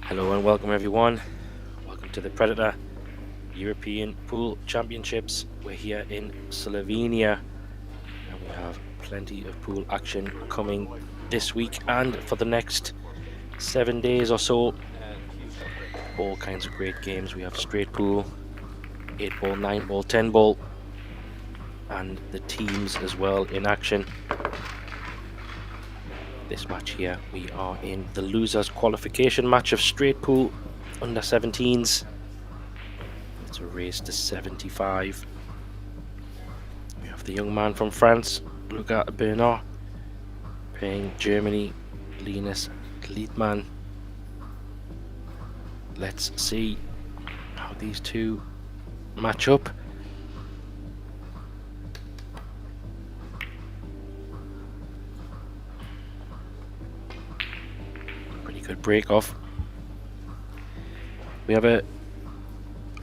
Hello and welcome everyone. Welcome to the Predator European Pool Championships. We're here in Slovenia and we have plenty of pool action coming this week and for the next 7 days or so. All kinds of great games. We have straight pool, 8 ball, 9 ball, 10 ball, and the teams as well in action. This match here, we are in the losers qualification match of straight pool under 17s. It's a race to 75. We have the young man from France, Luca Bernard, playing Germany, Linus Liedman. Let's see how these two match up. Good break off. We have a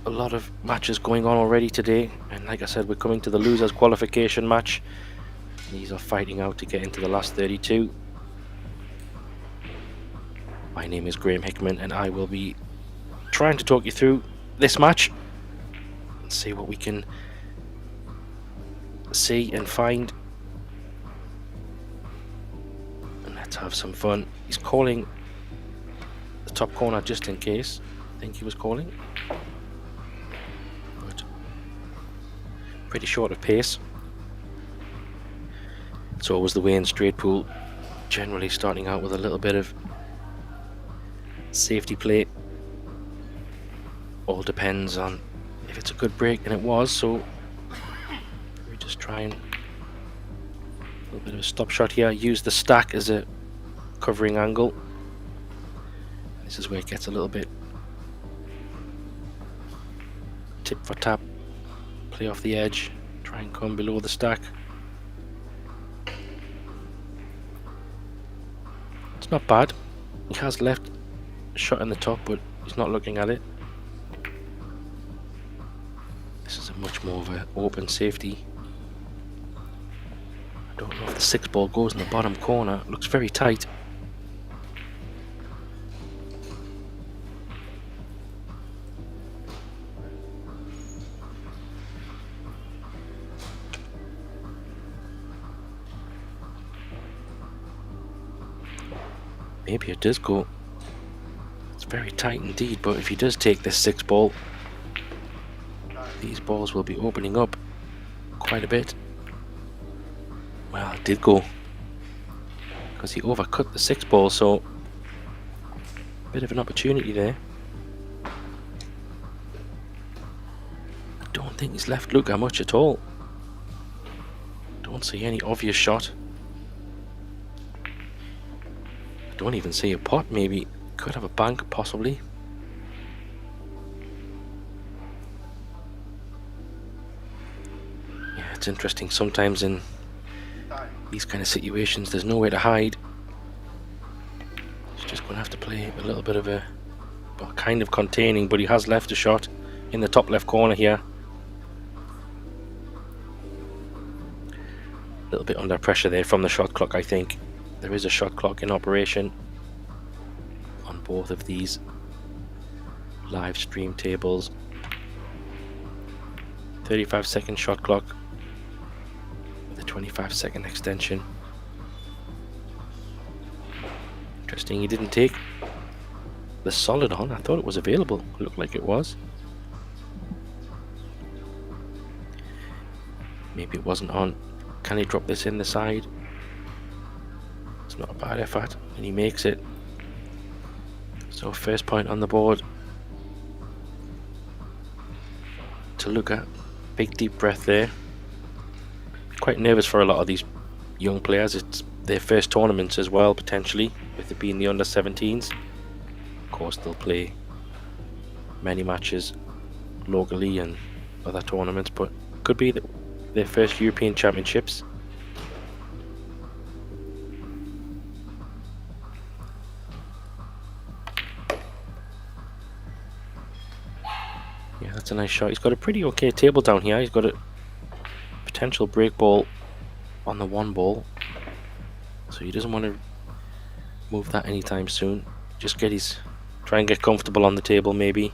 lot of matches going on already today, and like I said, we're coming to the losers qualification match. These are fighting out to get into the last 32. My name is Graham Hickman and I will be trying to talk you through this match and see what we can see and find, and let's have some fun. He's calling the top corner just in case. I think he was calling, but pretty short of pace. It's always the way in straight pool, generally starting out with a little bit of safety play. All depends on if it's a good break, and it was, so we just try and a little bit of a stop shot here. Use the stack as a covering angle. This is where it gets a little bit tip for tap, play off the edge, try and come below the stack. It's not bad. He has left a shot in the top, but he's not looking at it. This is a much more of an open safety. I don't know if the 6 ball goes in the bottom corner. It looks very tight. Maybe it does go. It's very tight indeed, but if he does take this 6 ball, these balls will be opening up quite a bit. Well, it did go because he overcut the 6 ball, so a bit of an opportunity there. I don't think he's left Luca much at all. Don't see any obvious shot. Don't even see a pot. Maybe could have a bank, possibly. Yeah, it's interesting. Sometimes in these kind of situations, there's nowhere to hide. He's just going to have to play a little bit of a, well, kind of containing, but he has left a shot in the top left corner here. A little bit under pressure there from the shot clock, I think. There is a shot clock in operation on both of these live stream tables. 35-second shot clock with a 25-second extension. Interesting, he didn't take the solid on. I thought it was available. It looked like it was. Maybe it wasn't on. Can he drop this in the side? It's not a bad effort, and he makes it. So first point on the board to Luca. Big deep breath there. Quite nervous for a lot of these young players. It's their first tournaments as well, potentially, with it being the under 17s. Of course, they'll play many matches locally and other tournaments, but could be their first European Championships. Yeah, that's a nice shot. He's got a pretty okay table down here. He's got a potential break ball on the 1 ball, so he doesn't want to move that anytime soon. Just get his Try and get comfortable on the table maybe.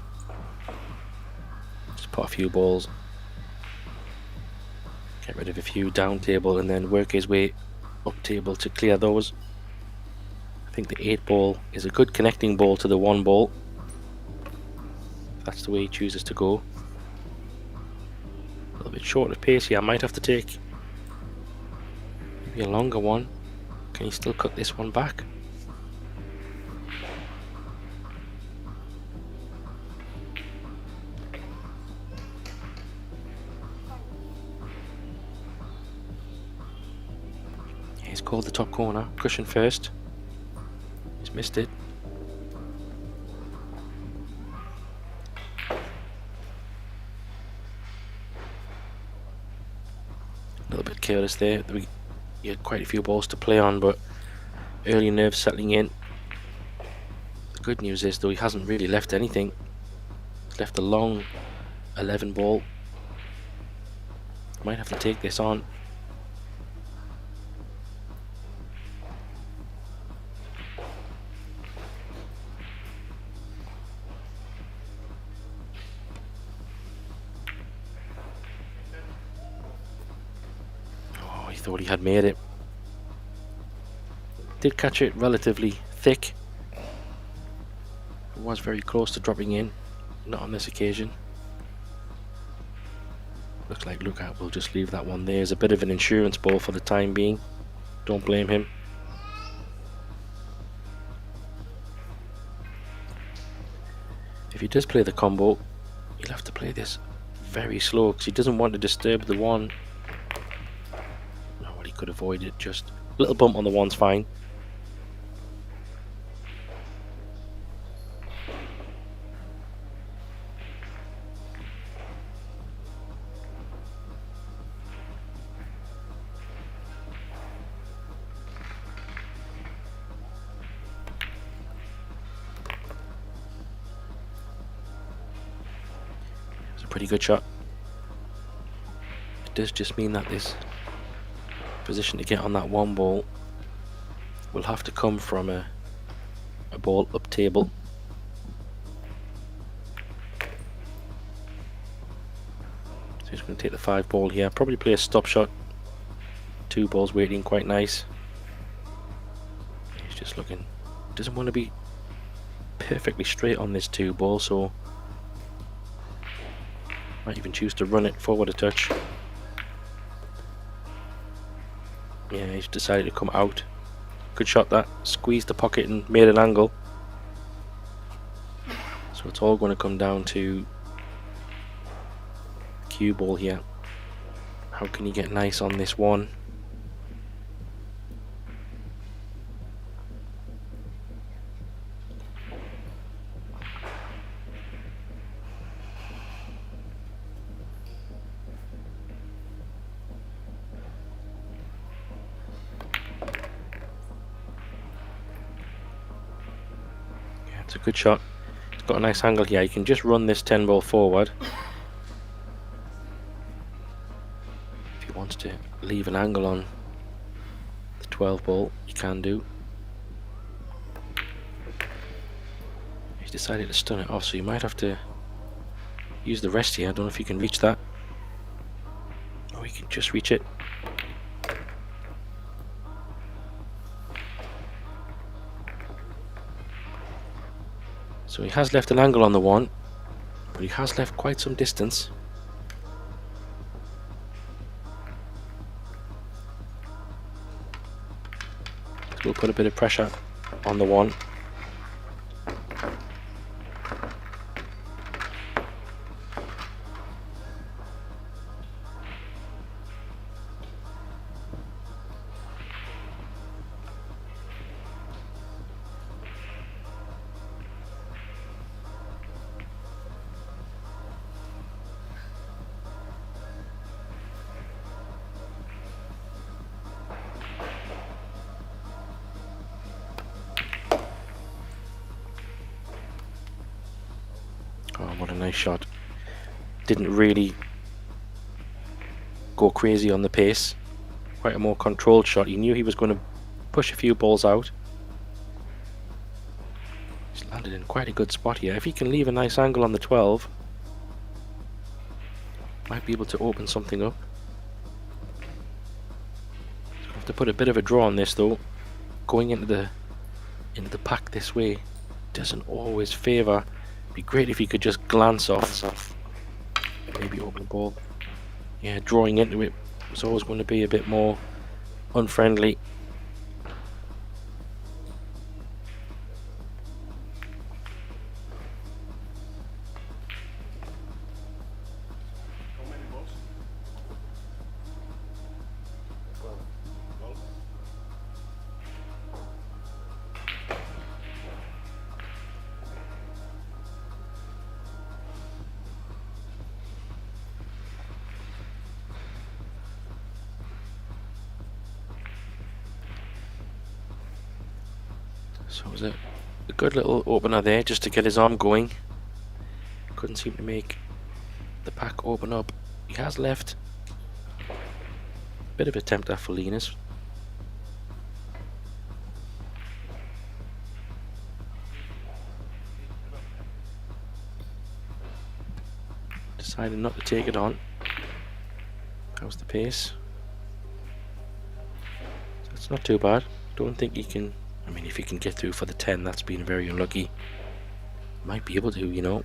Just put a few balls. Get rid of a few down table and then work his way up table to clear those. I think the 8 ball is a good connecting ball to the 1 ball. That's the way he chooses to go. A little bit short of pace here. I might have to take maybe a longer one. Can you still cut this one back? Yeah, he's called the top corner. Cushion first. He's missed it. A little bit careless there. He had quite a few balls to play on, but early nerves settling in. The good news is though, he hasn't really left anything. He's left a long 11 ball. Might have to take this on. Thought he had made it. Did catch it relatively thick. It was very close to dropping in. Not on this occasion. Looks like Lookout will just leave that one there. It's a bit of an insurance ball for the time being. Don't blame him. If he does play the combo, he'll have to play this very slow because he doesn't want to disturb the 1. Could avoid it. Just a little bump on the 1's fine. It's a pretty good shot. It does just mean that this position to get on that 1 ball will have to come from a ball up table. So he's going to take the 5 ball here, probably play a stop shot. 2 balls waiting, quite nice. He's just looking, doesn't want to be perfectly straight on this 2 ball, so might even choose to run it forward a touch. Yeah, he's decided to come out. Good shot that. Squeezed the pocket and made an angle. So it's all going to come down to cue ball here. How can he get nice on this 1? It's a good shot. It's got a nice angle here. You can just run this 10 ball forward. If he wants to leave an angle on the 12 ball, you can do. He's decided to stun it off, so you might have to use the rest here. I don't know if you can reach that. Or you can just reach it. So he has left an angle on the 1, but he has left quite some distance. So we'll put a bit of pressure on the 1. Oh, what a nice shot. Didn't really go crazy on the pace. Quite a more controlled shot. He knew he was going to push a few balls out. He's landed in quite a good spot here. If he can leave a nice angle on the 12, might be able to open something up. Have to put a bit of a draw on this though. Going into the pack this way doesn't always favour. Be great if he could just glance off, maybe open the ball. Yeah, drawing into it was always going to be a bit more unfriendly. So it was a good little opener there just to get his arm going. Couldn't seem to make the pack open up. He has left a bit of a tempter for Linus. Decided not to take it on. How's the pace? So it's not too bad. Don't think he can. I mean, if he can get through for the 10, that's been very unlucky. Might be able to, you know.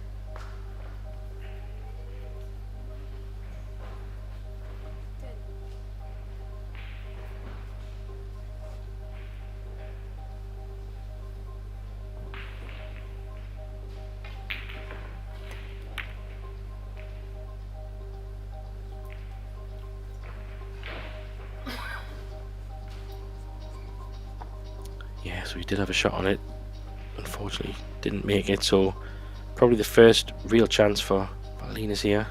Yeah, so he did have a shot on it. Unfortunately, didn't make it. So probably the first real chance for Linus here.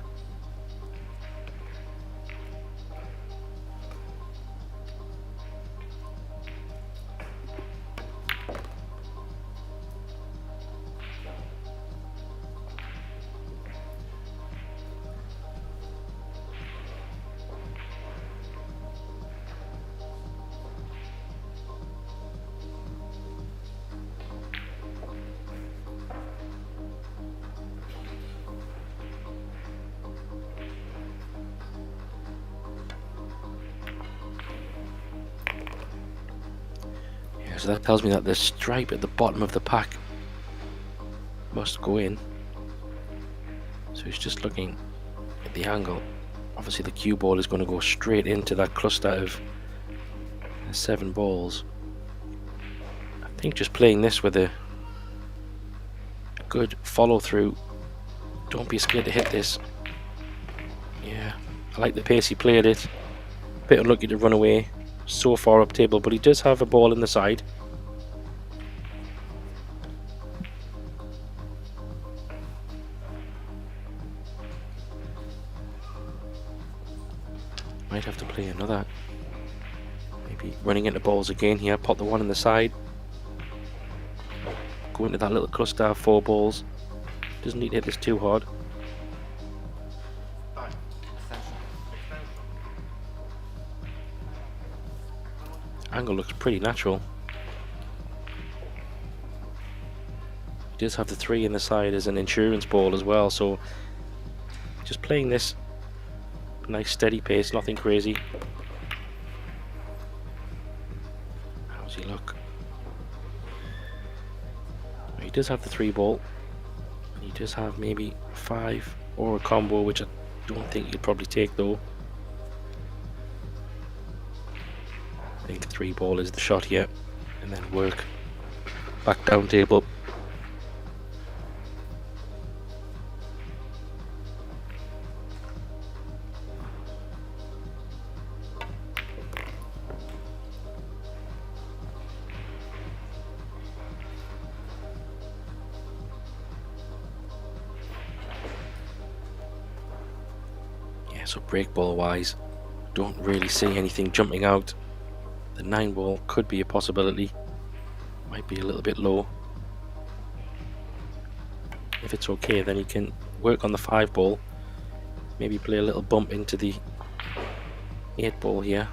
So that tells me that the stripe at the bottom of the pack must go in. So he's just looking at the angle. Obviously the cue ball is going to go straight into that cluster of 7 balls. I think just playing this with a good follow through. Don't be scared to hit this. Yeah, I like the pace he played it. Bit unlucky to run away so far up table, but he does have a ball in the side. Might have to play another. Maybe running into balls again here. Pop the one in the side. Go into that little cluster of 4 balls. Doesn't need to hit this too hard. Angle looks pretty natural. He does have the 3 in the side as an insurance ball as well, so just playing this nice steady pace, nothing crazy. How's he look? He does have the 3 ball. He does have maybe 5 or a combo, which I don't think he'd probably take though. I think 3 ball is the shot here, and then work back down table. Yeah, so break ball wise, don't really see anything jumping out. The 9 ball could be a possibility. Might be a little bit low. If it's okay, then he can work on the 5 ball. Maybe play a little bump into the 8 ball here.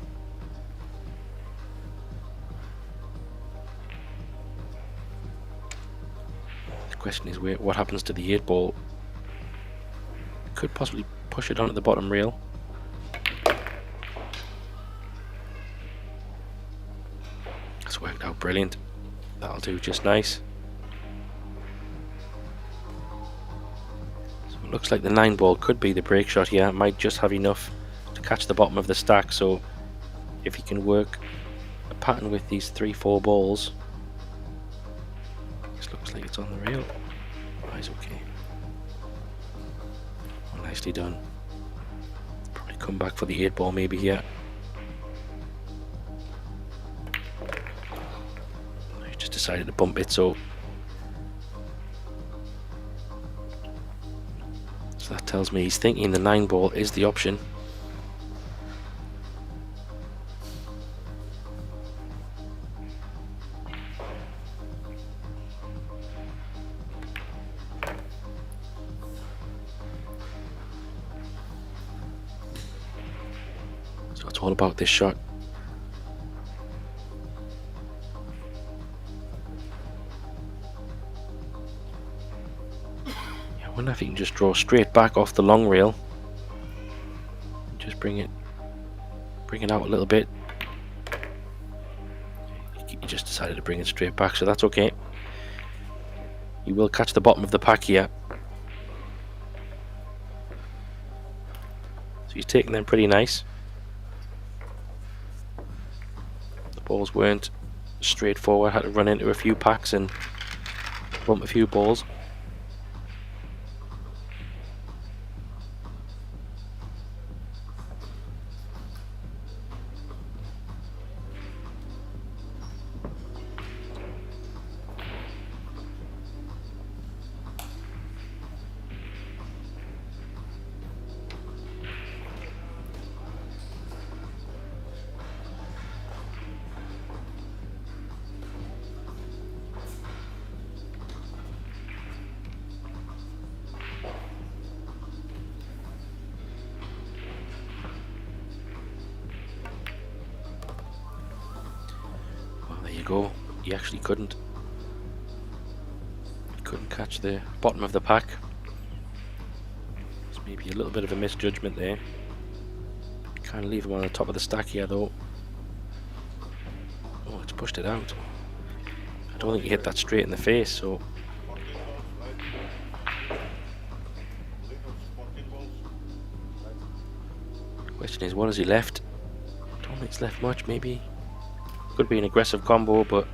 question is what happens to the 8-ball. Could possibly push it onto the bottom rail. That's worked out brilliant. That'll do just nice. So it looks like the 9-ball could be the break shot here. It might just have enough to catch the bottom of the stack. So if he can work a pattern with these 3-4 balls. This looks like it's on the rail. Nice, okay. Well, nicely done. Probably come back for the 8-ball maybe here. He just decided to bump it, so that tells me he's thinking the 9-ball is the option. So it's all about this shot. I wonder if he can just draw straight back off the long rail. Just bring it out a little bit. He just decided to bring it straight back, so that's okay. He will catch the bottom of the pack here. So he's taking them pretty nice. The balls weren't straightforward. Had to run into a few packs and bump a few balls. Go. He actually couldn't catch the bottom of the pack. It's maybe a little bit of a misjudgment there. Can't leave him on the top of the stack here though. Oh, it's pushed it out. I don't think he hit that straight in the face, so the question is, what has he left? I don't think he's left much. Maybe could be an aggressive combo, but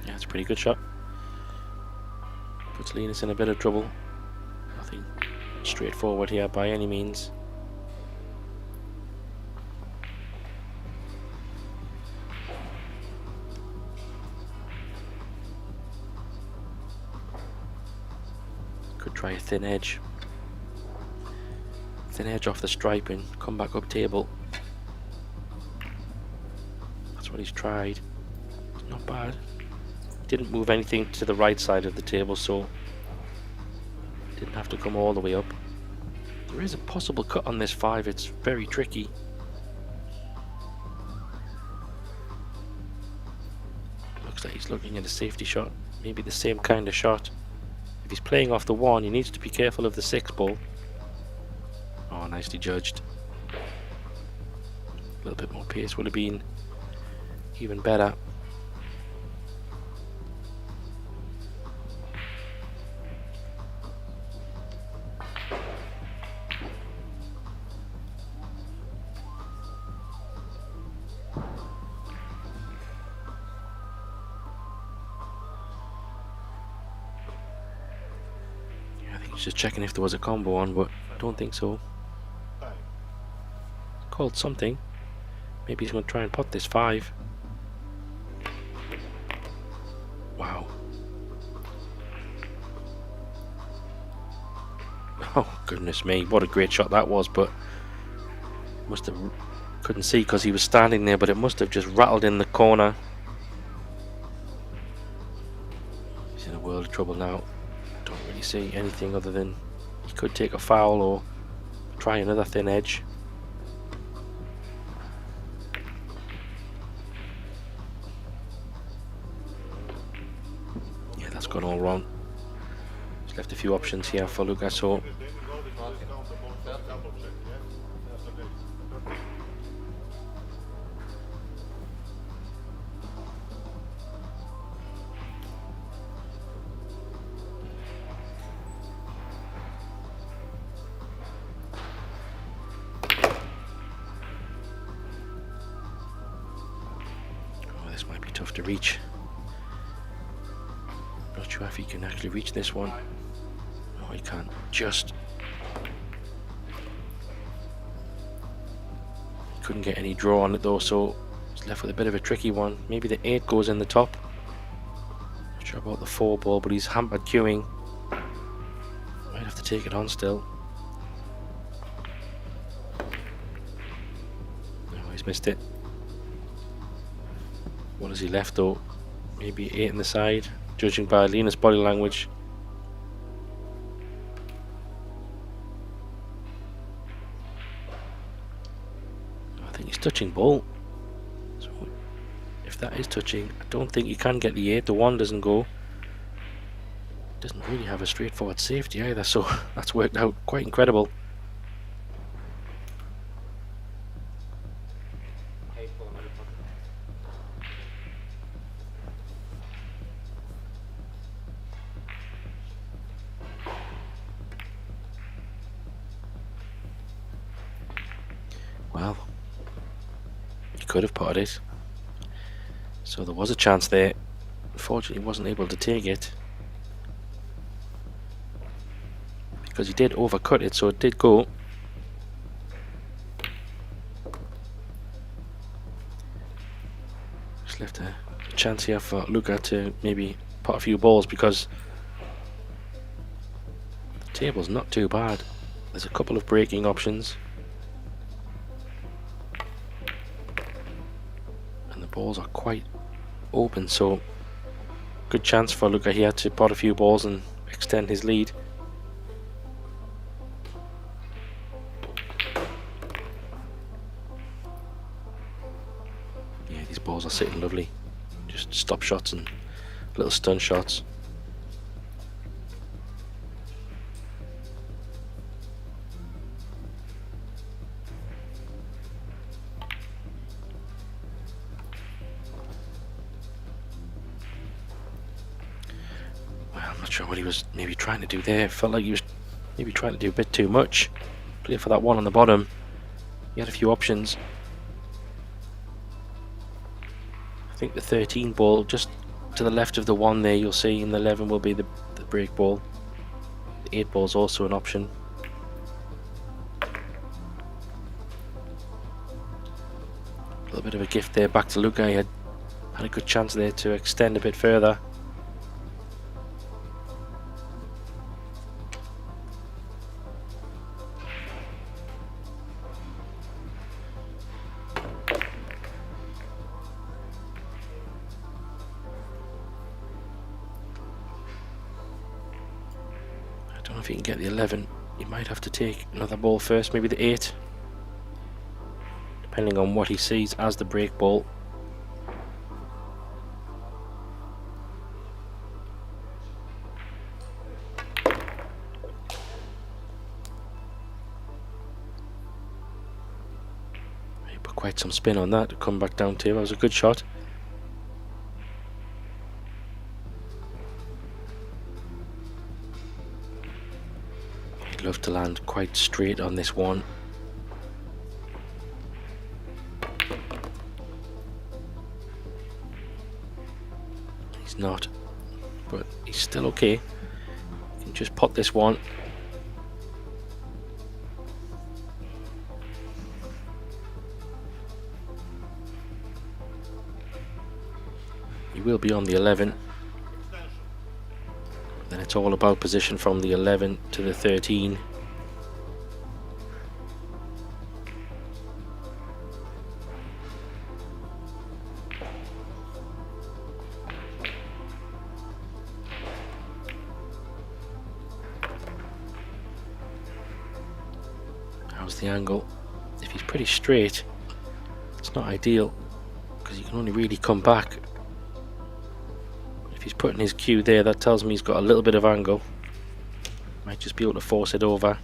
yeah, it's a pretty good shot. Puts Linus in a bit of trouble. Nothing straightforward here by any means. Could try a thin edge. Thin edge off the stripe and come back up table. That's what he's tried. It's not bad. Didn't move anything to the right side of the table, so didn't have to come all the way up. There is a possible cut on this 5. It's very tricky. Looks like he's looking at a safety shot, maybe the same kind of shot. If he's playing off the 1, he needs to be careful of the 6-ball. Oh, nicely judged. A little bit more pace would have been even better. Just checking if there was a combo on, but I don't think so. Called something. Maybe he's going to try and pot this 5. Goodness me, what a great shot that was, but must have couldn't see because he was standing there, but it must have just rattled in the corner. He's in a world of trouble now. Don't really see anything other than he could take a foul or try another thin edge. Yeah, that's gone all wrong. He's left a few options here for Lucas. So this might be tough to reach. Not sure if he can actually reach this one. No, he can't. Just couldn't get any draw on it though, so he's left with a bit of a tricky one. Maybe the 8 goes in the top. Not sure about the 4 ball, but he's hampered queuing. Might have to take it on still. No, he's missed it. What has he left though? Maybe 8 in the side, judging by Lena's body language. I think he's touching ball. So if that is touching, I don't think you can get the 8. The 1 doesn't go. Doesn't really have a straightforward safety either, so that's worked out quite incredible. Well, he could have potted it, so there was a chance there. Unfortunately, he wasn't able to take it because he did overcut it, so it did go. Just left a chance here for Luca to maybe pot a few balls, because the table's not too bad. There's a couple of breaking options. Balls are quite open, so good chance for Luca here to pot a few balls and extend his lead. Yeah, these balls are sitting lovely. Just stop shots and little stun shots. Sure what he was maybe trying to do there. Felt like he was maybe trying to do a bit too much. Play for that 1 on the bottom. He had a few options. I think the 13 ball just to the left of the 1 there, you'll see, and the 11 will be the break ball. The 8 ball is also an option. A little bit of a gift there back to Luca. He had a good chance there to extend a bit further. If he can get the 11, he might have to take another ball first, maybe the 8, depending on what he sees as the break ball. He put quite some spin on that to come back down to. That was a good shot. Love to land quite straight on this 1. He's not, but he's still okay. He can just pot this 1. He will be on the 11. Then it's all about position from the 11 to the 13. How's the angle? If he's pretty straight, it's not ideal because he can only really come back. If he's putting his cue there, that tells me he's got a little bit of angle. Might just be able to force it over.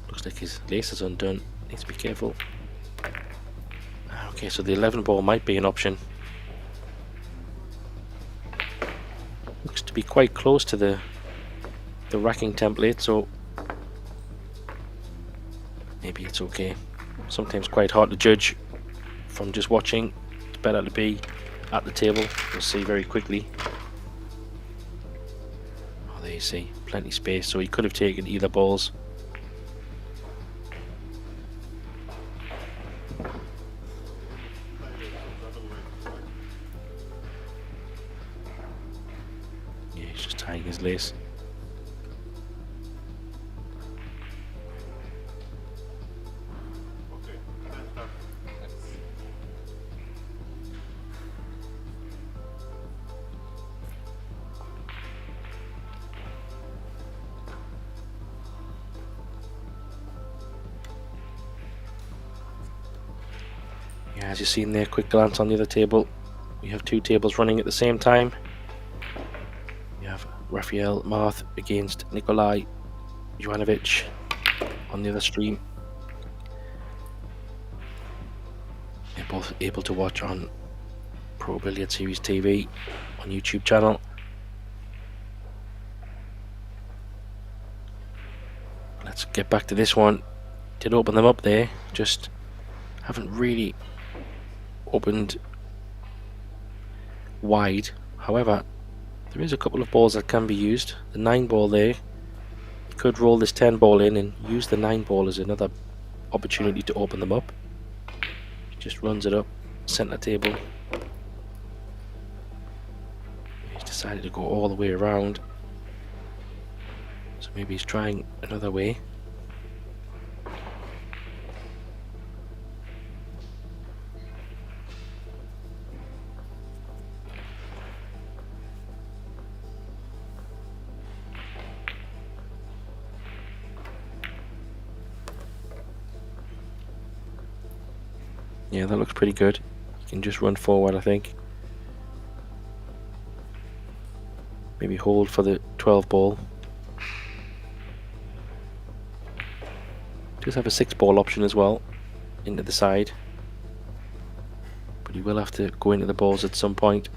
Looks like his lace is undone. Needs to be careful. Okay, so the 11 ball might be an option. Looks to be quite close to the racking template, so maybe it's okay. Sometimes quite hard to judge from just watching. It's better to be at the table. We'll see very quickly. Oh, there you see, plenty of space, so he could have taken either balls. Yeah, he's just tying his lace. Yeah, as you've seen there, quick glance on the other table. We have two tables running at the same time. We have Rafael Marth against Nikolai Ivanovic on the other stream. They're both able to watch on Pro Billiard Series TV on YouTube channel. Let's get back to this one. Did open them up there, just haven't really opened wide. However, there is a couple of balls that can be used. The 9 ball there, you could roll this 10 ball in and use the 9 ball as another opportunity to open them up. Just runs it up center table. He's decided to go all the way around, so maybe he's trying another way. Yeah, that looks pretty good. You can just run forward, I think. Maybe hold for the 12 ball. Does have a 6 ball option as well, into the side. But he will have to go into the balls at some point.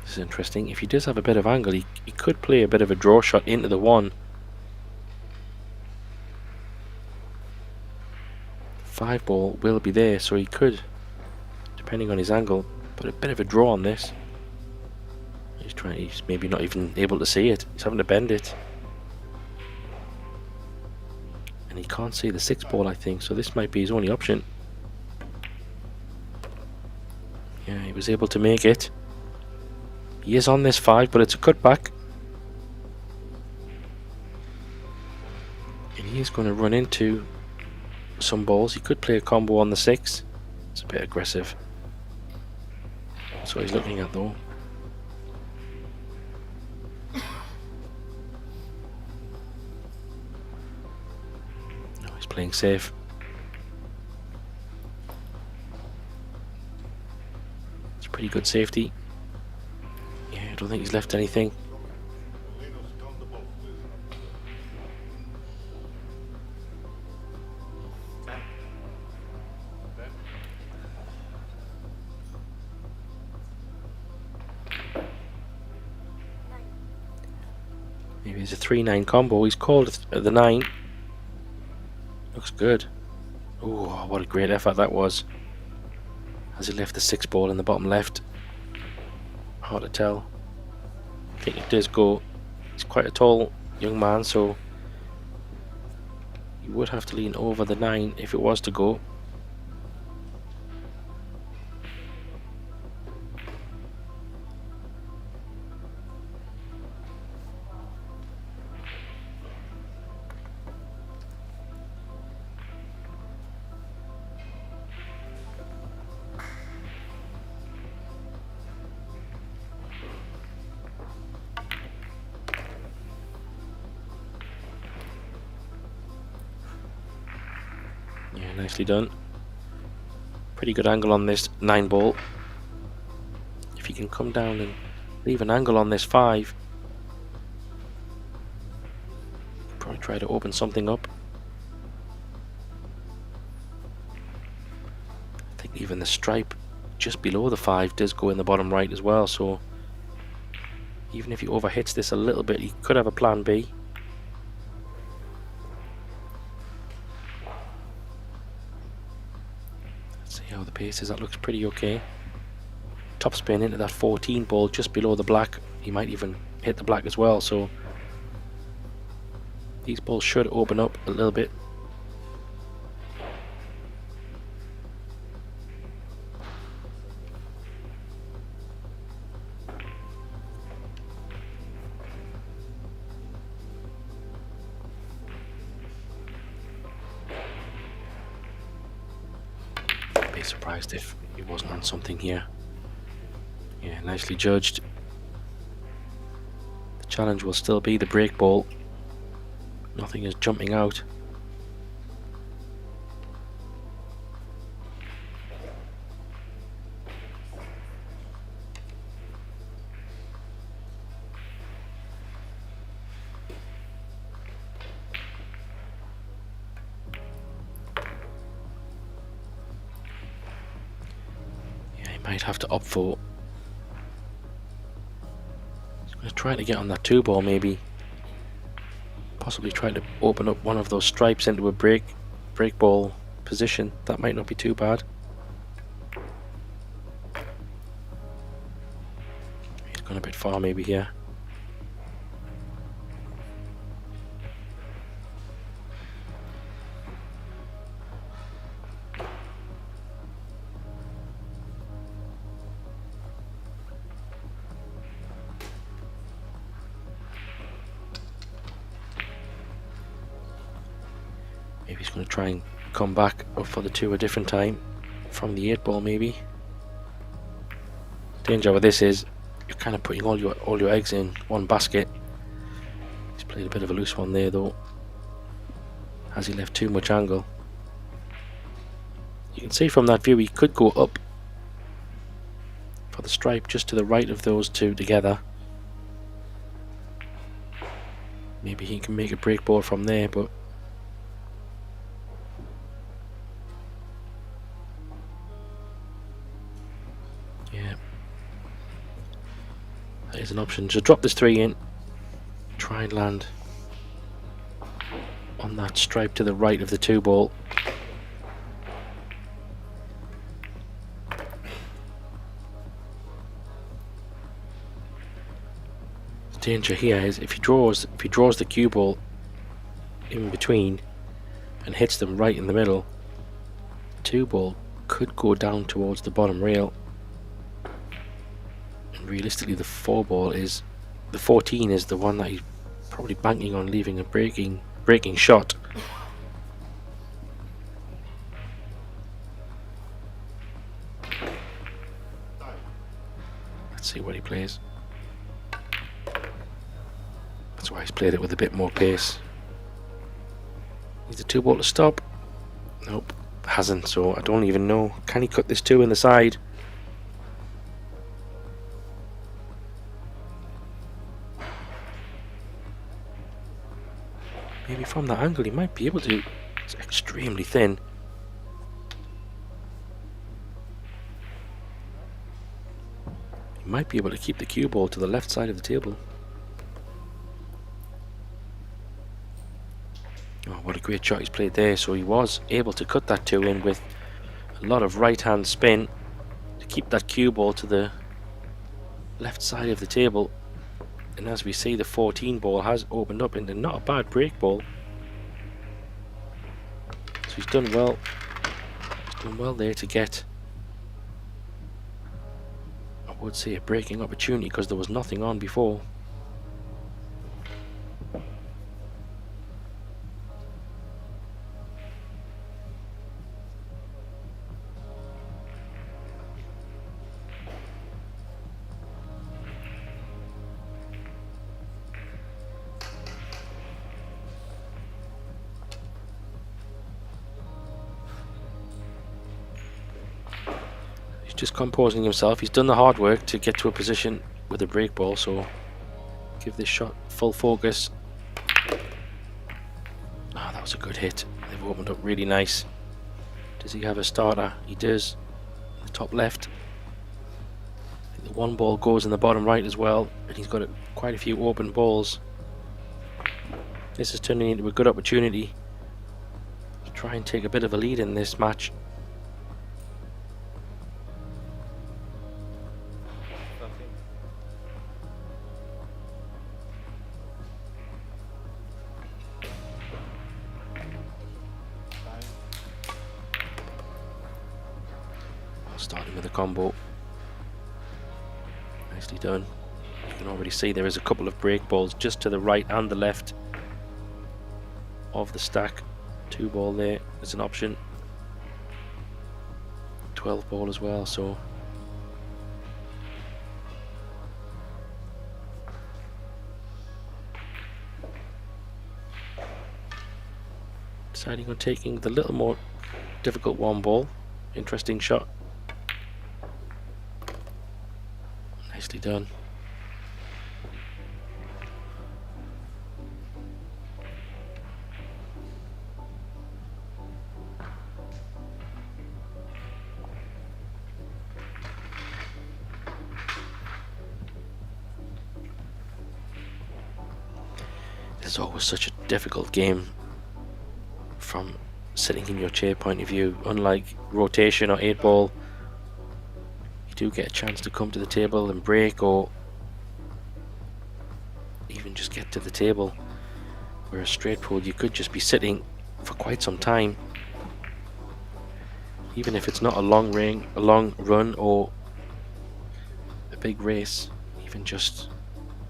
This is interesting. If he does have a bit of angle, he could play a bit of a draw shot into the 1. 5 ball will be there, so he could, depending on his angle, put a bit of a draw on this. He's maybe not even able to see it. He's having to bend it. And he can't see the 6 ball, I think, so this might be his only option. Yeah, he was able to make it. He is on this 5, but it's a cutback. And he is going to run into some balls. He could play a combo on the 6. It's a bit aggressive. That's what he's looking at though. No, he's playing safe. It's pretty good safety. I don't think he's left anything. Maybe it's a 3-9 combo. He's called the 9. Looks good. Oh, what a great effort that was. Has he left the 6 ball in the bottom left? Hard to tell. I think it does go. He's quite a tall young man, so you would have to lean over the 9 if it was to go. Yeah, nicely done. Pretty good angle on this 9 ball. If you can come down and leave an angle on this 5, probably try to open something up. I think even the stripe just below the 5 does go in the bottom right as well, so even if he overhits this a little bit, he could have a plan B. Let's see how the pace is. That looks pretty okay. Top spin into that 14 ball just below the black. He might even hit the black as well, so these balls should open up a little bit. I'd be surprised if he wasn't on something here. Yeah, nicely judged. The challenge will still be the break ball. Nothing is jumping out. Yeah, he might have to opt for. He's going to try to get on that 2 ball maybe. Possibly try to open up one of those stripes into a break ball position. That might not be too bad. He's gone a bit far maybe here. Maybe he's going to try and come back up for the 2 a different time from the 8 ball maybe. Danger with this is you're kind of putting all your eggs in one basket. He's played a bit of a loose one there though. Has he left too much angle? You can see from that view he could go up for the stripe just to the right of those 2 together. Maybe he can make a break ball from there, but yeah, that is an option. Just drop this 3 in, try and land on that stripe to the right of the 2 ball. The danger here is if he draws the cue ball in between and hits them right in the middle, the 2 ball could go down towards the bottom rail. And realistically the 14 is the one that he's probably banking on leaving a breaking shot. Let's see what he plays. That's why he's played it with a bit more pace. Needs the 2 ball to stop. Nope, hasn't, so I don't even know. Can he cut this 2 in the side? Maybe from that angle he might be able to. It's extremely thin. He might be able to keep the cue ball to the left side of the table. Oh, what a great shot he's played there. So he was able to cut that 2 in with a lot of right hand spin to keep that cue ball to the left side of the table. And as we see, the 14 ball has opened up into not a bad break ball. So he's done well. He's done well there to get, I would say, a breaking opportunity because there was nothing on before. just composing himself. He's done the hard work to get to a position with a break ball, so give this shot full focus. Ah, that was a good hit. They've opened up really nice. Does he have a starter? He does. The top left. I think the one ball goes in the bottom right as well, and he's got quite a few open balls. This is turning into a good opportunity to try and take a bit of a lead in this match. Starting with a combo. Nicely done. You can already see there is a couple of break balls just to the right and the left of the stack. 2 ball there is an option. 12 ball as well, so deciding on taking the little more difficult 1 ball. Interesting shot. Nicely done. It's always such a difficult game from sitting in your chair point of view. Unlike rotation or 8 ball, you do get a chance to come to the table and break, or even just get to the table. Whereas straight pool, you could just be sitting for quite some time, even if it's not a long run or a big race. Even just,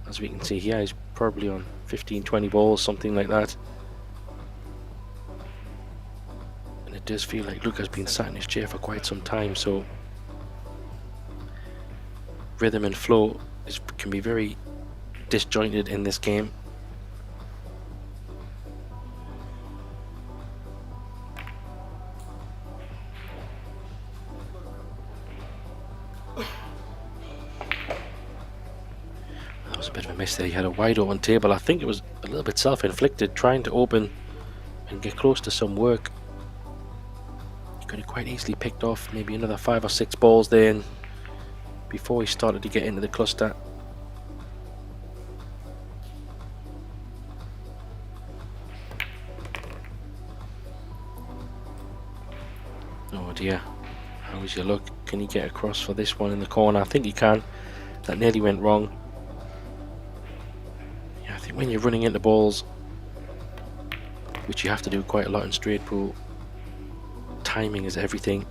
as we can see here, he's probably on 15-20 balls, something like that. And it does feel like Luke has been sat in his chair for quite some time, so rhythm and flow can be very disjointed in this game. That was a bit of a miss there. He had a wide open table. I think it was a little bit self-inflicted, trying to open and get close to some work. He could have quite easily picked off maybe another 5 or 6 balls there, and before he started to get into the cluster. Oh dear, how is your luck? Can he get across for this one in the corner? I think he can. That nearly went wrong. Yeah, I think when you're running into balls, which you have to do quite a lot in straight pool, timing is everything.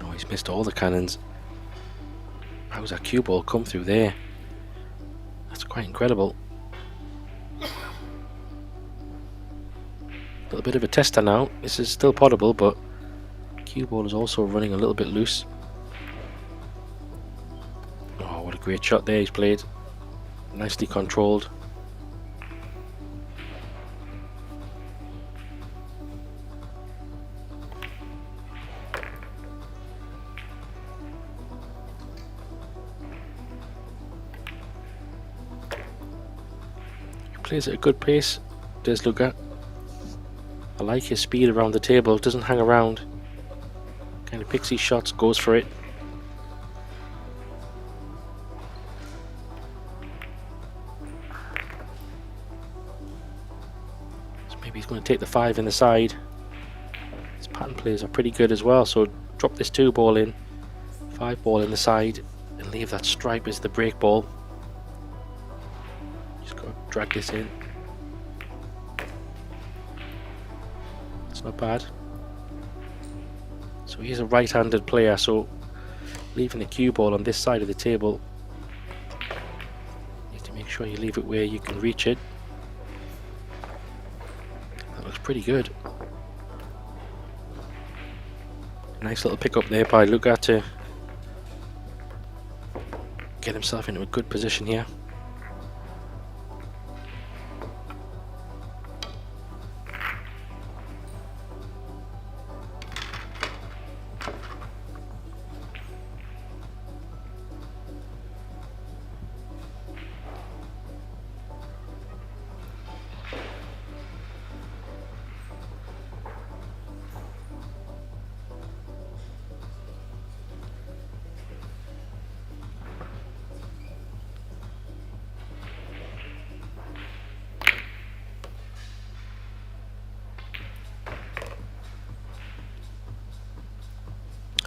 Oh, he's missed all the cannons. How's that cue ball come through there? That's quite incredible. A little bit of a tester now. This is still potable, but cue ball is also running a little bit loose. Oh, what a great shot there he's played. Nicely controlled. Plays at a good pace, does Luca. I like his speed around the table, doesn't hang around. Kind of picks his shots, goes for it. So maybe he's going to take the 5 in the side. His pattern plays are pretty good as well, so drop this 2 ball in, 5 ball in the side, and leave that stripe as the break ball. Drag this in. It's not bad. So he's a right-handed player, so leaving the cue ball on this side of the table, you have to make sure you leave it where you can reach it. That looks pretty good. Nice little pick up there by Luca to get himself into a good position here.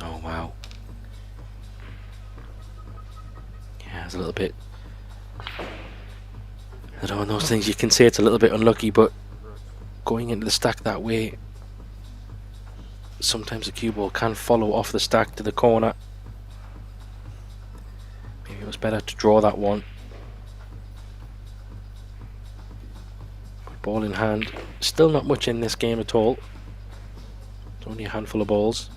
Oh wow. Yeah, it's a little bit, I don't know, those things you can say it's a little bit unlucky, but going into the stack that way, sometimes the cue ball can follow off the stack to the corner. Maybe it was better to draw that one. But ball in hand, still not much in this game at all. It's only a handful of balls.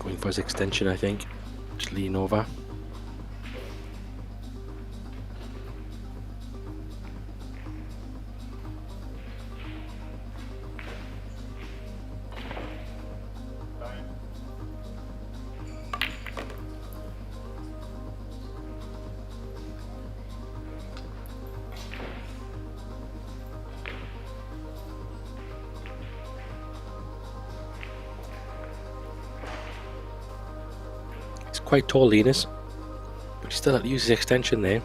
Going for his extension, I think. Just lean over. Quite tall, Linus, but he still had to use his extension there.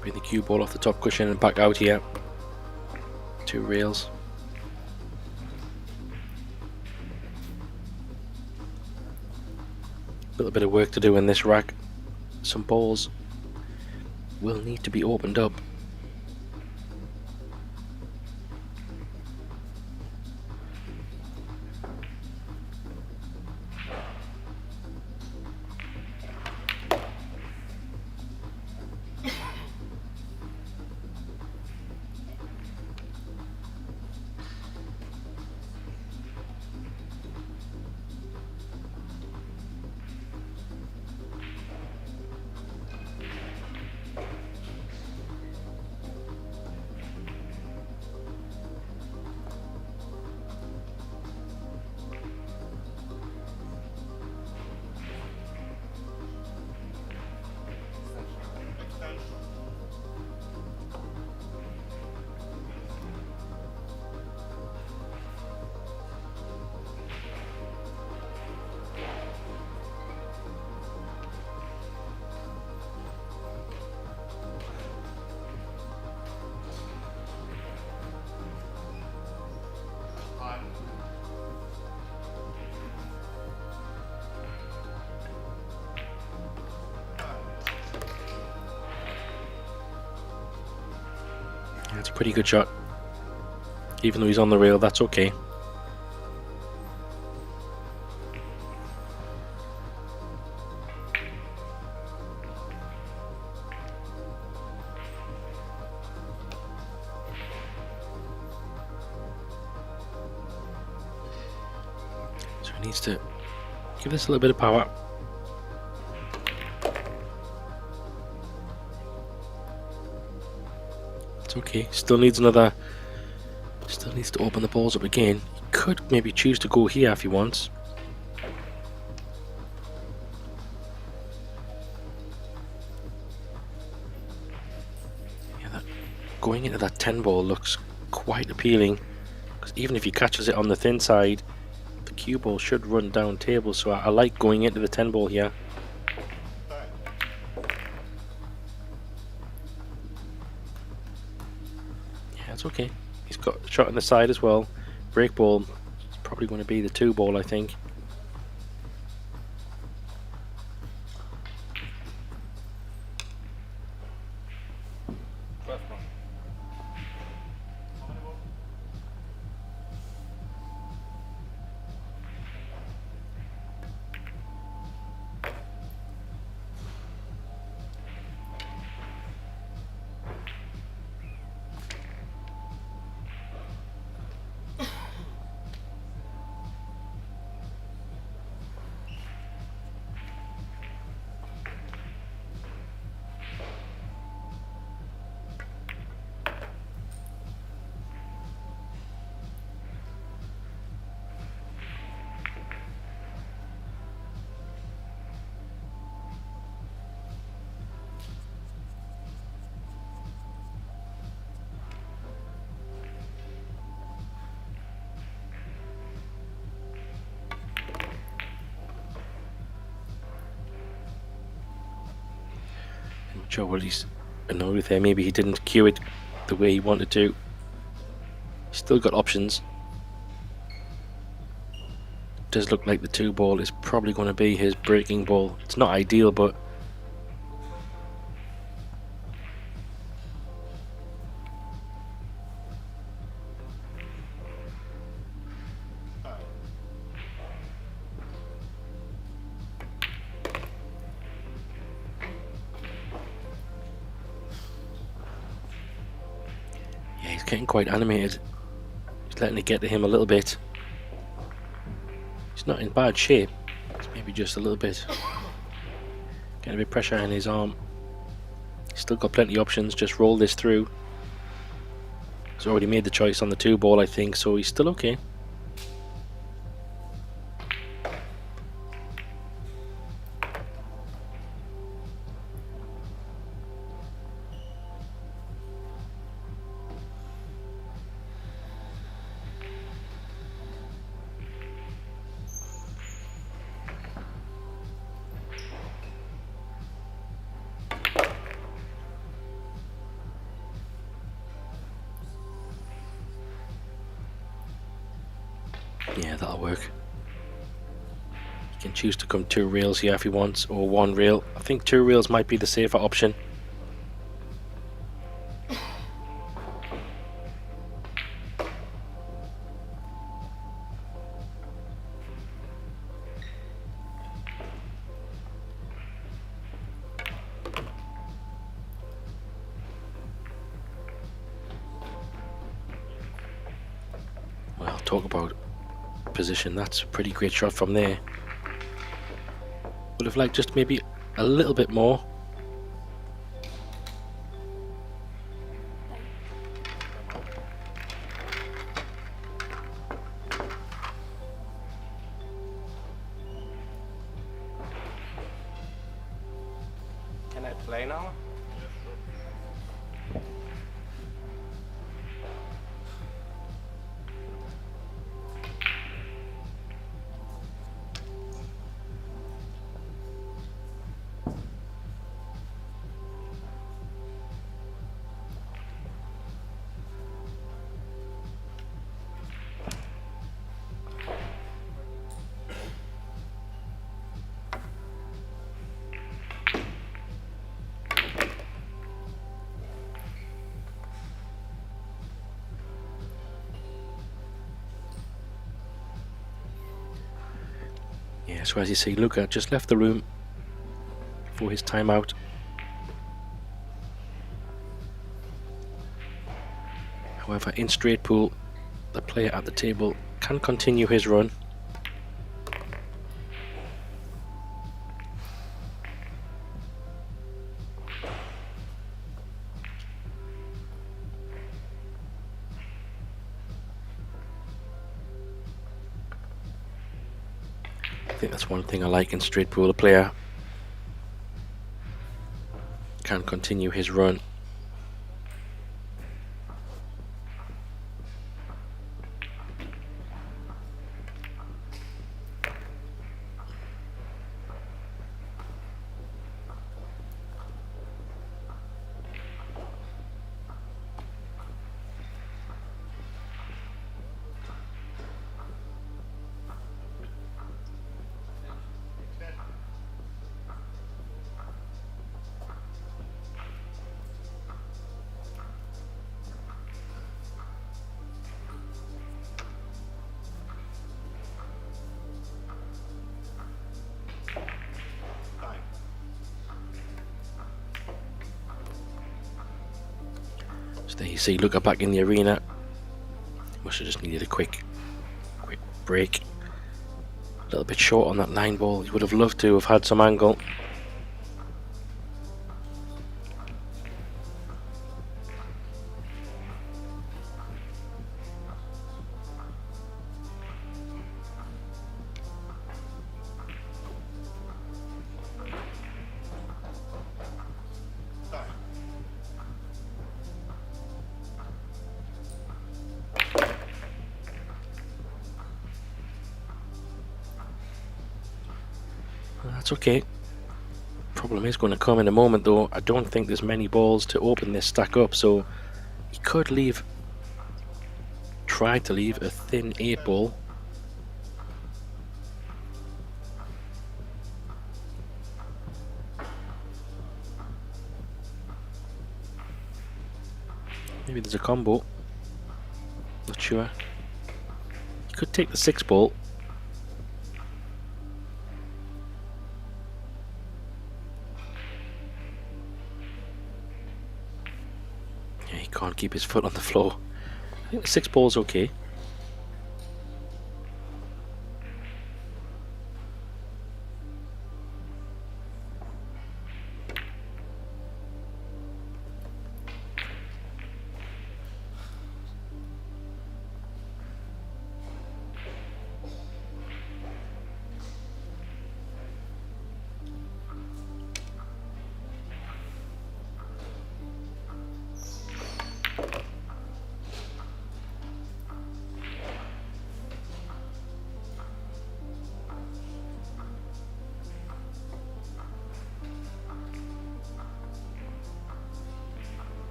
Bring the cue ball off the top cushion and back out here. 2 rails. A little bit of work to do in this rack. Some balls will need to be opened up. That's a pretty good shot. Even though he's on the rail, that's okay. So he needs to give this a little bit of power. It's okay. Still needs another. Still needs to open the balls up again. He could maybe choose to go here if he wants. Yeah, that going into that 10 ball looks quite appealing, because even if he catches it on the thin side, the cue ball should run down table. So I like going into the 10 ball here. Yeah, it's okay. He's got a shot on the side as well. Break ball is probably going to be the 2 ball, I think. I'm not sure what he's annoyed with there. Maybe he didn't cue it the way he wanted to. He's still got options. Does look like the 2 ball is probably going to be his breaking ball. It's not ideal, but yeah, he's getting quite animated. He's letting it get to him a little bit. He's not in bad shape. It's maybe just a little bit getting a bit of pressure on his arm. He's still got plenty of options. Just roll this through. He's already made the choice on the 2 ball, I think, so he's still okay. Yeah, that'll work. He can choose to come 2 rails here if he wants, or 1 rail. I think 2 rails might be the safer option. Well, talk about position. That's a pretty great shot from there. Would have liked just maybe a little bit more. Can I play now? Yeah, so as you see, Luca just left the room for his timeout. However, in straight pool, the player at the table can continue his run. I think that's one thing I like in straight pool. The player can continue his run. So there you see, Luca back in the arena. Must have just needed a quick break. A little bit short on that line ball. He would have loved to have had some angle. That's okay. Problem is going to come in a moment though. I don't think there's many balls to open this stack up, so he could try to leave a thin 8 ball. Maybe there's a combo. Not sure. He could take the 6 ball. Yeah, he can't keep his foot on the floor. I think the 6 ball's okay.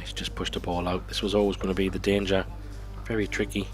He's just pushed the ball out. This was always going to be the danger. Very tricky.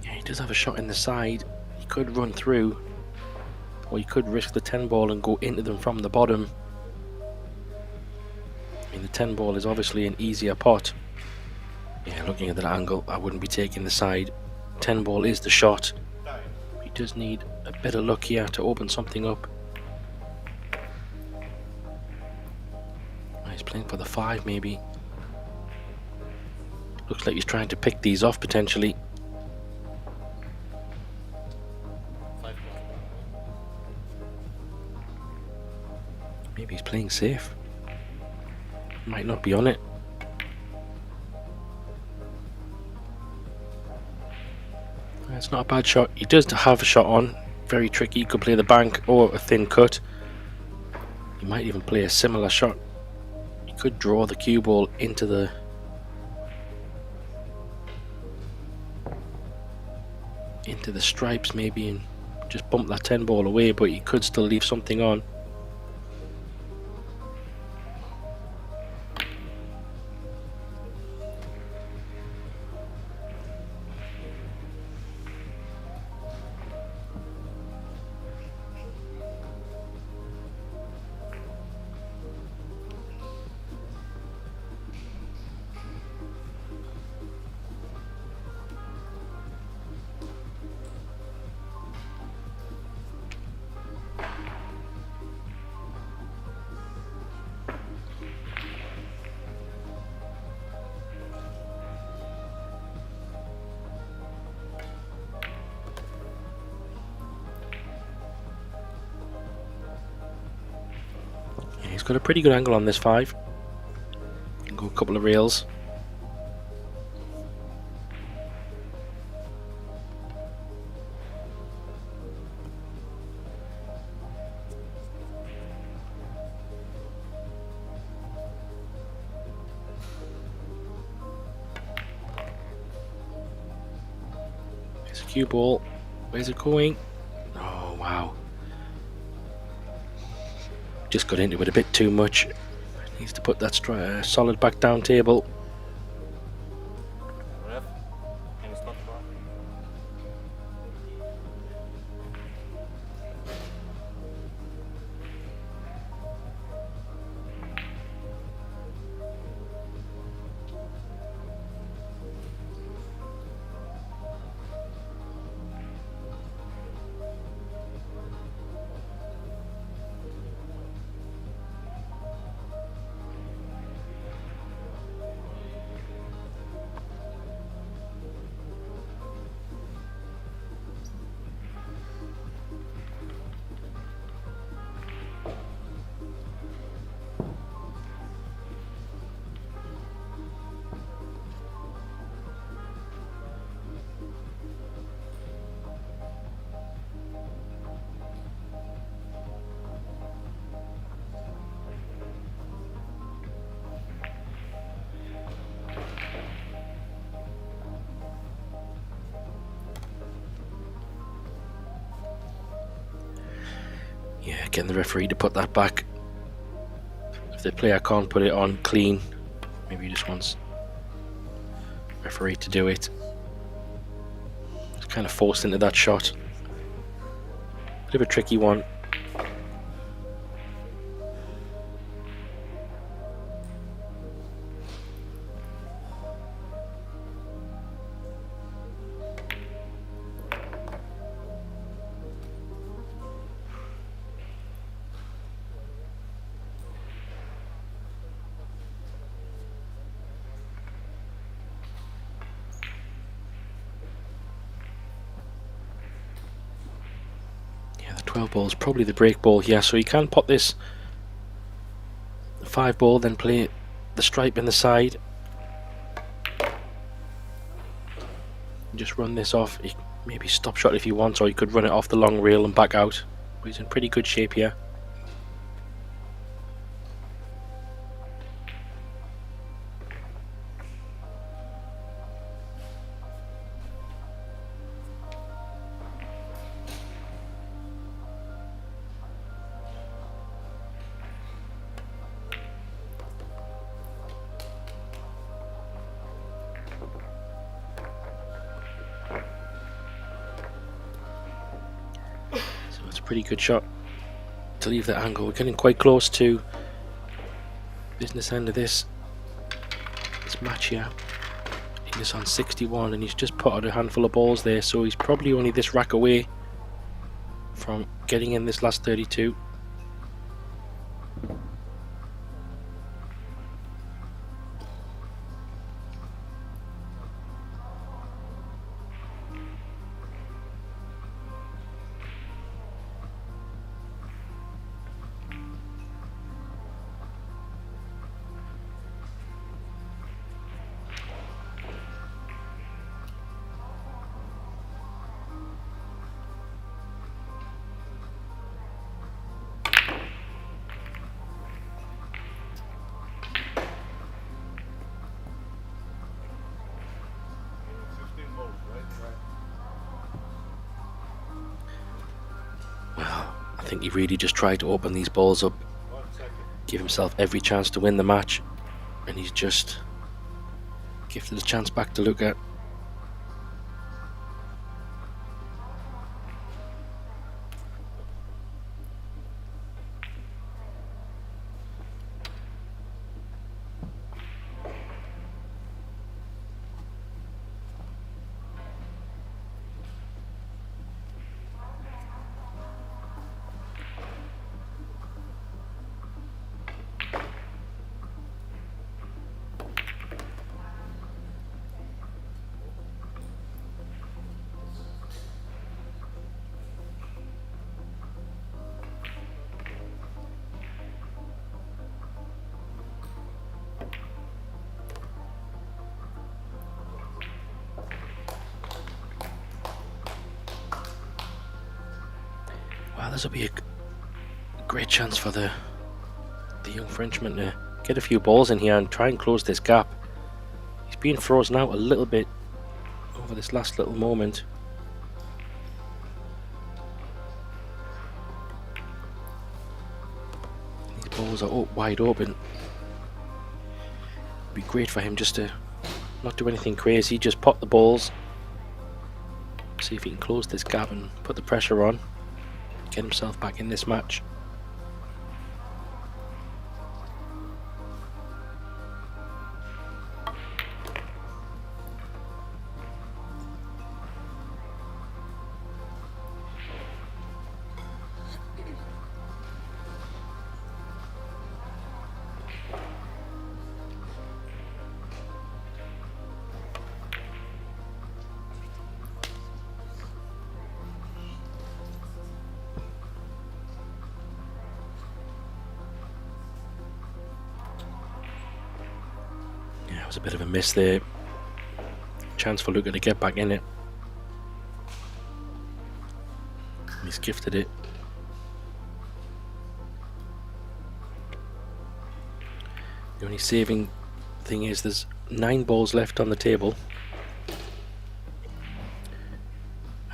He does have a shot in the side. He could run through, or he could risk the 10 ball and go into them from the bottom. I mean, the 10 ball is obviously an easier pot. Yeah, looking at that angle, I wouldn't be taking the side. 10 ball is the shot. He does need a bit of luck here to open something up. He's playing for the 5 maybe. Looks like he's trying to pick these off potentially. Maybe he's playing safe. Might not be on it. It's not a bad shot. He does have a shot on. Very tricky. He could play the bank or a thin cut. He might even play a similar shot. He could draw the cue ball into the stripes maybe and just bump that 10 ball away, but he could still leave something on. He's got a pretty good angle on this 5. Can go a couple of rails. There's a cue ball. Where's it going? Oh, wow. Just got into it a bit too much. Needs to put that solid back down table. Ref, can you stop for? Yeah, getting the referee to put that back. If the player can't put it on clean, maybe he just wants the referee to do it. It's kind of forced into that shot. Bit of a tricky one. The 12 ball is probably the break ball here, so you can pop this 5 ball, then play the stripe in the side. Just run this off. Maybe stop shot if you want, or you could run it off the long rail and back out. But he's in pretty good shape here. Pretty good shot to leave that angle. We're getting quite close to business end of this match here. He's on 61 and he's just put out a handful of balls there, so he's probably only this rack away from getting in this last 32. I think he really just tried to open these balls up, give himself every chance to win the match, and he's just gifted a chance back to look at. this will be a great chance for the young Frenchman to get a few balls in here and try and close this gap. He's being frozen out a little bit over this last little moment. These balls are wide open. It'd be great for him just to not do anything crazy, just pot the balls, see if he can close this gap and put the pressure on, get himself back in this match. Was a bit of a miss there. Chance for Luca to get back in it. He's gifted it. The only saving thing is there's 9 balls left on the table,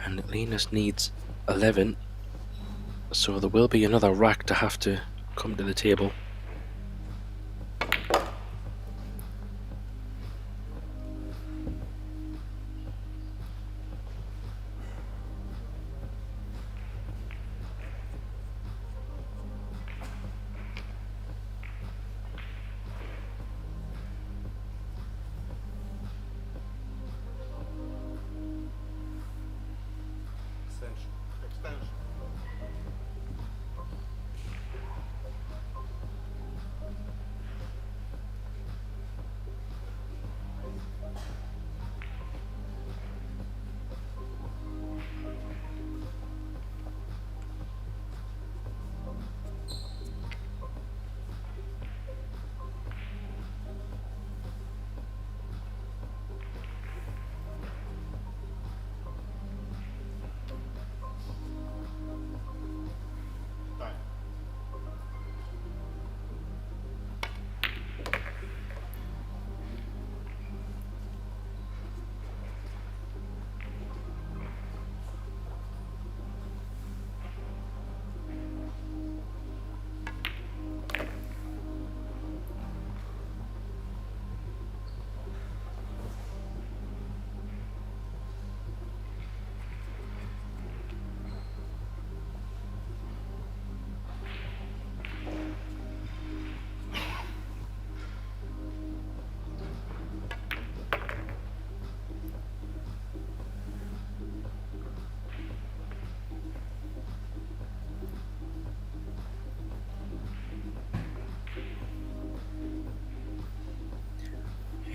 and Linus needs 11, so there will be another rack to have to come to the table. Extension.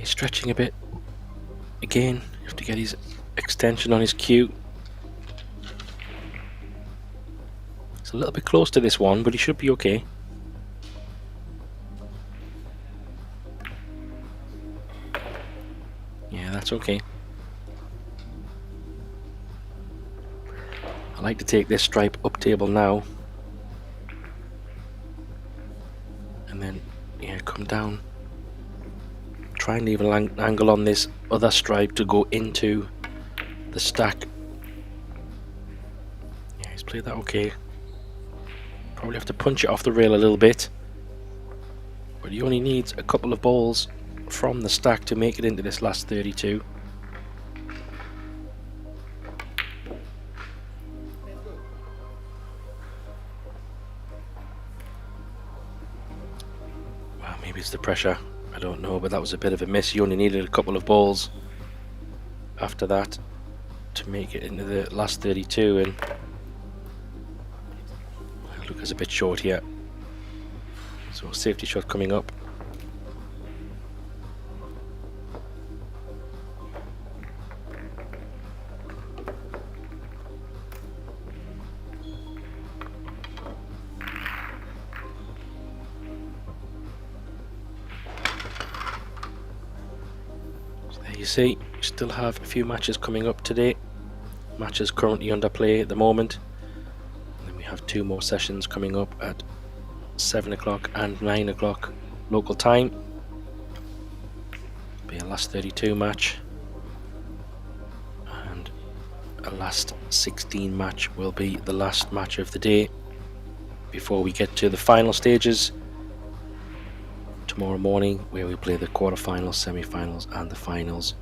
He's stretching a bit. Again, you have to get his extension on his cue. It's a little bit close to this one, but he should be okay. Yeah, that's okay. I like to take this stripe up table now. And then, yeah, come down. Try and leave an angle on this other stripe to go into the stack. Yeah, he's played that okay. Probably have to punch it off the rail a little bit. But he only needs a couple of balls from the stack to make it into this last 32. Well, maybe it's the pressure. I don't know, but that was a bit of a miss. You only needed a couple of balls after that to make it into the last 32, and Luca's a bit short here. So safety shot coming up. You see, we still have a few matches coming up today. Matches currently under play at the moment. And then we have 2 more sessions coming up at 7 o'clock and 9 o'clock local time. Be a last 32 match, and a last 16 match will be the last match of the day before we get to the final stages tomorrow morning, where we play the quarterfinals, semi-finals and the finals.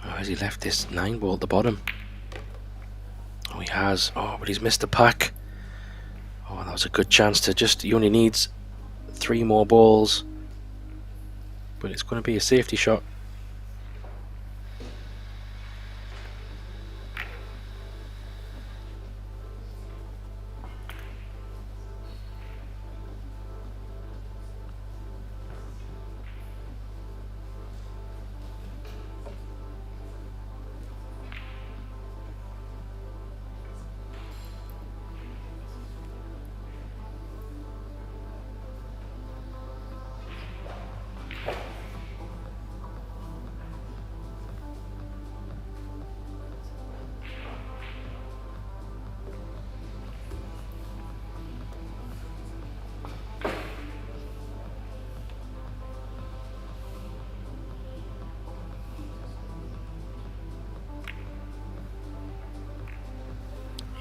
Oh, has he left this 9 ball at the bottom? Oh, he has. Oh, but he's missed the pack. Oh, that was a good chance to just... He only needs 3 more balls, but it's going to be a safety shot.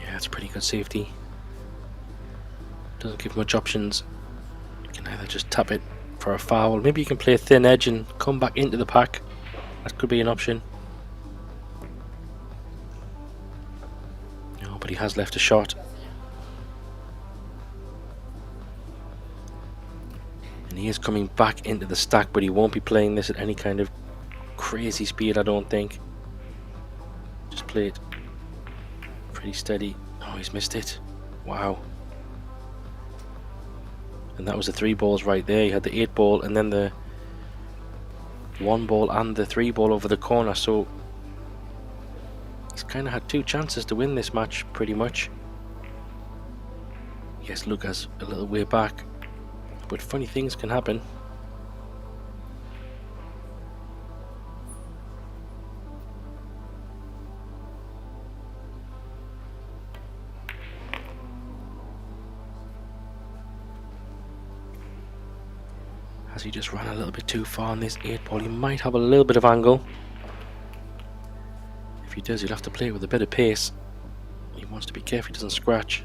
That's pretty good safety. Doesn't give much options. You can either just tap it for a foul. Maybe you can play a thin edge and come back into the pack. That could be an option. No, but he has left a shot. And he is coming back into the stack, but he won't be playing this at any kind of crazy speed, I don't think. Just play it pretty steady. Oh, he's missed it. Wow. And that was the 3 balls right there. He had the 8 ball and then the 1 ball and the 3 ball over the corner. So he's kind of had 2 chances to win this match, pretty much. Yes, Lucas a little way back, but funny things can happen. Has he just ran a little bit too far on this 8 ball? He might have a little bit of angle. If he does, he'll have to play with a bit of pace. He wants to be careful he doesn't scratch.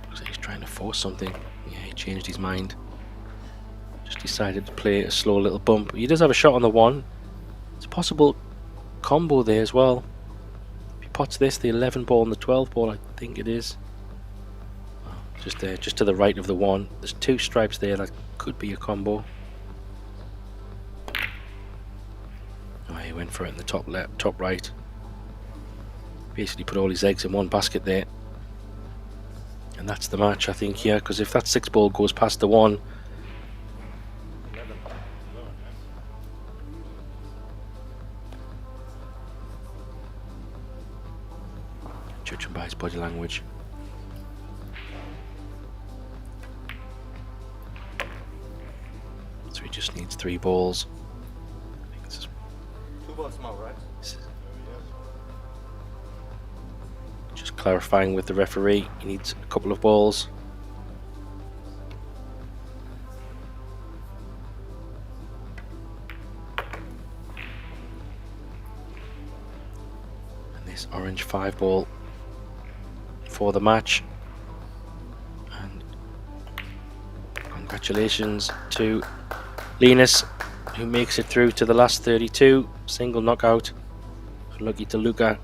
Looks like he's trying to force something. Yeah, he changed his mind. Just decided to play a slow little bump. He does have a shot on the 1. It's a possible combo there as well. Pots this, the 11 ball and the 12 ball, I think it is. Just there, just to the right of the 1. There's 2 stripes there, that could be a combo. Oh, he went for it in the top left, top right. Basically put all his eggs in one basket there. And that's the match, I think, here, because if that 6 ball goes past the 1, judging by his body language. So he just needs 3 balls. I think this is 2 balls more, right? Just clarifying with the referee, he needs a couple of balls. And this orange 5 ball for the match. And congratulations to Linus, who makes it through to the last 32, single knockout. Lucky to Luca,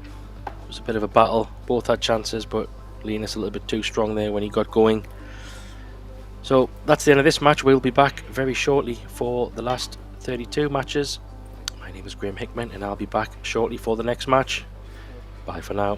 it was a bit of a battle, both had chances, but Linus a little bit too strong there when he got going. So that's the end of this match. We'll be back very shortly for the last 32 matches. My name is Graham Hickman and I'll be back shortly for the next match. Bye for now.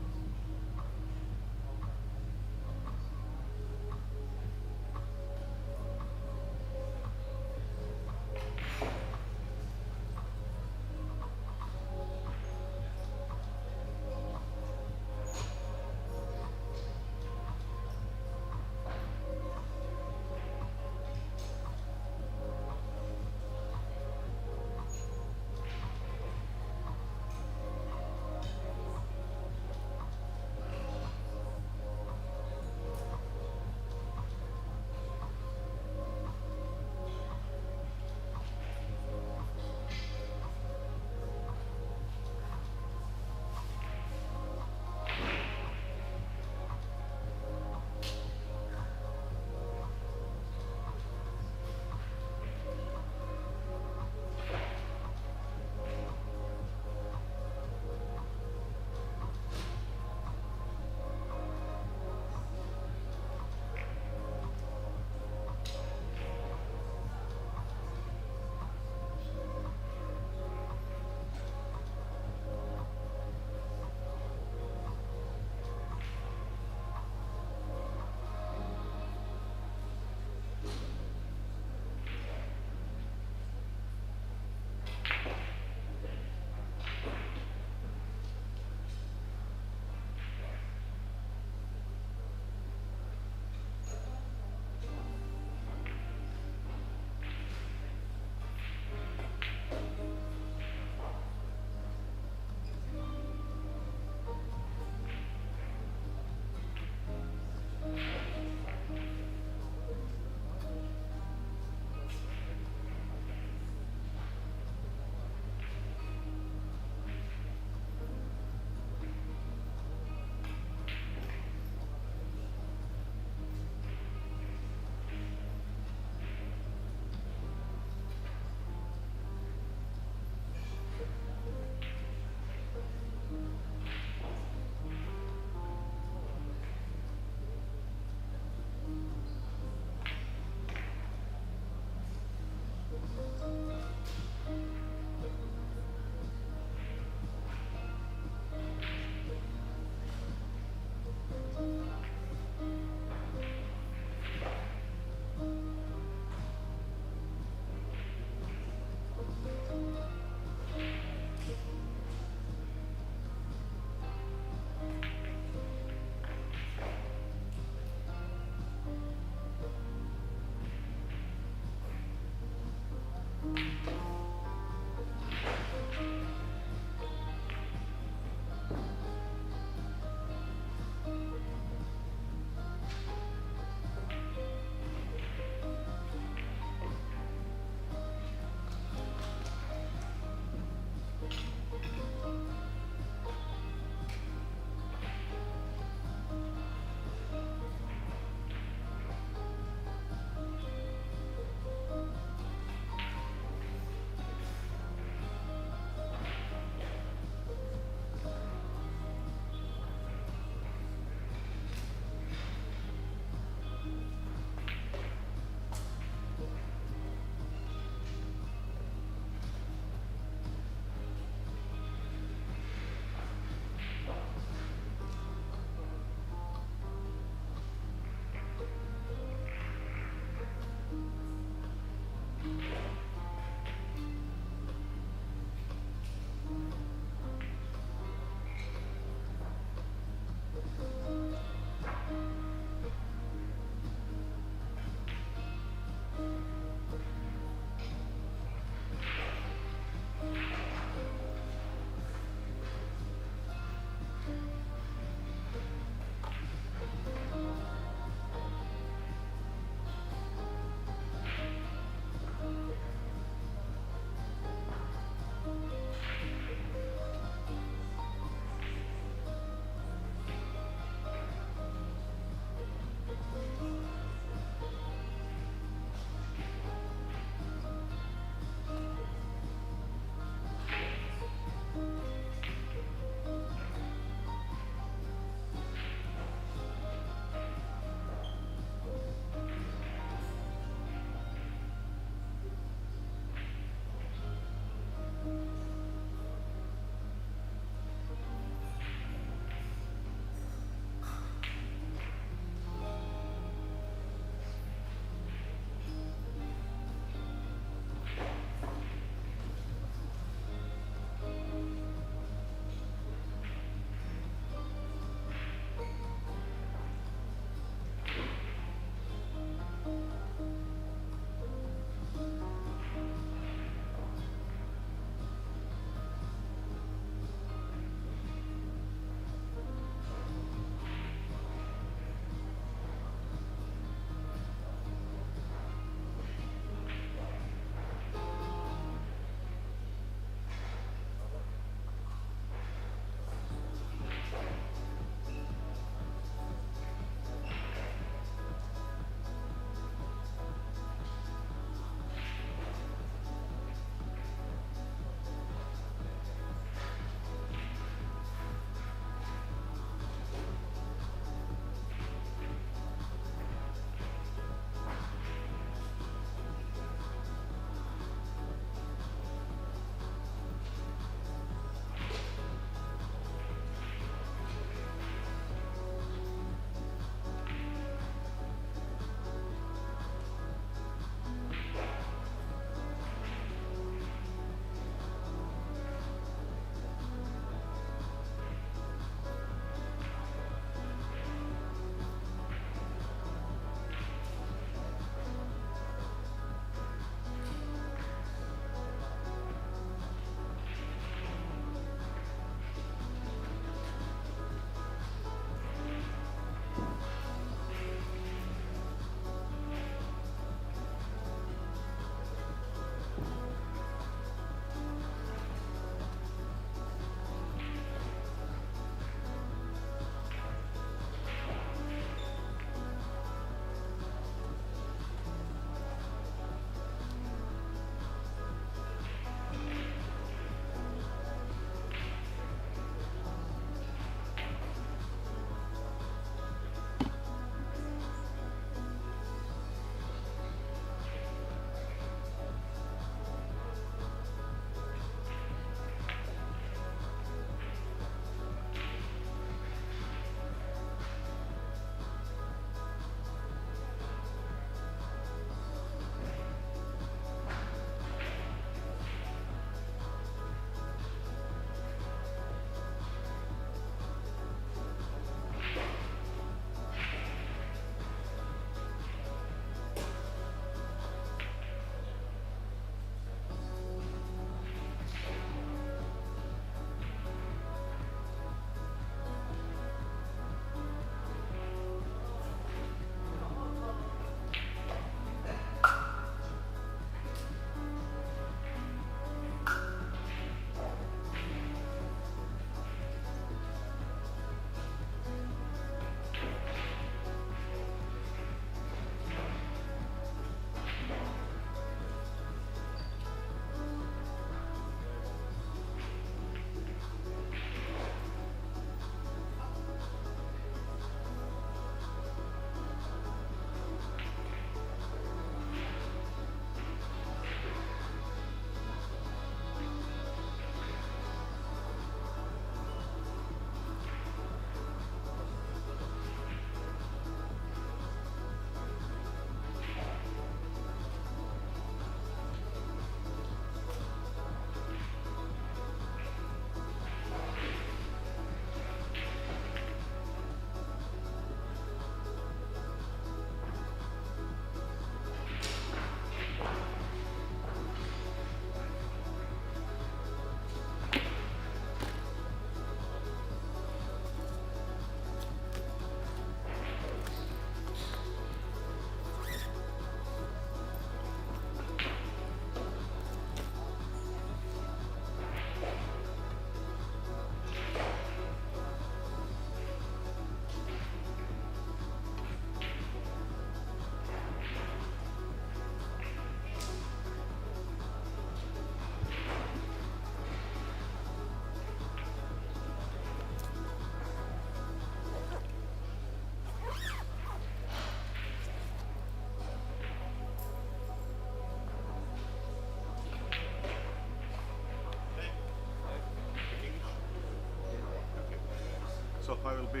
So I will be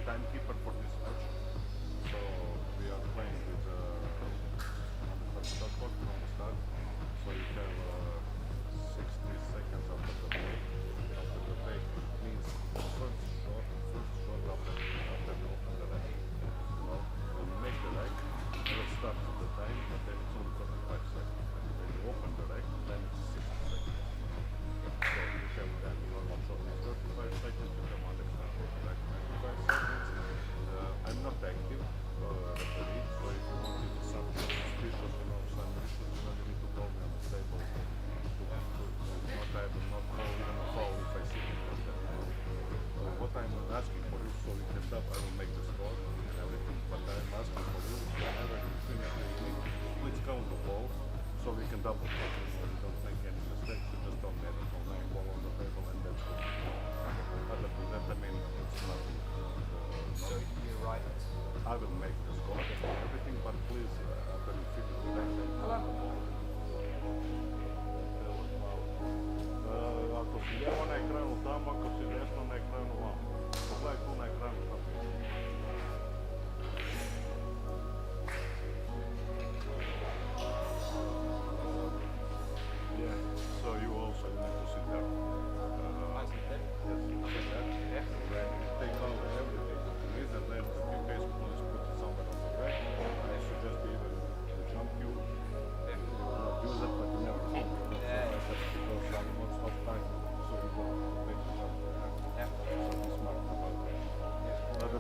timekeeper for this match. So we are playing with on the start court from the start. So you have 60 seconds after the break. After the break means first shot after you open the rack. You know, when you make the rack, let's start with the time, but then it's only 45 seconds. And when you open the rack, then it's 60 seconds. So you have then normal shot is 35 seconds, you have one example rack 95 seconds. I'm not active referee, so if you want to do something suspicious, you know, some issues, you know, you need to call me on the table. I will not call even a foul if I see him like that. So what I'm asking for you, so we can dub, I will make the score and everything, but I'm asking for you, whenever you finish the inning, please count the balls, so we can double check it, so we don't make any mistakes, you just don't let it on one ball on the table and that's it. Other than that, I mean, it's nothing. So you write it. I will make the score and everything, but please, after you finish the game, ako si lijevo na ekranu tamo, ako si desno na ekranu vamo. Pogledaj tu na ekranu tamo. Yeah, so you also need to sit there. I sit there. Yes, you sit there. Yeah. Then you take over everything. And then in case please put it somewhere on the rack. I suggest even the jump cue. Yeah. You not use it, but you never know. Yeah. That's because I won't stop time. So you go take the jump. Yeah. So be smart about that. But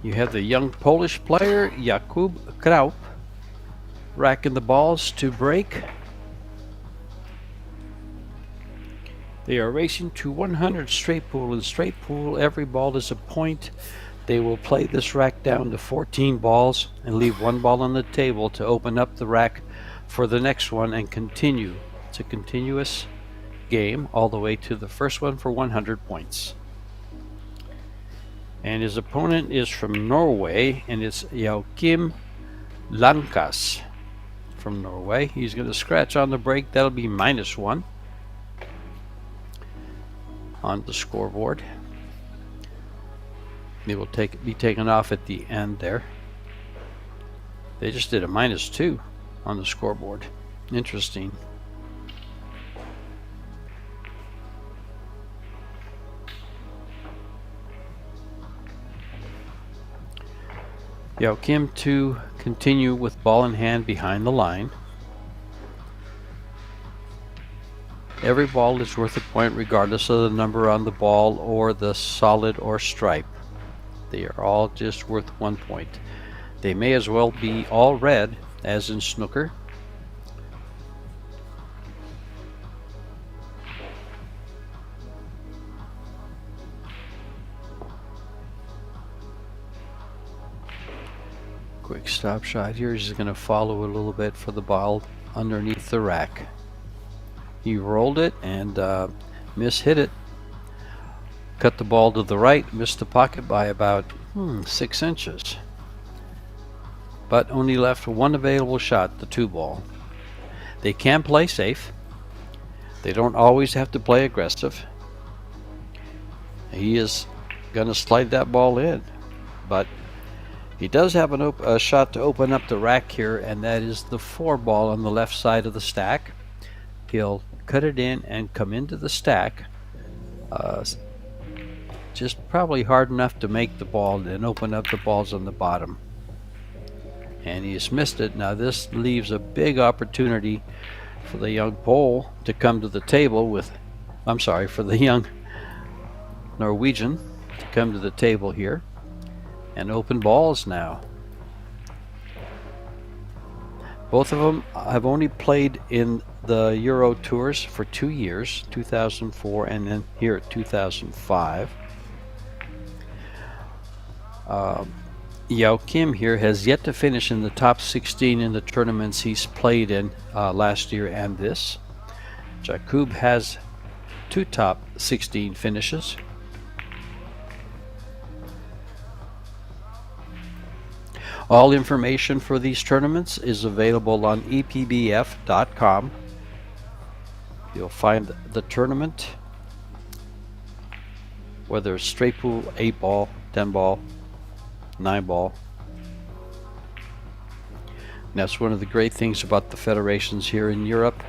You have the young Polish player Jakub Kraup racking the balls to break. They are racing to 100 straight pool. In straight pool, every ball is a point. They will play this rack down to 14 balls and leave one ball on the table to open up the rack for the next one and continue. It's a continuous game all the way to the first one for 100 points. And his opponent is from Norway, and it's Joachim Lankas from Norway. He's going to scratch on the break. That'll be -1 on the scoreboard. They will be taken off at the end there. They just did a -2 on the scoreboard. Interesting. Joachim to continue with ball in hand behind the line. Every ball is worth a point regardless of the number on the ball or the solid or stripe. They are all just worth 1 point. They may as well be all red as in snooker. Quick stop shot here. He's going to follow a little bit for the ball underneath the rack. He rolled it and mishit it. Cut the ball to the right, missed the pocket by about 6 inches. But only left one available shot, the 2 ball. They can play safe. They don't always have to play aggressive. He is going to slide that ball in, but he does have a shot to open up the rack here, and that is the 4 ball on the left side of the stack. He'll cut it in and come into the stack. Just probably hard enough to make the ball and open up the balls on the bottom. And he's missed it. Now this leaves a big opportunity for the young Pole to come to the table with, for the young Norwegian to come to the table here and open balls now. Both of them have only played in the Euro Tours for 2 years, 2004 and then here at 2005. Joachim here has yet to finish in the top 16 in the tournaments he's played in last year and this. Jakub has 2 top 16 finishes. All information for these tournaments is available on epbf.com. You'll find the tournament, whether it's straight pool, 8 ball, 10 ball, 9 ball. And that's one of the great things about the federations here in Europe,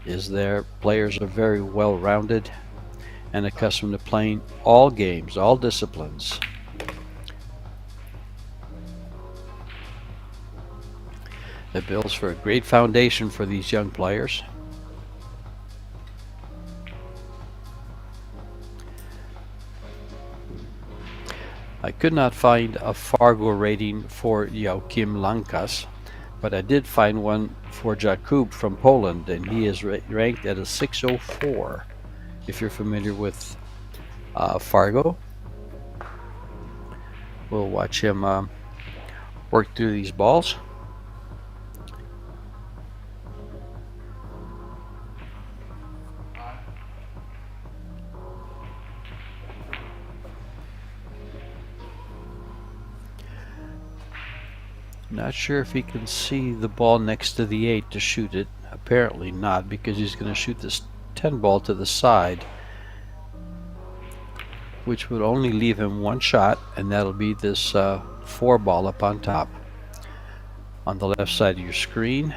is their players are very well rounded and accustomed to playing all games, all disciplines. It builds for a great foundation for these young players. I could not find a Fargo rating for Joachim Lankas, but I did find one for Jakub from Poland, and he is ranked at a 604. If you're familiar with Fargo, we'll watch him work through these balls. Not sure if he can see the ball next to the 8 to shoot it. Apparently not, because he's going to shoot this 10 ball to the side, which would only leave him 1 shot, and that'll be this 4 ball up on top on the left side of your screen.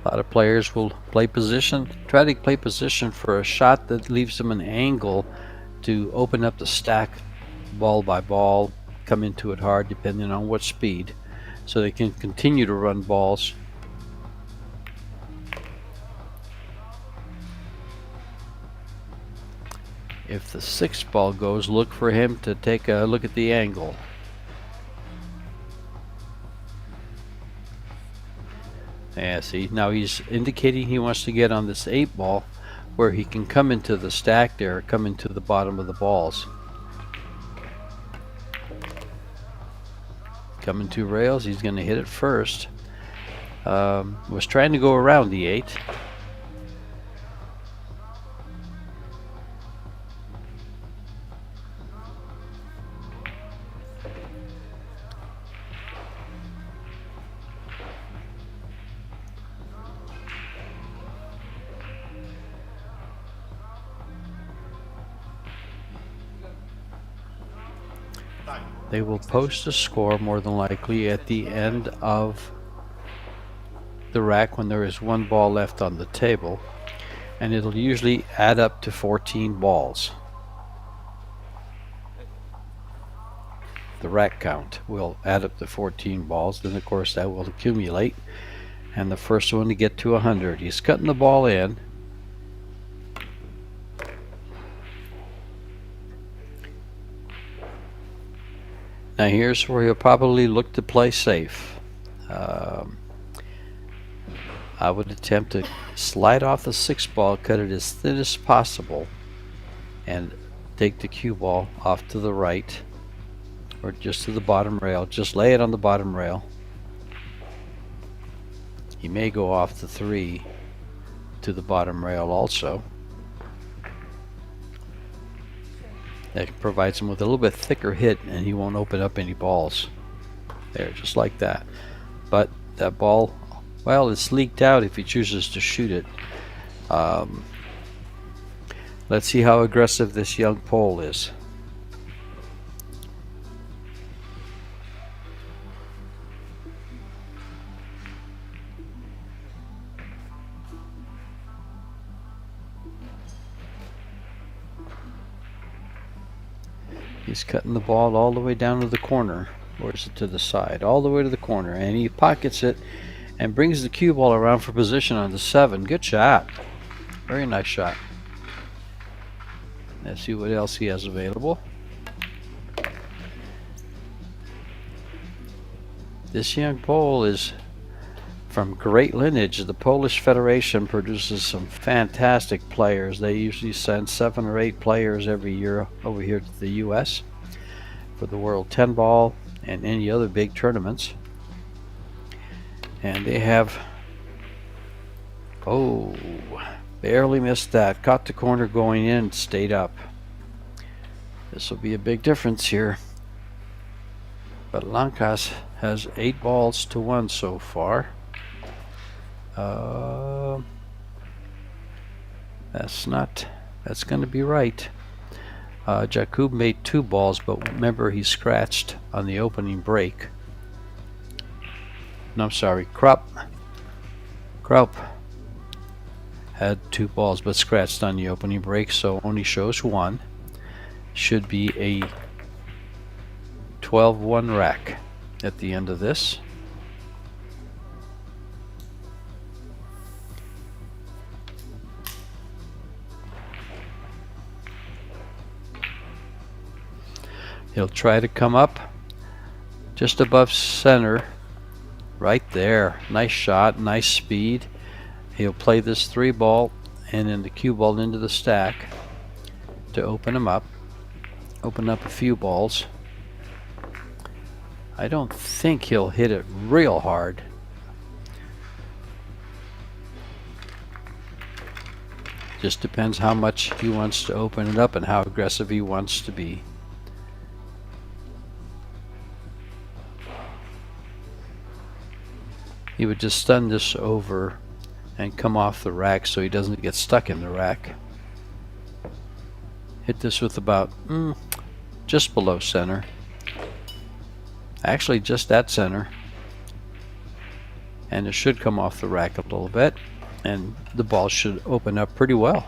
A lot of players will play position, try to play position for a shot that leaves them an angle to open up the stack ball by ball, come into it hard depending on what speed, so they can continue to run balls. If the 6th ball goes, look for him to take a look at the angle. Yeah, see, now he's indicating he wants to get on this 8 ball where he can come into the stack there, come into the bottom of the balls. Coming 2 rails, he's going to hit it first. Was trying to go around the 8. They will post a score more than likely at the end of the rack when there is 1 ball left on the table, and it'll usually add up to 14 balls. The rack count will add up to 14 balls, then of course that will accumulate, and the first one to get to 100. He's cutting the ball in. Now here's where he'll probably look to play safe. I would attempt to slide off the 6 ball, cut it as thin as possible, and take the cue ball off to the right, or just to the bottom rail. Just lay it on the bottom rail. He may go off the 3 to the bottom rail also. That provides him with a little bit thicker hit, and he won't open up any balls. There, just like that. But that ball, well, it's leaked out if he chooses to shoot it. Let's see how aggressive this young Pole is. He's cutting the ball all the way down to the corner, or is it to the side? All the way to the corner, and he pockets it and brings the cue ball around for position on the 7. Good shot. Very nice shot. Let's see what else he has available. This young Pole is from great lineage. The Polish Federation produces some fantastic players. They usually send 7 or 8 players every year over here to the US for the World 10 Ball and any other big tournaments. And they have, oh, barely missed that. Caught the corner going in, stayed up. This will be a big difference here. But Lankas has 8 balls to 1 so far. That's going to be right. Jakub made 2 balls, but remember he scratched on the opening break. No, I'm sorry, Krupp had 2 balls but scratched on the opening break, so only shows 1. Should be a 12-1 rack at the end of this. He'll try to come up just above center, right there. Nice shot, nice speed. He'll play this 3 ball and then the cue ball into the stack to open him up. Open up a few balls. I don't think he'll hit it real hard. Just depends how much he wants to open it up and how aggressive he wants to be. He would just stun this over and come off the rack so he doesn't get stuck in the rack. Hit this with about just below center. Actually just at center. And it should come off the rack a little bit, and the ball should open up pretty well.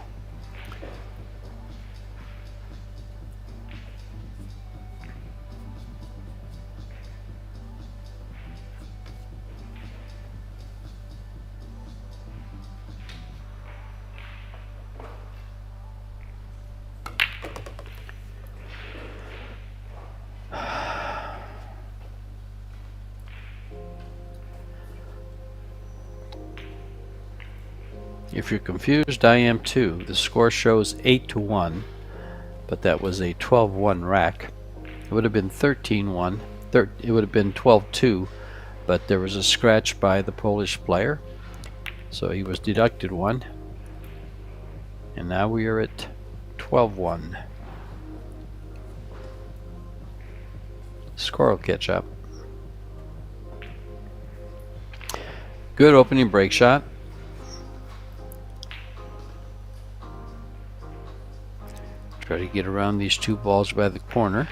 If you're confused, I am too. The score shows 8-1, but that was a 12-1 rack. It would have been 13-1. It would have been 12-2, but there was a scratch by the Polish player, so he was deducted one. And now we are at 12-1. Score will catch up. Good opening break shot. Try to get around these two balls by the corner.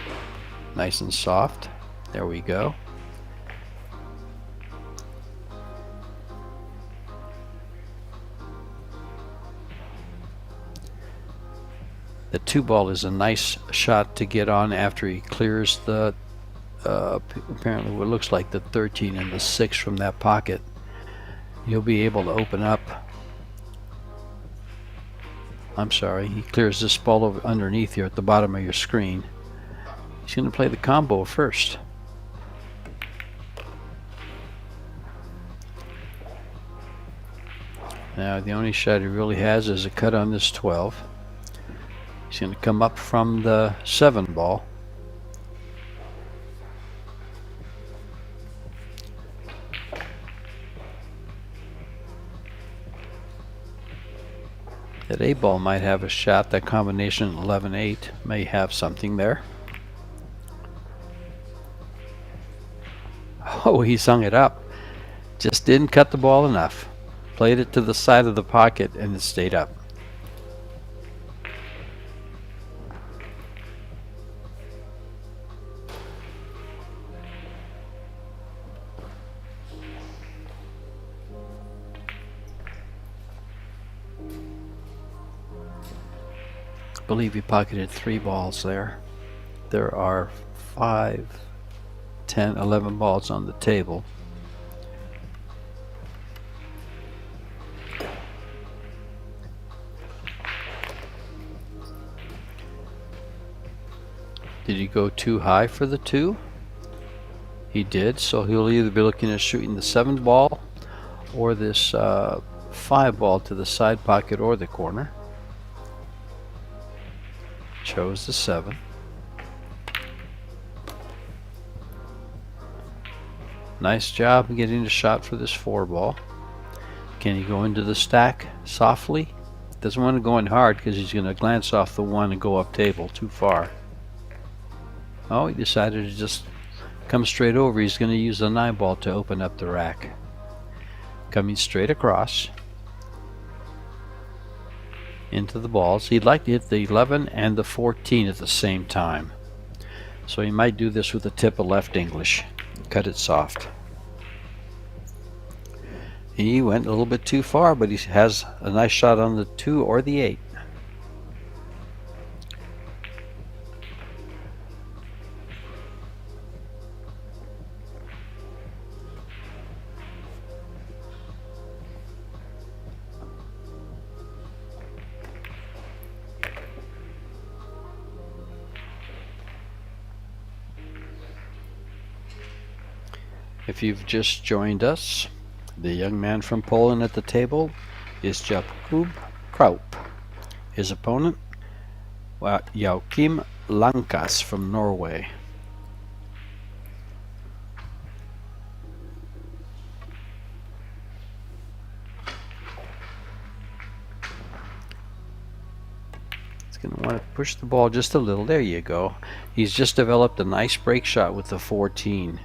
Nice and soft. There we go. The 2 ball is a nice shot to get on after he clears the apparently what looks like the 13 and the 6 from that pocket. You'll be able to open up. I'm sorry, he clears this ball over underneath here at the bottom of your screen. He's going to play the combo first. Now the only shot he really has is a cut on this 12. He's going to come up from the 7 ball. That 8 ball might have a shot. That combination 11-8 may have something there. Oh, he sung it up. Just didn't cut the ball enough. Played it to the side of the pocket and it stayed up. I believe he pocketed 3 balls there. There are 5, 10, 11 balls on the table. Did he go too high for the 2? He did, so he'll either be looking at shooting the 7 ball or this 5 ball to the side pocket or the corner. Chose the 7. Nice job getting a shot for this 4 ball. Can he go into the stack softly? Doesn't want to go in hard because he's going to glance off the 1 and go up table too far. Oh, he decided to just come straight over. He's going to use the 9 ball to open up the rack. Coming straight across into the balls. He'd like to hit the 11 and the 14 at the same time. So he might do this with the tip of left English. Cut it soft. He went a little bit too far, but he has a nice shot on the 2 or the 8. If you've just joined us, the young man from Poland at the table is Jakub Kraup. His opponent, Joachim Lankas from Norway. He's going to want to push the ball just a little. There you go. He's just developed a nice break shot with the 14.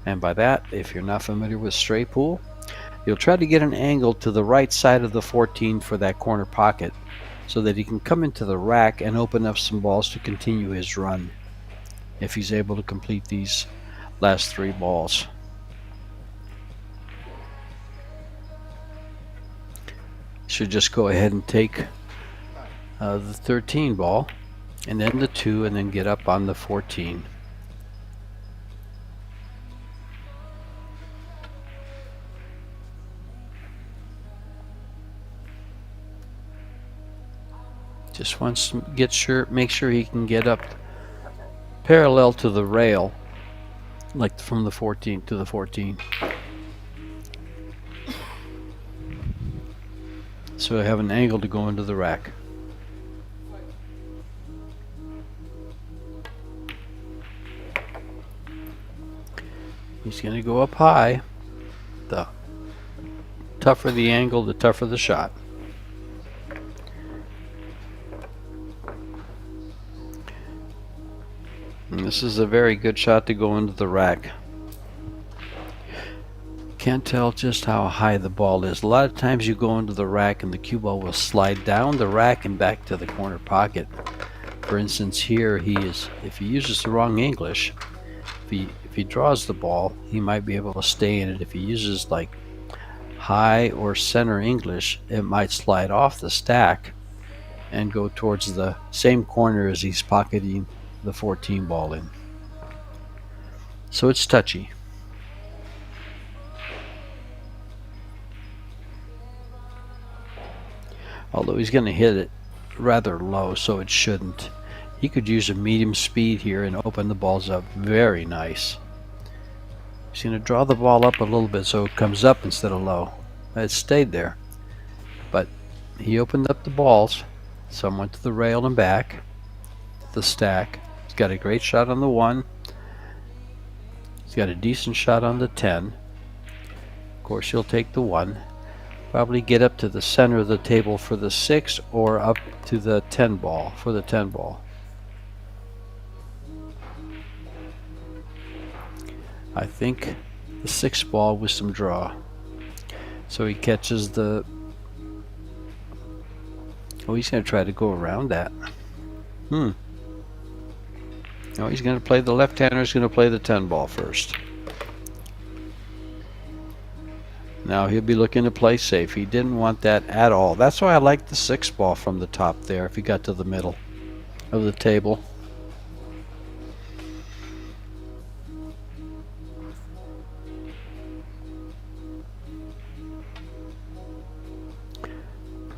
And by that, if you're not familiar with straight pool, you'll try to get an angle to the right side of the 14 for that corner pocket so that he can come into the rack and open up some balls to continue his run if he's able to complete these last 3 balls. Should just go ahead and take the 13 ball and then the 2 and then get up on the 14. Just wants to make sure he can get up parallel to the rail, like from the 14 to the 14. so I have an angle to go into the rack. He's going to go up high. The tougher the angle, the tougher the shot. And this is a very good shot to go into the rack. Can't tell just how high the ball is. A lot of times you go into the rack and the cue ball will slide down the rack and back to the corner pocket. For instance, here if he uses the wrong English, if he draws the ball, he might be able to stay in it. If he uses like high or center English, it might slide off the stack and go towards the same corner as he's pocketing the 14 ball in. So it's touchy. Although he's going to hit it rather low, so it shouldn't. He could use a medium speed here and open the balls up. Very nice. He's going to draw the ball up a little bit so it comes up instead of low. It stayed there. But he opened up the balls. Some went to the rail and back. To the stack. He's got a great shot on the 1. He's got a decent shot on the 10. Of course, he'll take the 1. Probably get up to the center of the table for the 6 or up to the 10 ball for the 10 ball. I think the 6 ball with some draw. So he catches the... Oh, he's going to try to go around that. No, he's going to play the left-hander. He's going to play the 10 ball first. Now he'll be looking to play safe. He didn't want that at all. That's why I like the 6 ball from the top there if he got to the middle of the table.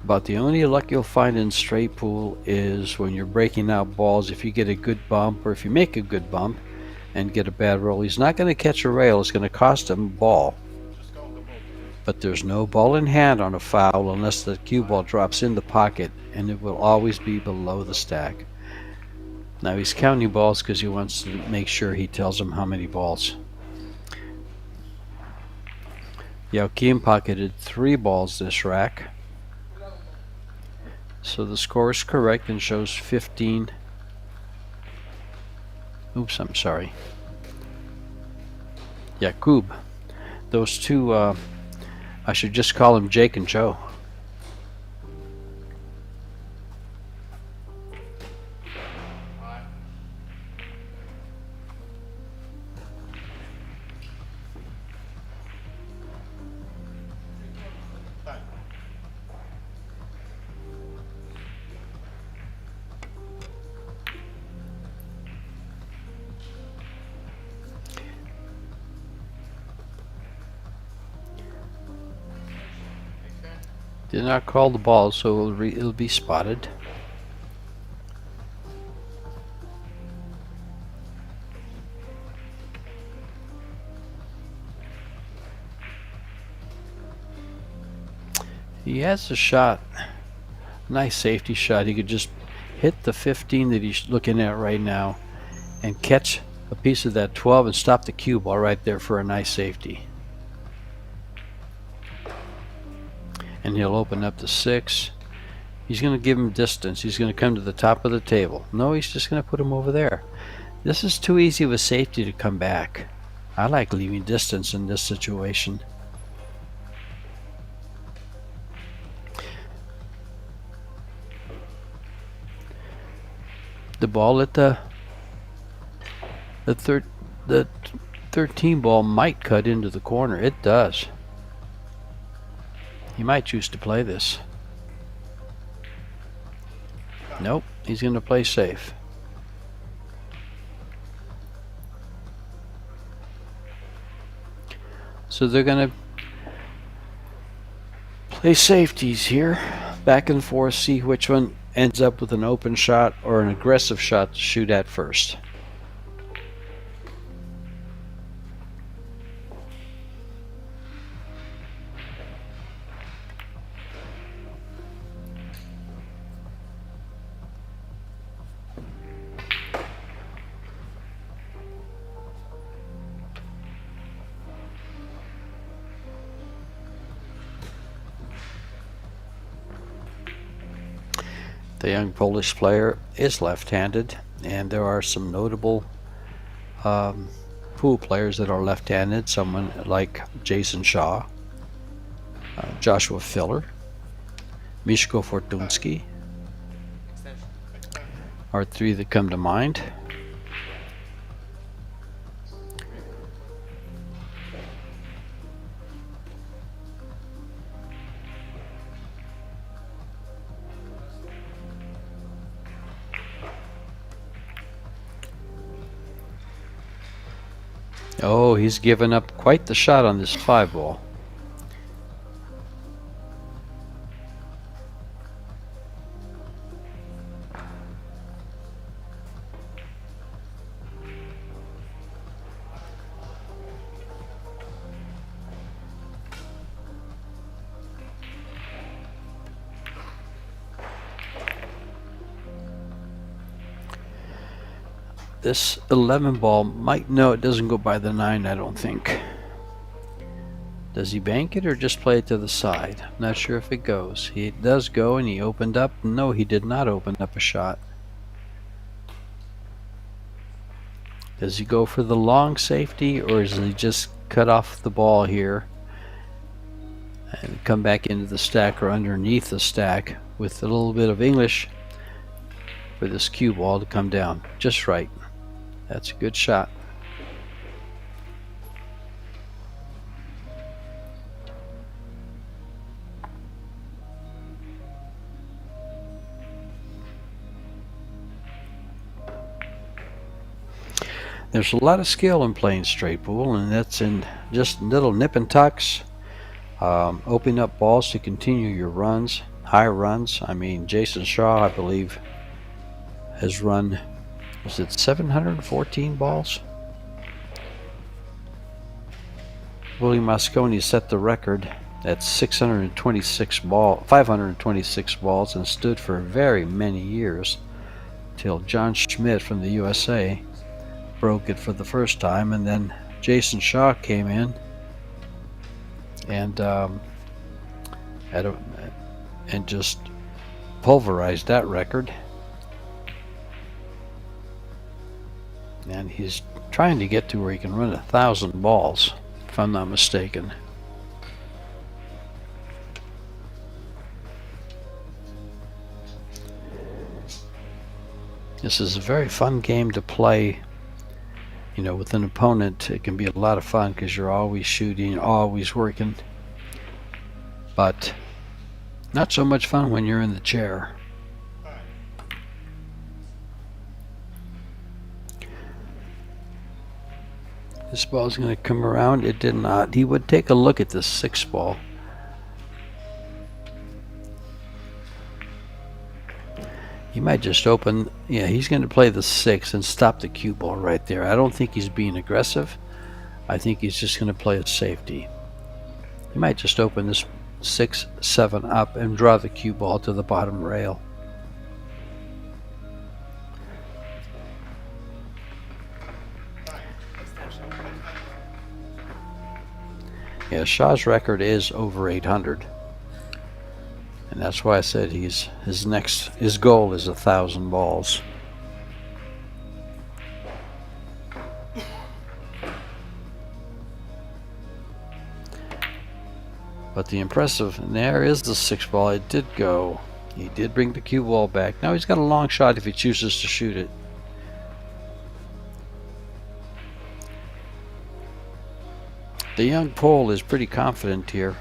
About the only luck you'll find in straight pool is when you're breaking out balls. If you get a good bump or if you make a good bump and get a bad roll, he's not going to catch a rail. It's going to cost him a ball. But there's no ball in hand on a foul unless the cue ball drops in the pocket, and it will always be below the stack. Now he's counting balls because he wants to make sure he tells him how many balls. Joachim pocketed 3 balls this rack. So the score is correct and shows 15. Oops, I'm sorry. Jakub. Those two, I should just call them Jake and Joe. Did not call the ball, so it'll be spotted. He has a shot, nice safety shot. He could just hit the 15 that he's looking at right now and catch a piece of that 12 and stop the cue ball right there for a nice safety. And he'll open up the 6. He's going to give him distance. He's going to come to the top of the table. No, he's just going to put him over there. This is too easy of a safety to come back. I like leaving distance in this situation. The ball at the 13 ball might cut into the corner. It does. He might choose to play this. Nope, he's going to play safe. So they're going to play safeties here, back and forth, see which one ends up with an open shot or an aggressive shot to shoot at first. The young Polish player is left-handed, and there are some notable pool players that are left-handed. Someone like Jason Shaw, Joshua Filler, Miszko Fortunski are three that come to mind. Oh, he's given up quite the shot on this 5-ball. This 11 ball might, no, it doesn't go by the 9, I don't think. Does he bank it or just play it to the side? I'm not sure if it goes. He does go, and he opened up. No, he did not open up a shot. Does he go for the long safety, or does he just cut off the ball here and come back into the stack or underneath the stack with a little bit of English for this cue ball to come down just right? That's a good shot. There's a lot of skill in playing straight pool, and that's in just little nip and tucks, opening up balls to continue your runs, high runs. I mean, Jason Shaw, I believe, has run, was it 714 balls? Willie Mosconi set the record at 526 balls, and stood for very many years till John Schmidt from the USA broke it for the first time, and then Jason Shaw came in and just pulverized that record. And he's trying to get to where he can run 1,000 balls, if I'm not mistaken. This is a very fun game to play. You know, with an opponent, it can be a lot of fun because you're always shooting, always working. But not so much fun when you're in the chair. This ball's going to come around. It did not. He would take a look at this 6 ball. He might just open, yeah, he's going to play the 6 and stop the cue ball right there. I don't think he's being aggressive. I think he's just going to play a safety. He might just open this 6, 7 up and draw the cue ball to the bottom rail. Yeah, Shaw's record is over 800. And that's why I said his goal is 1,000 balls. But the impressive, and there is the 6 ball. It did go. He did bring the cue ball back. Now he's got a long shot if he chooses to shoot it. The young Pole is pretty confident here.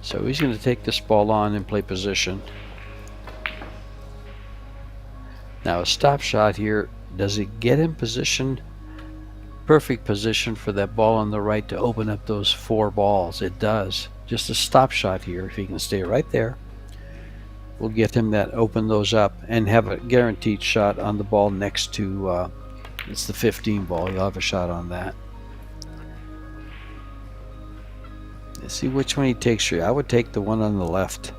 So he's going to take this ball on and play position. Now a stop shot here. Does it get in position? Perfect position for that ball on the right to open up those 4 balls. It does. Just a stop shot here. If he can stay right there, we'll get him that, open those up, and have a guaranteed shot on the ball next to, it's the 15 ball. You'll have a shot on that. Let's see which one he takes here. I would take the one on the left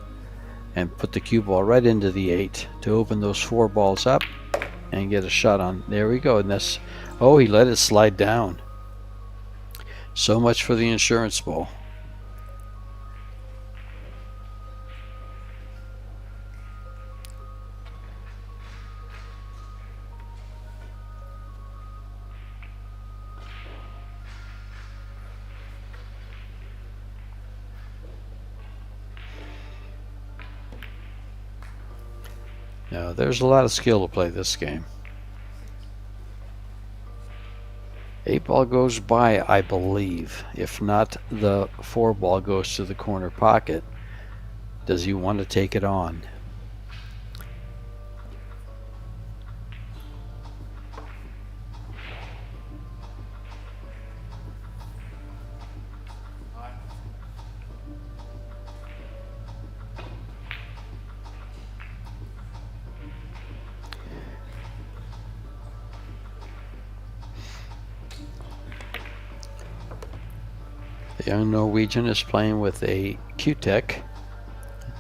and put the cue ball right into the 8 to open those 4 balls up and get a shot on. There we go. And that's, oh, he let it slide down. So much for the insurance ball. Now, there's a lot of skill to play this game. 8 ball goes by, I believe. If not, the 4 ball goes to the corner pocket. Does he want to take it on? The young Norwegian is playing with a Q-Tech,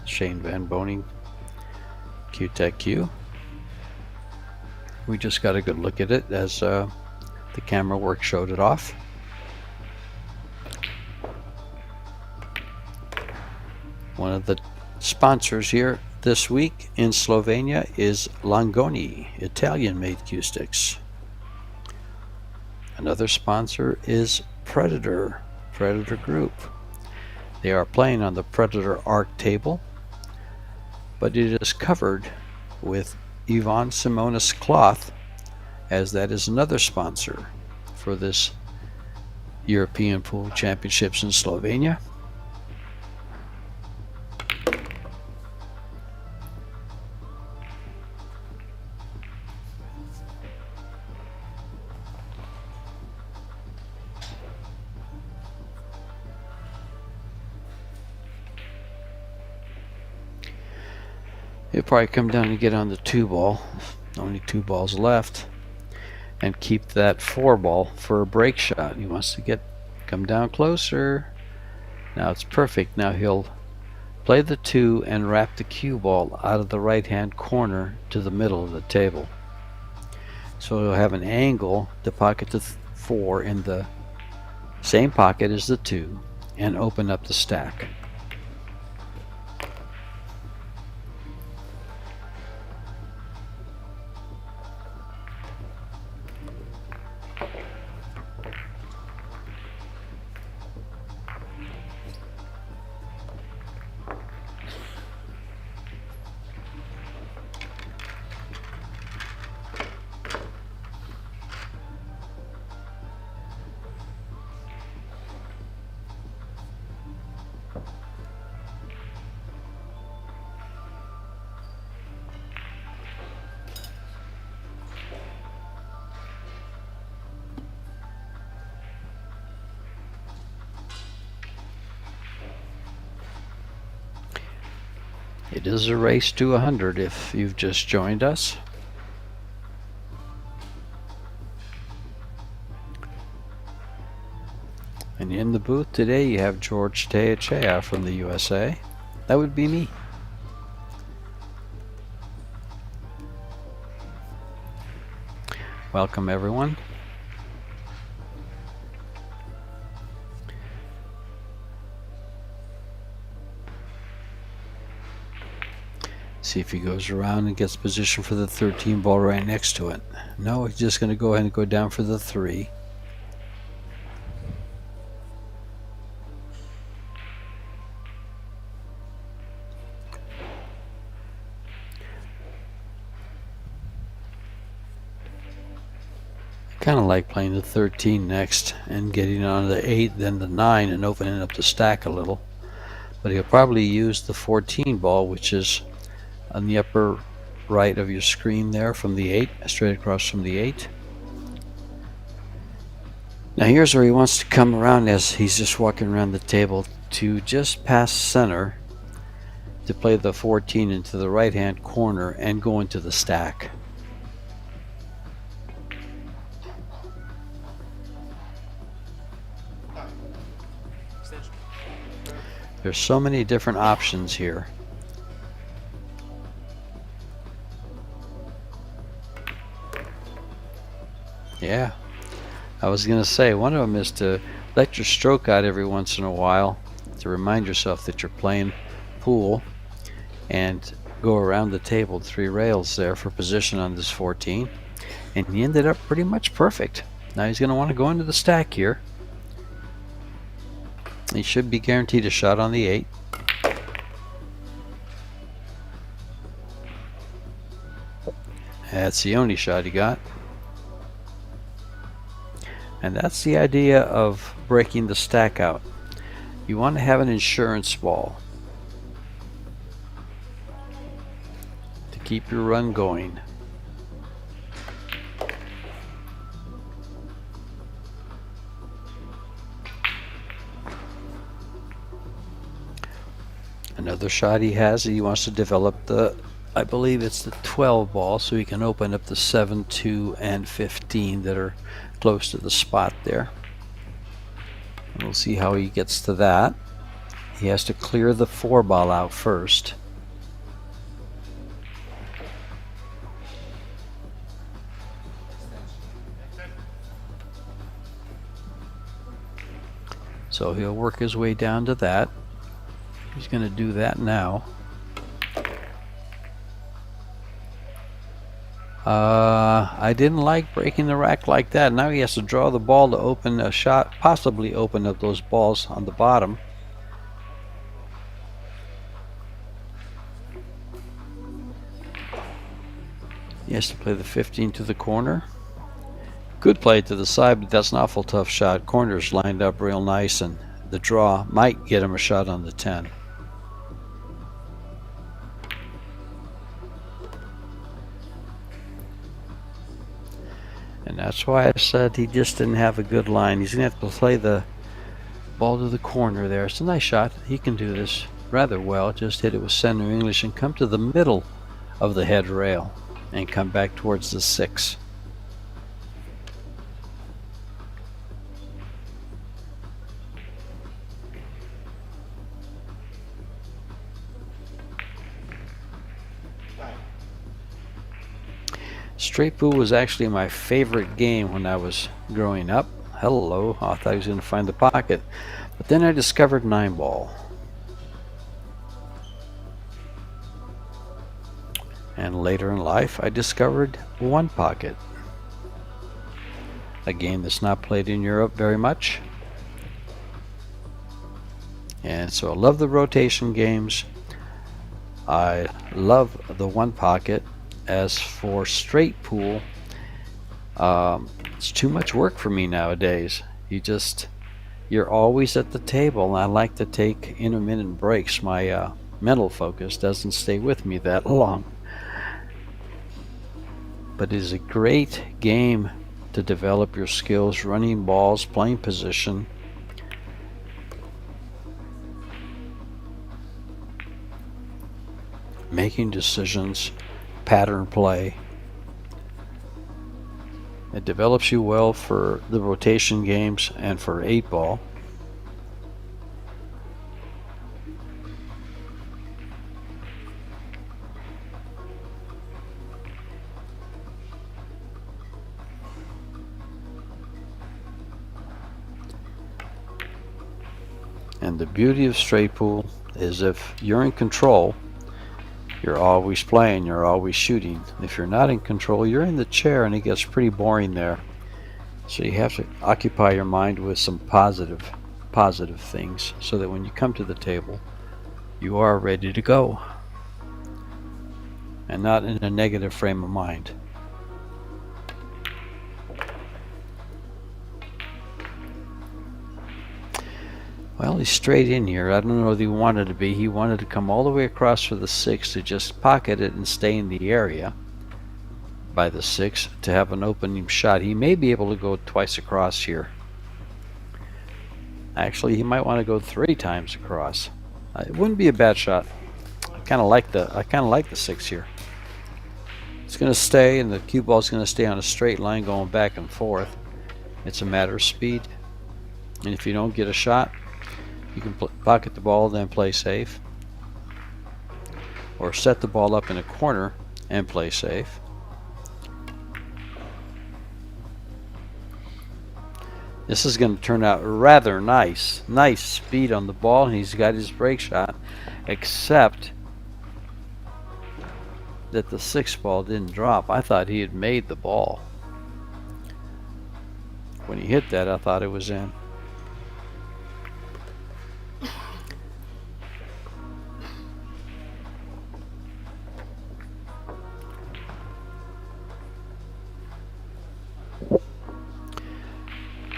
Shane Van Boning Q-Tech Q. We just got a good look at it as the camera work showed it off. One of the sponsors here this week in Slovenia is Longoni, Italian-made Q sticks. Another sponsor is Predator Group. They are playing on the Predator Arc table, but it is covered with Iwan Simonis Cloth, as that is another sponsor for this European Pool Championships in Slovenia. He'll probably come down and get on the 2 ball, only 2 balls left, and keep that 4 ball for a break shot. He wants to come down closer. Now it's perfect. Now he'll play the 2 and wrap the cue ball out of the right hand corner to the middle of the table. So he'll have an angle to pocket the 4 in the same pocket as the 2 and open up the stack. It is a race to 100 if you've just joined us. And in the booth today you have George Teachea from the USA. That would be me. Welcome everyone. See if he goes around and gets position for the 13 ball right next to it. No, he's just going to go ahead and go down for the 3. Kind of like playing the 13 next and getting on the 8, then the 9, and opening up the stack a little. But he'll probably use the 14 ball, which is on the upper right of your screen there from the 8, straight across from the 8. Now here's where he wants to come around as he's just walking around the table to just past center to play the 14 into the right hand corner and go into the stack. There's so many different options here. Yeah, I was going to say, one of them is to let your stroke out every once in a while to remind yourself that you're playing pool, and go around the table 3 rails there for position on this 14. And he ended up pretty much perfect. Now he's going to want to go into the stack here. He should be guaranteed a shot on the 8. That's the only shot he got. And that's the idea of breaking the stack out. You want to have an insurance ball to keep your run going. Another shot he has, he wants to develop the, I believe it's the 12 ball, so he can open up the 7, 2, and 15 that are close to the spot there. And we'll see how he gets to that. He has to clear the 4 ball out first. So he'll work his way down to that. He's going to do that now. I didn't like breaking the rack like that. Now he has to draw the ball to open a shot, possibly open up those balls on the bottom. He has to play the 15 to the corner. Could play it to the side, but that's an awful tough shot. Corner's lined up real nice, and the draw might get him a shot on the 10. And that's why I said he just didn't have a good line. He's going to have to play the ball to the corner there. It's a nice shot. He can do this rather well. Just hit it with center English and come to the middle of the head rail and come back towards the 6. Straight pool was actually my favorite game when I was growing up. Hello, I thought I was going to find the pocket. But then I discovered 9 ball. And later in life I discovered 1 pocket. A game that's not played in Europe very much. And so I love the rotation games. I love the 1 pocket. As for straight pool, it's too much work for me nowadays. You're always at the table, and I like to take intermittent breaks. My mental focus doesn't stay with me that long. But it is a great game to develop your skills, running balls, playing position. Making decisions. Pattern play. It develops you well for the rotation games and for 8 ball. And the beauty of straight pool is if you're in control, you're always playing, you're always shooting. If you're not in control, you're in the chair, and it gets pretty boring there. So you have to occupy your mind with some positive things so that when you come to the table, you are ready to go and not in a negative frame of mind. Well, he's straight in here. I don't know what he wanted to be. He wanted to come all the way across for the 6 to just pocket it and stay in the area by the 6 to have an opening shot. He may be able to go twice across here. Actually, he might want to go 3 times across. It wouldn't be a bad shot. I kind of like the 6 here. It's going to stay, and the cue ball is going to stay on a straight line going back and forth. It's a matter of speed. And if you don't get a shot, you can pocket the ball, then play safe. Or set the ball up in a corner and play safe. This is going to turn out rather nice. Nice speed on the ball, and he's got his break shot, except that the 6 ball didn't drop. I thought he had made the ball. When he hit that, I thought it was in.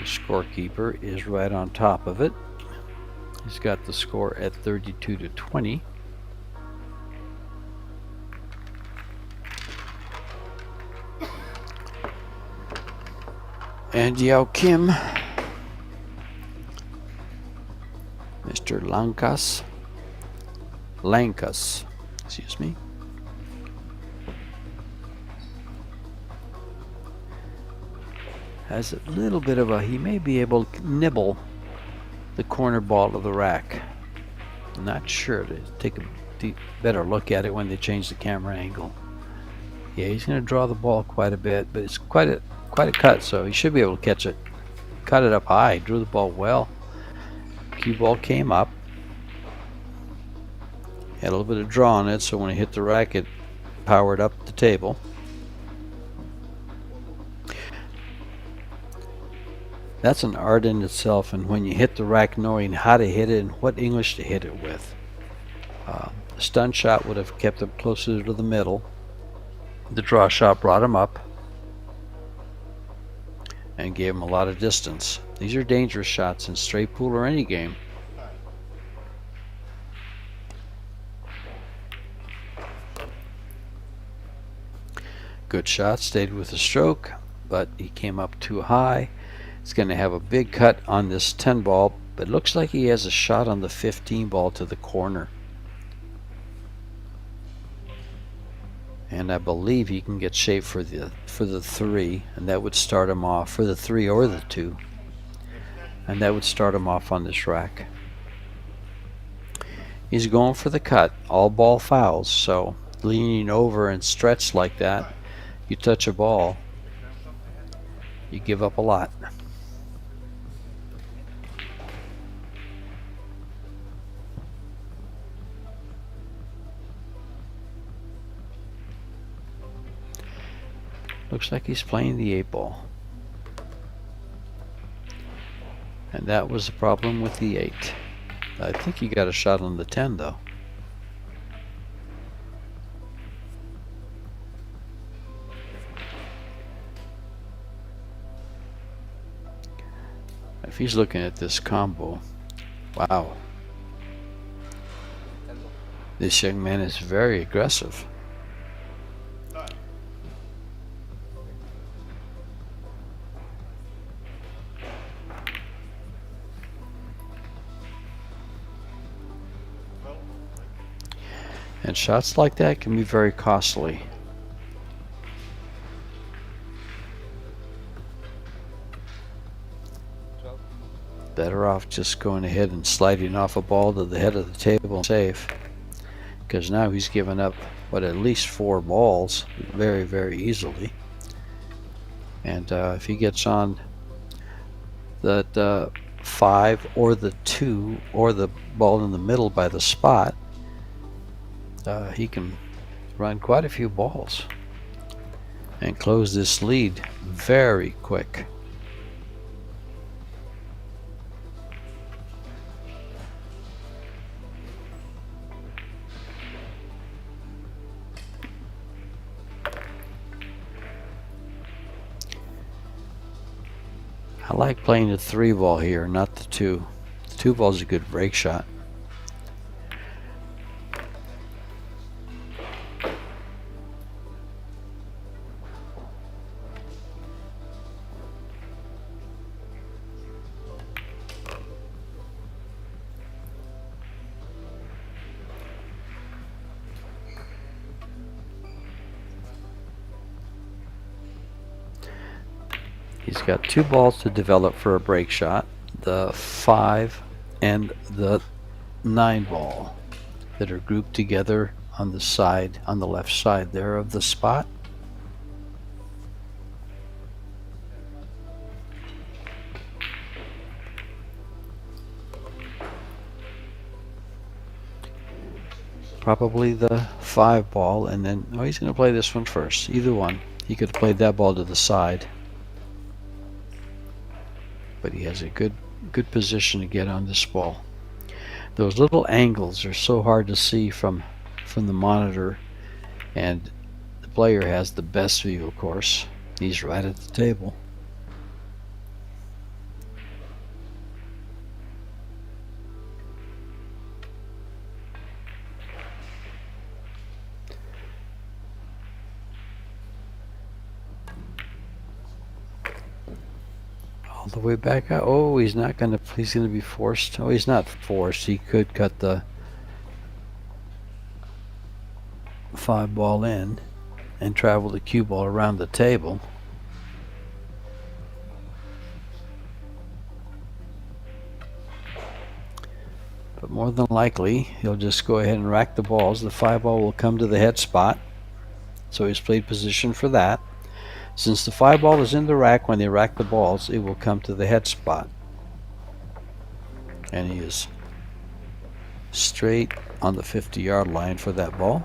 scorekeeper is right on top of it. He's got the score at 32-20. And Yao Kim, Mr. Lankas, excuse me, has a little bit of he may be able to nibble the corner ball of the rack. I'm not sure. To take a better look at it when they change the camera angle. Yeah, he's going to draw the ball quite a bit, but it's quite a cut, so he should be able to catch it. Cut it up high, drew the ball well. Cue ball came up. Had a little bit of draw on it, so when it hit the rack, it powered up the table. That's an art in itself, and when you hit the rack, knowing how to hit it and what English to hit it with. The stun shot would have kept him closer to the middle. The draw shot brought him up and gave him a lot of distance. These are dangerous shots in straight pool or any game. Good shot, stayed with the stroke, but he came up too high. He's going to have a big cut on this 10 ball, but looks like he has a shot on the 15 ball to the corner. And I believe he can get shape for the 3, and that would start him off for the 3 or the 2, and that would start him off on this rack. He's going for the cut, all ball fouls, so leaning over and stretched like that, you touch a ball, you give up a lot. Looks like he's playing the 8 ball. And that was the problem with the 8. I think he got a shot on the 10 though. If he's looking at this combo, wow. This young man is very aggressive. And shots like that can be very costly. Better off just going ahead and sliding off a ball to the head of the table and safe. Because now he's given up, what, at least 4 balls very, very easily. And if he gets on that 5 or the 2 or the ball in the middle by the spot, he can run quite a few balls and close this lead very quick. I like playing the 3 ball here, not the 2. The 2 ball is a good break shot. He's got 2 balls to develop for a break shot, the 5 and the 9 ball that are grouped together on the side, on the left side there of the spot. Probably the 5 ball, and then he's going to play this one first. Either one. He could have played that ball to the side. But he has a good position to get on this ball. Those little angles are so hard to see from the monitor, and the player has the best view, of course. He's right at the table. the way back out. Oh, he's not going to. He's going to be forced. Oh, he's not forced. He could cut the 5 ball in and travel the cue ball around the table. But more than likely, he'll just go ahead and rack the balls. The 5 ball will come to the head spot. So he's played position for that. Since the 5 ball is in the rack, when they rack the balls, it will come to the head spot. And he is straight on the 50-yard line for that ball.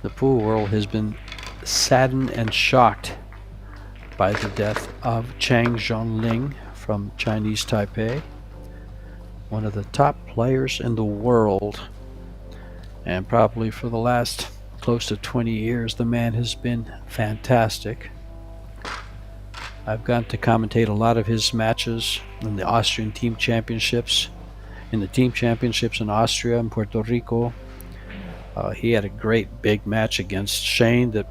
The pool world has been saddened and shocked by the death of Chang Zhongling from Chinese Taipei, one of the top players in the world, and probably for the last close to 20 years the man has been fantastic. I've gotten to commentate a lot of his matches in the Austrian team championships, in Austria and Puerto Rico. He had a great big match against Shane that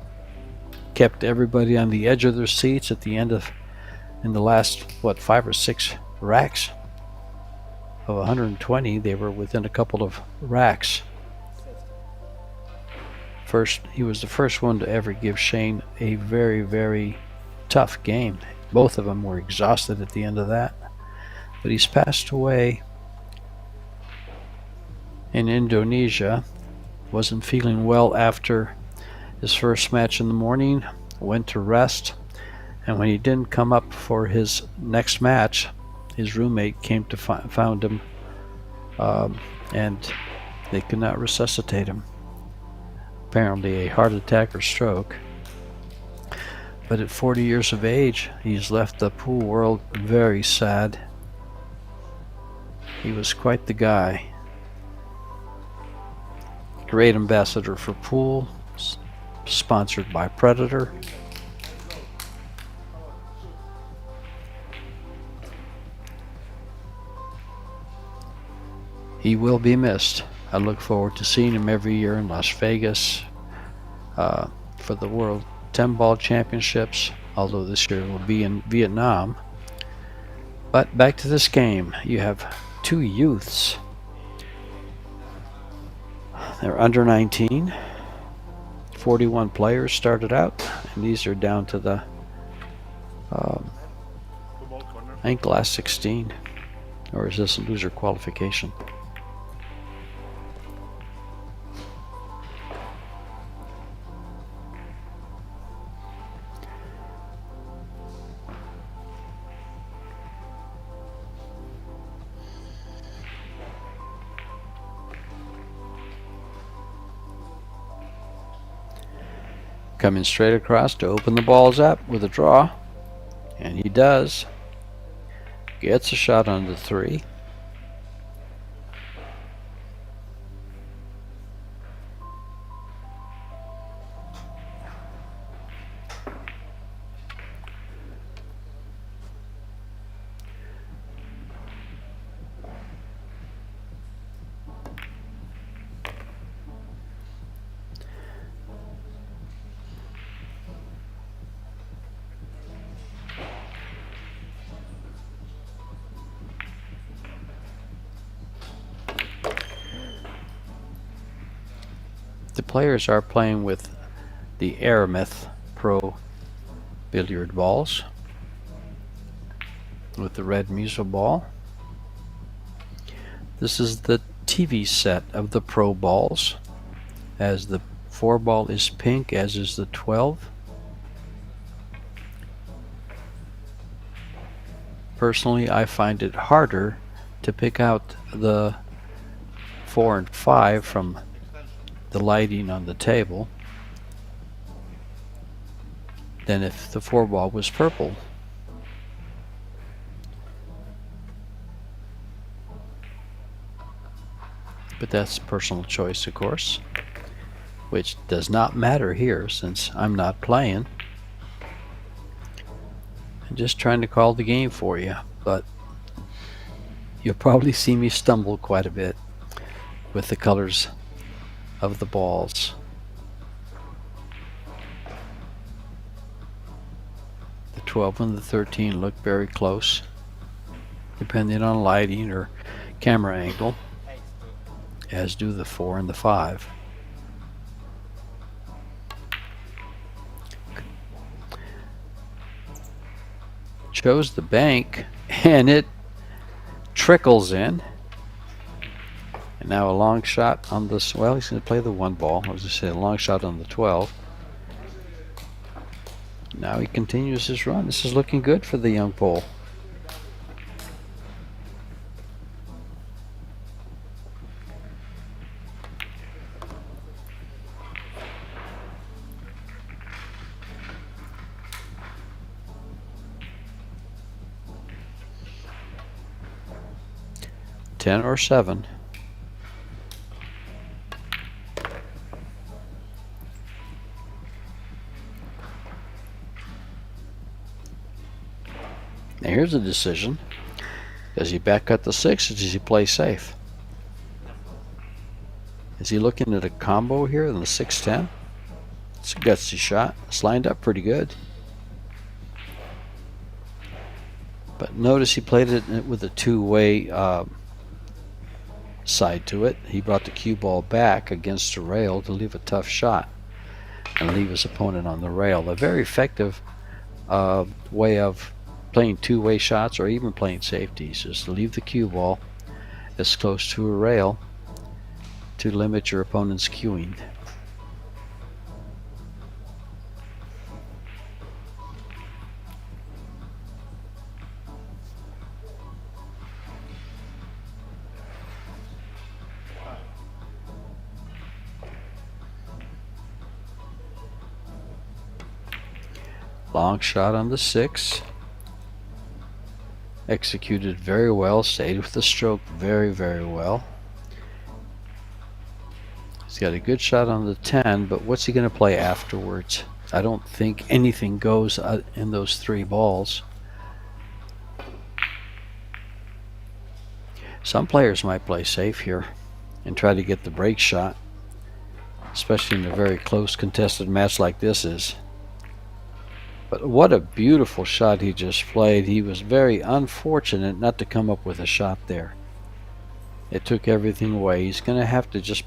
kept everybody on the edge of their seats at the end of, in the last, 5 or 6 racks of 120. They were within a couple of racks. He was the first one to ever give Shane a very, very tough game. Both of them were exhausted at the end of that. But he's passed away in Indonesia. Wasn't feeling well after his first match in the morning, went to rest, and when he didn't come up for his next match, his roommate came to found him, and they could not resuscitate him. Apparently a heart attack or stroke. But at 40 years of age, he's left the pool world very sad. He was quite the guy. Great ambassador for pool, sponsored by Predator. He will be missed. I look forward to seeing him every year in Las Vegas for the World 10-Ball Championships, although this year will be in Vietnam. But back to this game. You have 2 youths. They're under 19. 41 players started out, and these are down to the I think last 16, or is this a loser qualification? Coming straight across to open the balls up with a draw, and he does. Gets a shot on the 3. The players are playing with the Aramith Pro Billiard Balls with the red Miso ball. This is the TV set of the Pro balls, as the 4 ball is pink, as is the 12. Personally, I find it harder to pick out the 4 and 5 from the lighting on the table than if the 4 ball was purple. But that's personal choice, of course, which does not matter here since I'm not playing. I'm just trying to call the game for you, but You'll probably see me stumble quite a bit with the colors of the balls. The 12 and the 13 look very close, depending on lighting or camera angle, as do the 4 and the 5. Chose the bank, and it trickles in. And now a long shot on this. Well, he's going to play the 1 ball. I was going to say a long shot on the 12. Now he continues his run. This is looking good for the young Pole. Ten or 7. Now here's a decision. Does he back cut the 6 or does he play safe? Is he looking at a combo here in the 6-10? It's a gutsy shot. It's lined up pretty good. But notice he played it with a two-way side to it. He brought the cue ball back against the rail to leave a tough shot and leave his opponent on the rail. A very effective way of playing two-way shots or even playing safeties is to leave the cue ball as close to a rail to limit your opponent's cueing. Long shot on the 6. Executed very well, stayed with the stroke very, very well. He's got a good shot on the 10, but what's he going to play afterwards? I don't think anything goes in those 3 balls. Some players might play safe here and try to get the break shot, especially in a very close contested match like this is. But what a beautiful shot he just played. He was very unfortunate not to come up with a shot there. It took everything away. He's going to have to just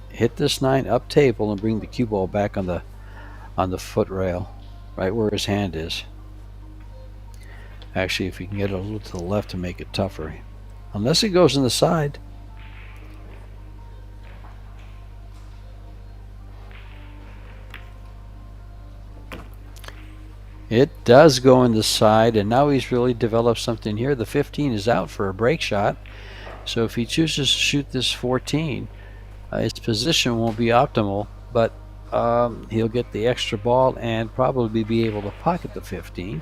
hit this 9 up table and bring the cue ball back on the foot rail, right where his hand is. Actually, if he can get it a little to the left to make it tougher. Unless it goes in the side. It does go in the side, and now he's really developed something here. The 15 is out for a break shot, so if he chooses to shoot this 14, his position won't be optimal, but he'll get the extra ball and probably be able to pocket the 15.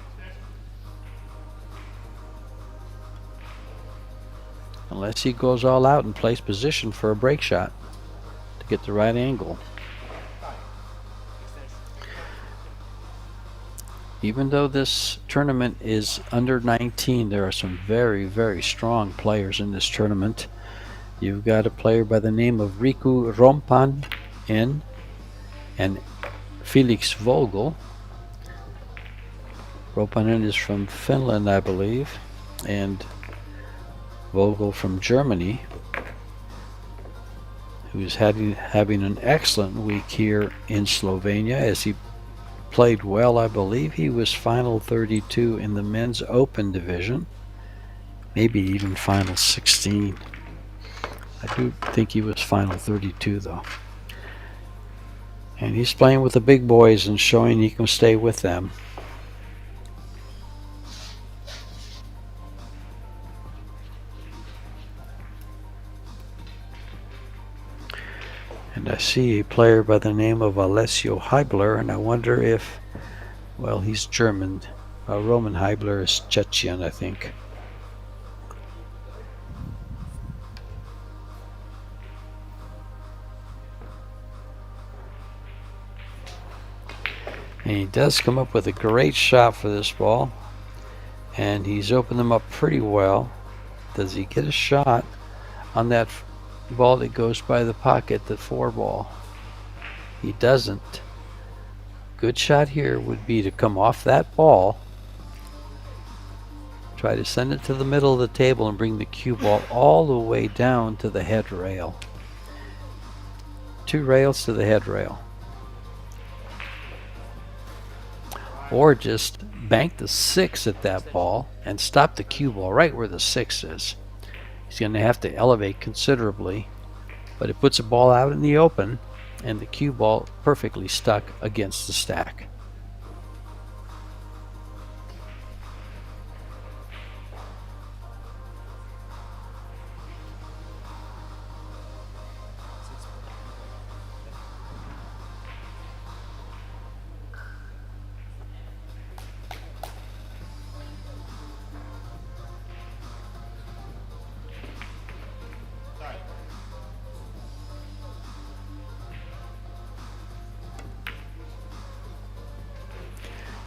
Unless he goes all out and plays position for a break shot to get the right angle. Even though this tournament is under 19, there are some very, very strong players in this tournament. You've got a player by the name of Riku Rompan and Felix Vogel. Ropanen is from Finland, I believe, and Vogel from Germany, who's having an excellent week here in Slovenia as he played well. I believe he was final 32 in the men's open division, maybe even final 16. I do think he was final 32 though. And he's playing with the big boys and showing he can stay with them. And I see a player by the name of Alessio Heibler, and I wonder if, well, he's German. Roman Heibler is Chechen, I think. And he does come up with a great shot for this ball, and he's opened them up pretty well. Does he get a shot on that ball that goes by the pocket, the 4 ball? He doesn't. Good shot here would be to come off that ball, try to send it to the middle of the table and bring the cue ball all the way down to the head rail. 2 rails to the head rail. Or just bank the 6 at that ball and stop the cue ball right where the 6 is. He's going to have to elevate considerably, but it puts a ball out in the open and the cue ball perfectly stuck against the stack.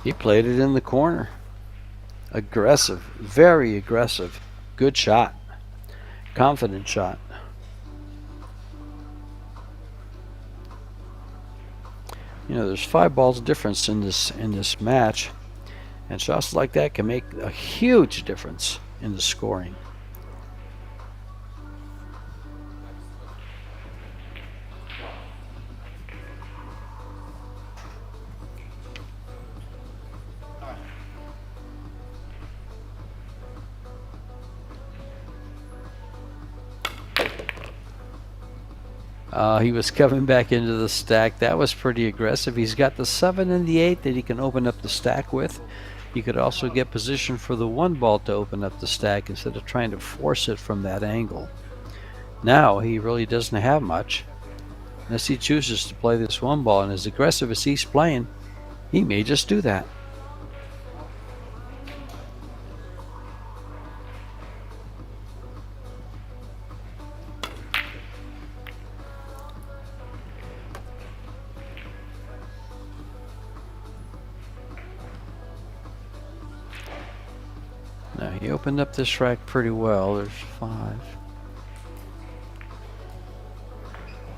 He played it in the corner. Aggressive, very aggressive. Good shot. Confident shot. You know, there's 5 balls difference in this match, and shots like that can make a huge difference in the scoring. He was coming back into the stack. That was pretty aggressive. He's got the 7 and the 8 that he can open up the stack with. He could also get position for the 1 ball to open up the stack instead of trying to force it from that angle. Now he really doesn't have much. Unless he chooses to play this 1 ball, and as aggressive as he's playing, he may just do that. Now he opened up this rack pretty well. There's 5.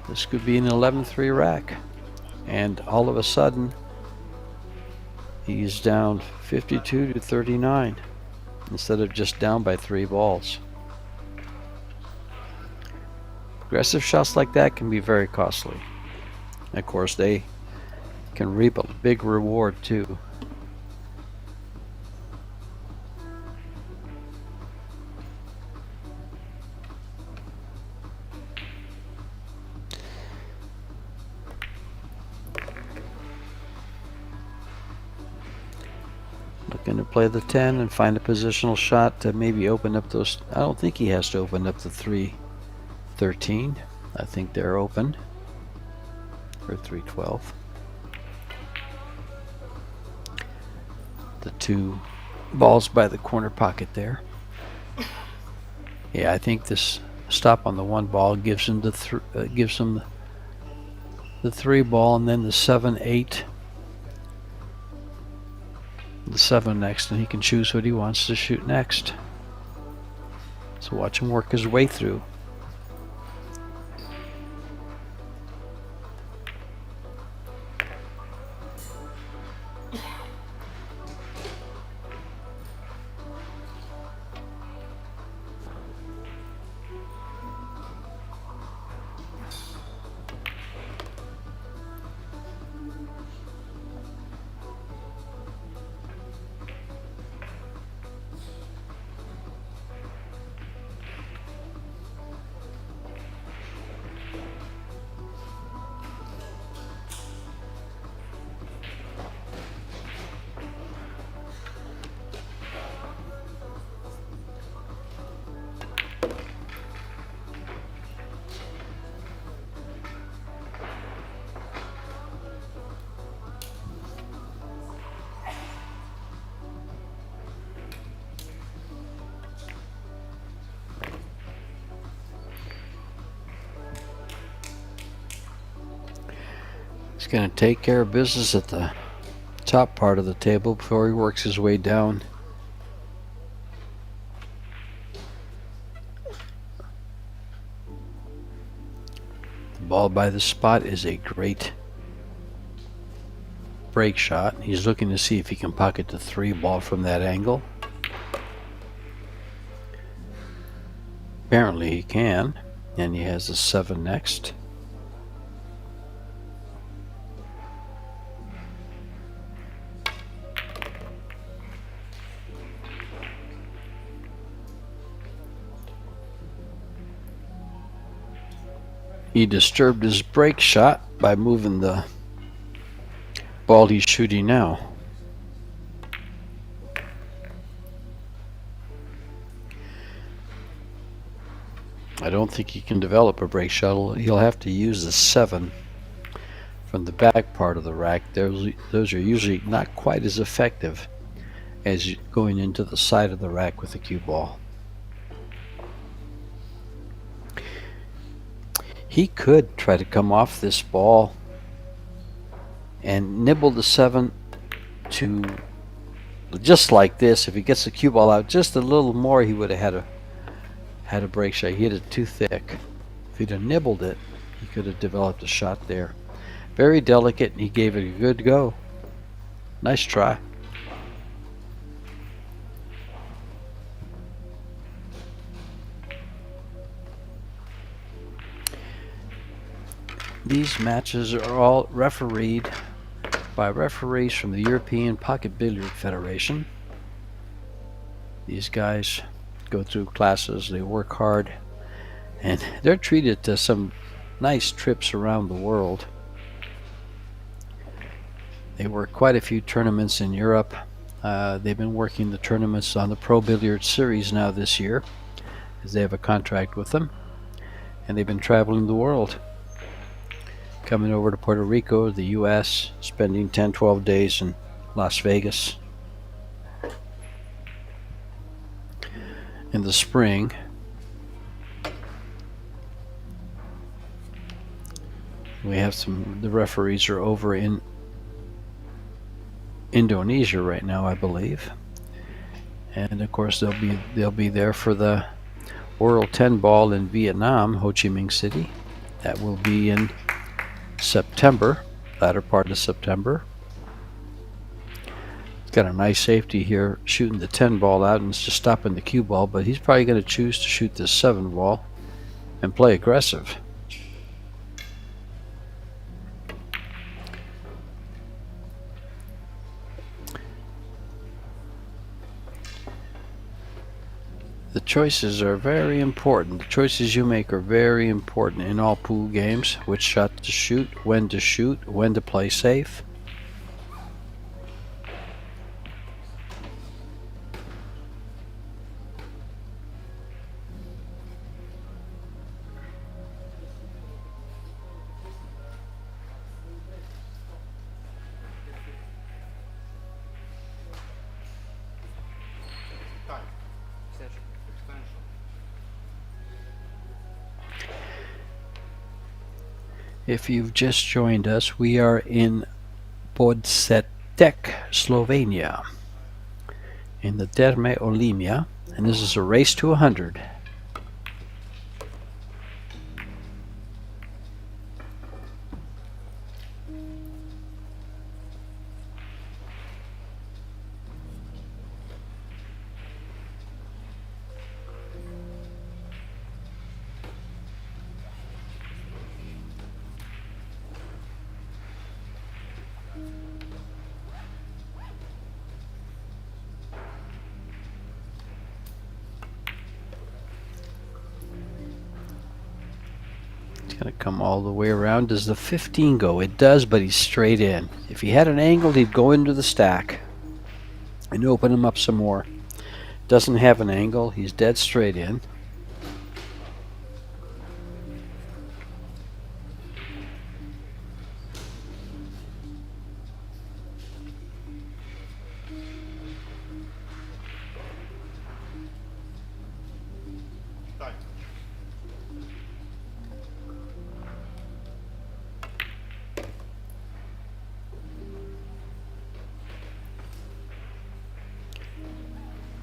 This could be an 11-3 rack. And all of a sudden, he's down 52 to 39 instead of just down by 3 balls. Aggressive shots like that can be very costly. And of course, they can reap a big reward too. Looking to play the 10 and find a positional shot to maybe open up those. I don't think he has to open up the 3-13. I think they're open. Or 3-12. The 2 balls by the corner pocket there. Yeah, I think this stop on the 1 ball gives him the 3 ball, and then the 7-8. The 7 next, and he can choose what he wants to shoot next. So watch him work his way through. He's going to take care of business at the top part of the table before he works his way down. ball by the spot is a great break shot. He's looking to see if he can pocket the 3 ball from that angle. Apparently he can, and he has a 7 next. He disturbed his break shot by moving the ball he's shooting now. I don't think he can develop a break shot. He'll have to use the 7 from the back part of the rack. Those are usually not quite as effective as going into the side of the rack with the cue ball. He could try to come off this ball and nibble the 7 to just like this. If he gets the cue ball out just a little more, he would have had a break shot. He hit it too thick. If he'd have nibbled it, he could have developed a shot there. Very delicate, and he gave it a good go. Nice try. These matches are all refereed by referees from the European Pocket Billiard Federation. These guys go through classes, they work hard, and they're treated to some nice trips around the world. They work quite a few tournaments in Europe. They've been working the tournaments on the Pro Billiard Series now this year, as they have a contract with them, and they've been traveling the world. Coming over to Puerto Rico, the US, spending 10-12 days in Las Vegas. In the spring, we have the referees are over in Indonesia right now, I believe. And of course they'll be there for the World 10 Ball in Vietnam, Ho Chi Minh City. That will be in September, latter part of September. He's got a nice safety here shooting the 10 ball out, and it's just stopping the cue ball, but he's probably going to choose to shoot this 7 ball and play aggressive. The choices are very important. The choices you make are very important in all pool games. Which shot to shoot, when to play safe. If you've just joined us, we are in Podcetrtek, Slovenia, in the Therme Olimia, and this is a race to 100. Going to come all the way around. Does the 15 go? It does, but he's straight in. If he had an angle, he'd go into the stack and open him up some more. Doesn't have an angle. He's dead straight in.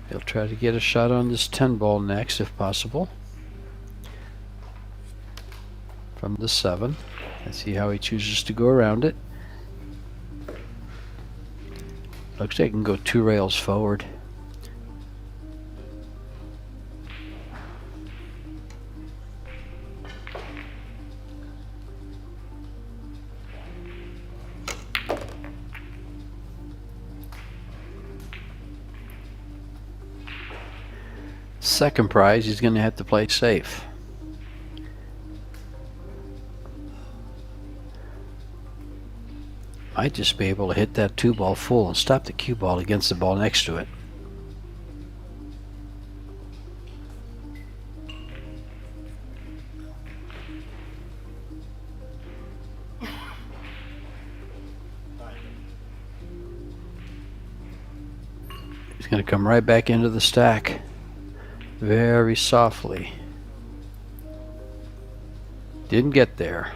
He'll try to get a shot on this 10 ball next if possible. from the 7. Let's see how he chooses to go around it. Looks like he can go 2 rails forward. Second prize, he's going to have to play safe. Might just be able to hit that 2 ball full and stop the cue ball against the ball next to it. He's going to come right back into the stack very softly. Didn't get there.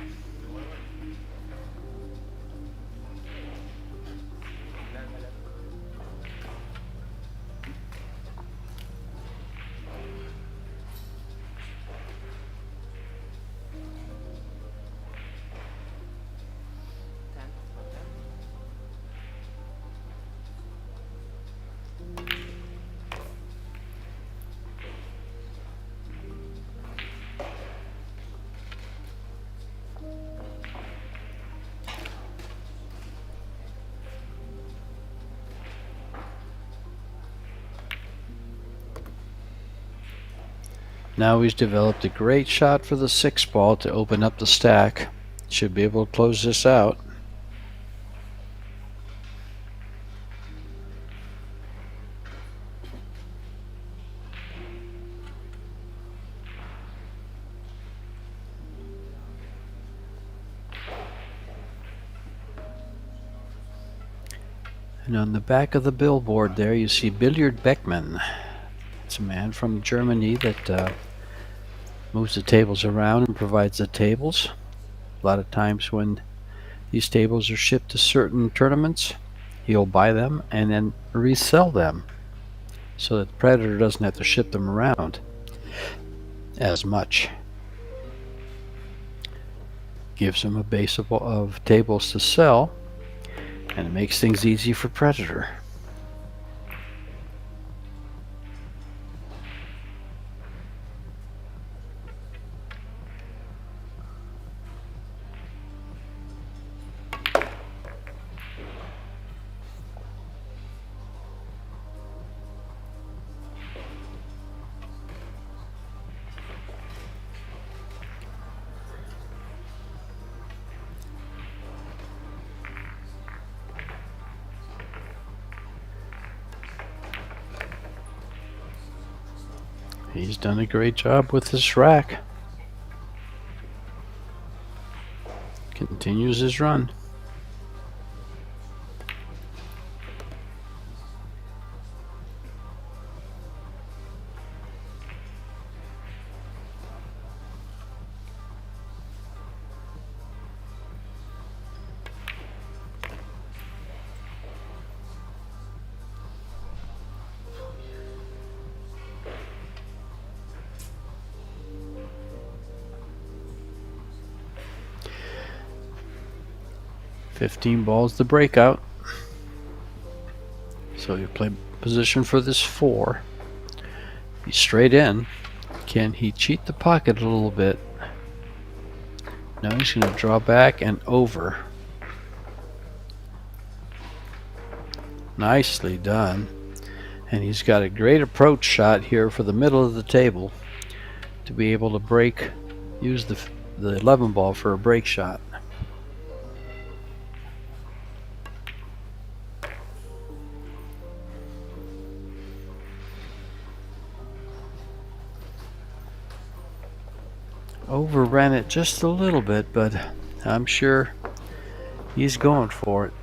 Now he's developed a great shot for the 6 ball to open up the stack. Should be able to close this out. And on the back of the billboard there you see Billiard Beckman. It's a man from Germany that moves the tables around and provides the tables. A lot of times when these tables are shipped to certain tournaments, he'll buy them and then resell them so that the Predator doesn't have to ship them around as much. Gives him a base of tables to sell, and it makes things easy for Predator. He's done a great job with this rack. Continues his run. $15 balls the breakout. So you play position for this 4. He's straight in. Can he cheat the pocket a little bit? No, he's going to draw back and over. Nicely done. And he's got a great approach shot here for the middle of the table to be able to break, use the 11 ball for a break shot. Overran it just a little bit, but I'm sure he's going for it.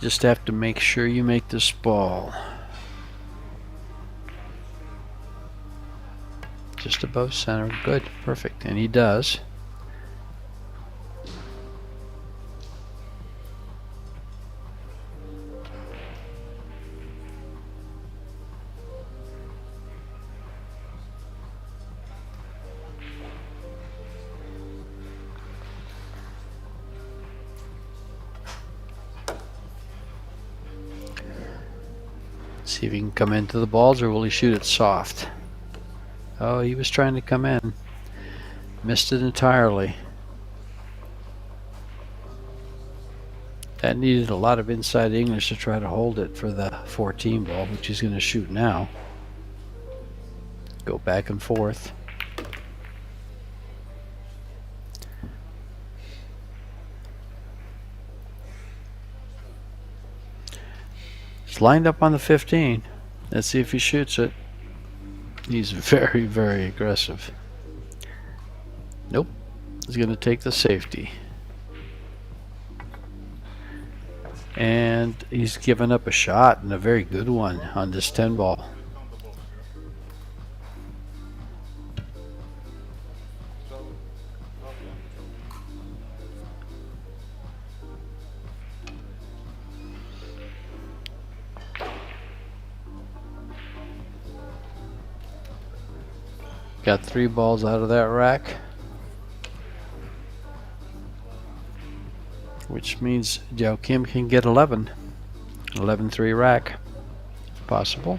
Just have to make sure you make this ball just above center. Good, perfect, and he does. See if he can come into the balls, or will he shoot it soft? Oh, he was trying to come in. Missed it entirely. That needed a lot of inside English to try to hold it for the 14 ball, which he's going to shoot now. Go back and forth. It's lined up on the 15. Let's see if he shoots it. He's very, very aggressive. Nope. He's going to take the safety. And he's given up a shot, and a very good one on this 10 ball. Got 3 balls out of that rack, which means Joe Kim can get 11. 11-3 rack, if possible.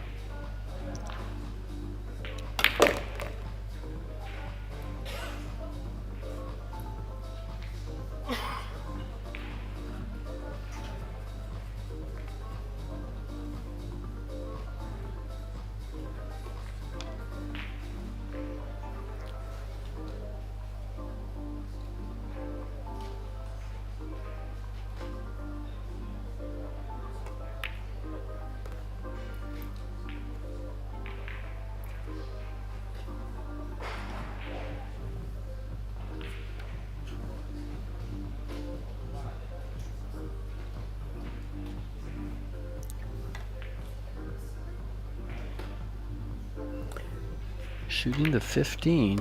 Shooting the 15,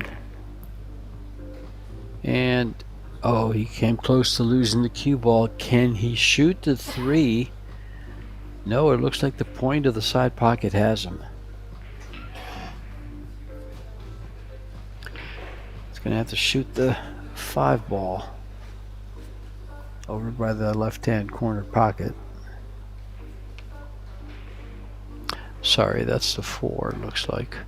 and oh, he came close to losing the cue ball. Can he shoot the 3? No, it looks like the point of the side pocket has him. He's gonna have to shoot the 5 ball over by the left-hand corner pocket. Sorry, that's the 4, it looks like.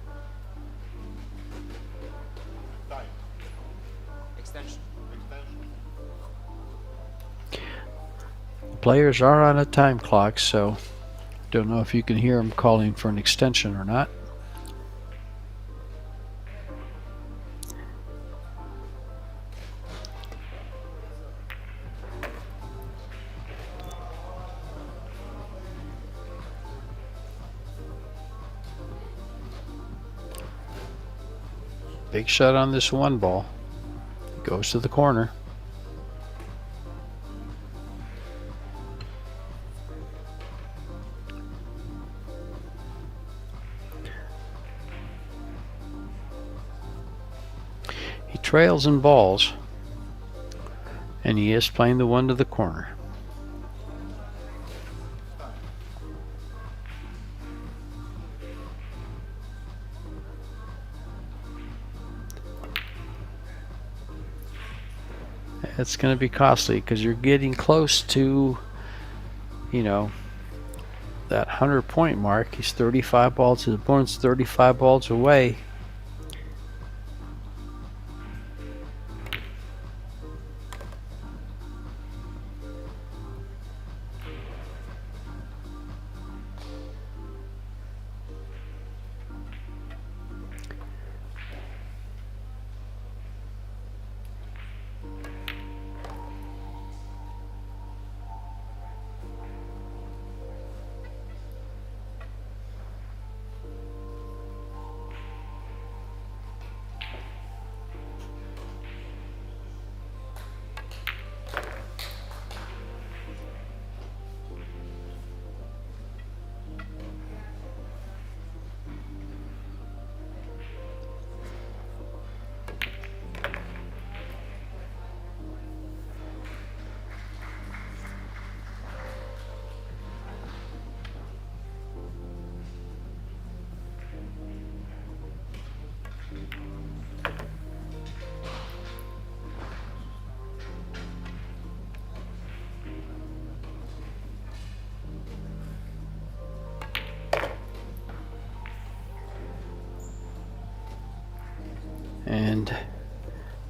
Players are on a time clock, so don't know if you can hear them calling for an extension or not. Big shot on this 1 ball. Goes to the corner. Trails in balls, and he is playing the 1 to the corner. It's going to be costly because you're getting close to, you know, that 100-point mark. He's 35 balls. His opponent's 35 balls away.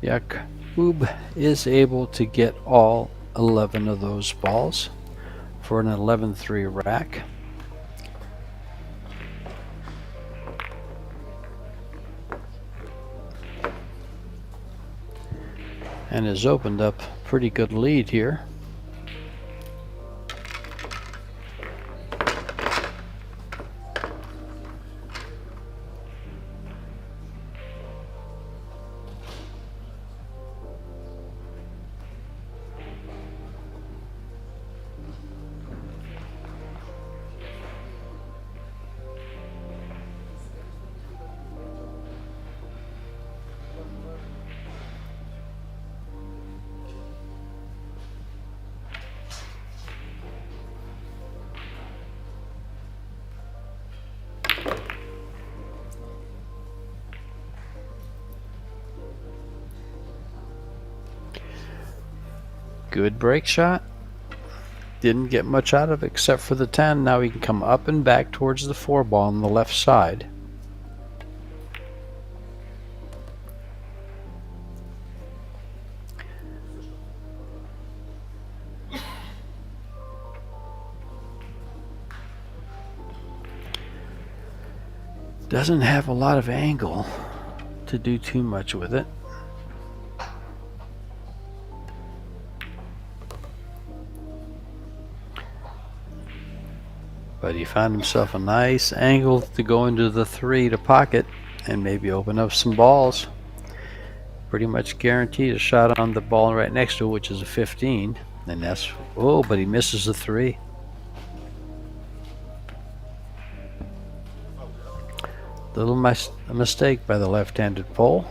Jakub is able to get all 11 of those balls for an 11-3 rack. And has opened up a pretty good lead here. Good break shot. Didn't get much out of it except for the 10. Now he can come up and back towards the 4 ball on the left side. Doesn't have a lot of angle to do too much with it. But he found himself a nice angle to go into the 3 to pocket and maybe open up some balls. Pretty much guaranteed a shot on the ball right next to it, which is a 15. And that's, oh, but he misses the 3. Little mistake by the left-handed pole.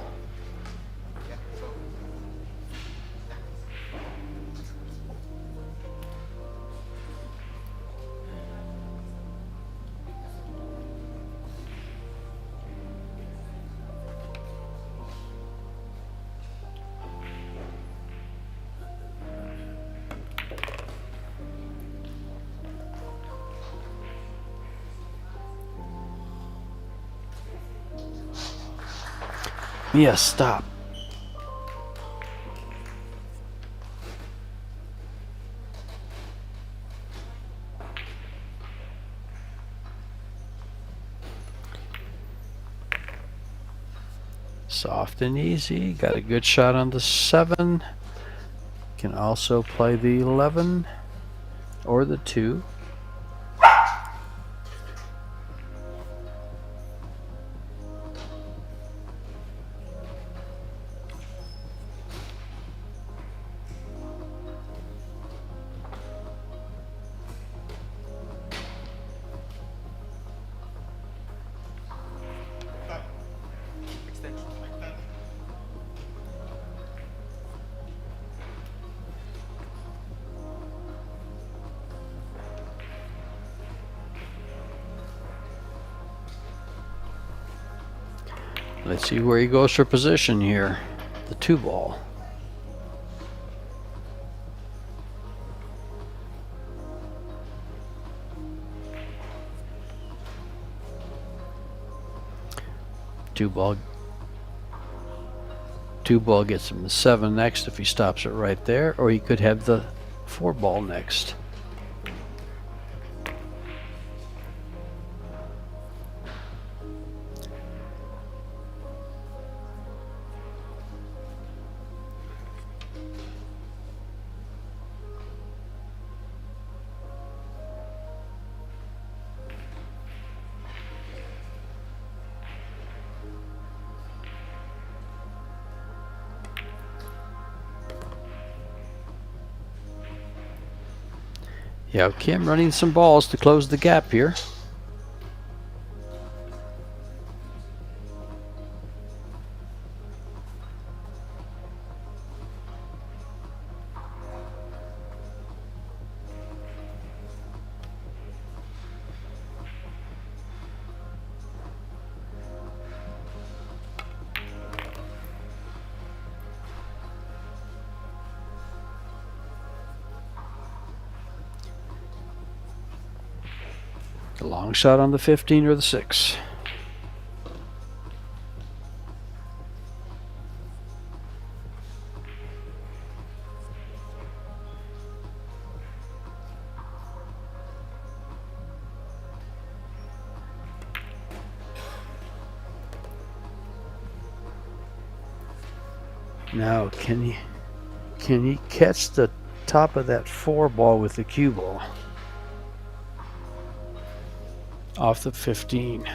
Yes, stop. Soft and easy. Got a good shot on the 7. Can also play the 11 or the 2. Let's see where he goes for position here. The 2 ball. Two ball gets him the 7 next if he stops it right there, or he could have the 4 ball next. Yeah, Kim running some balls to close the gap here. A long shot on the 15 or the 6. Now, can he catch the top of that 4 ball with the cue ball? Off the 15.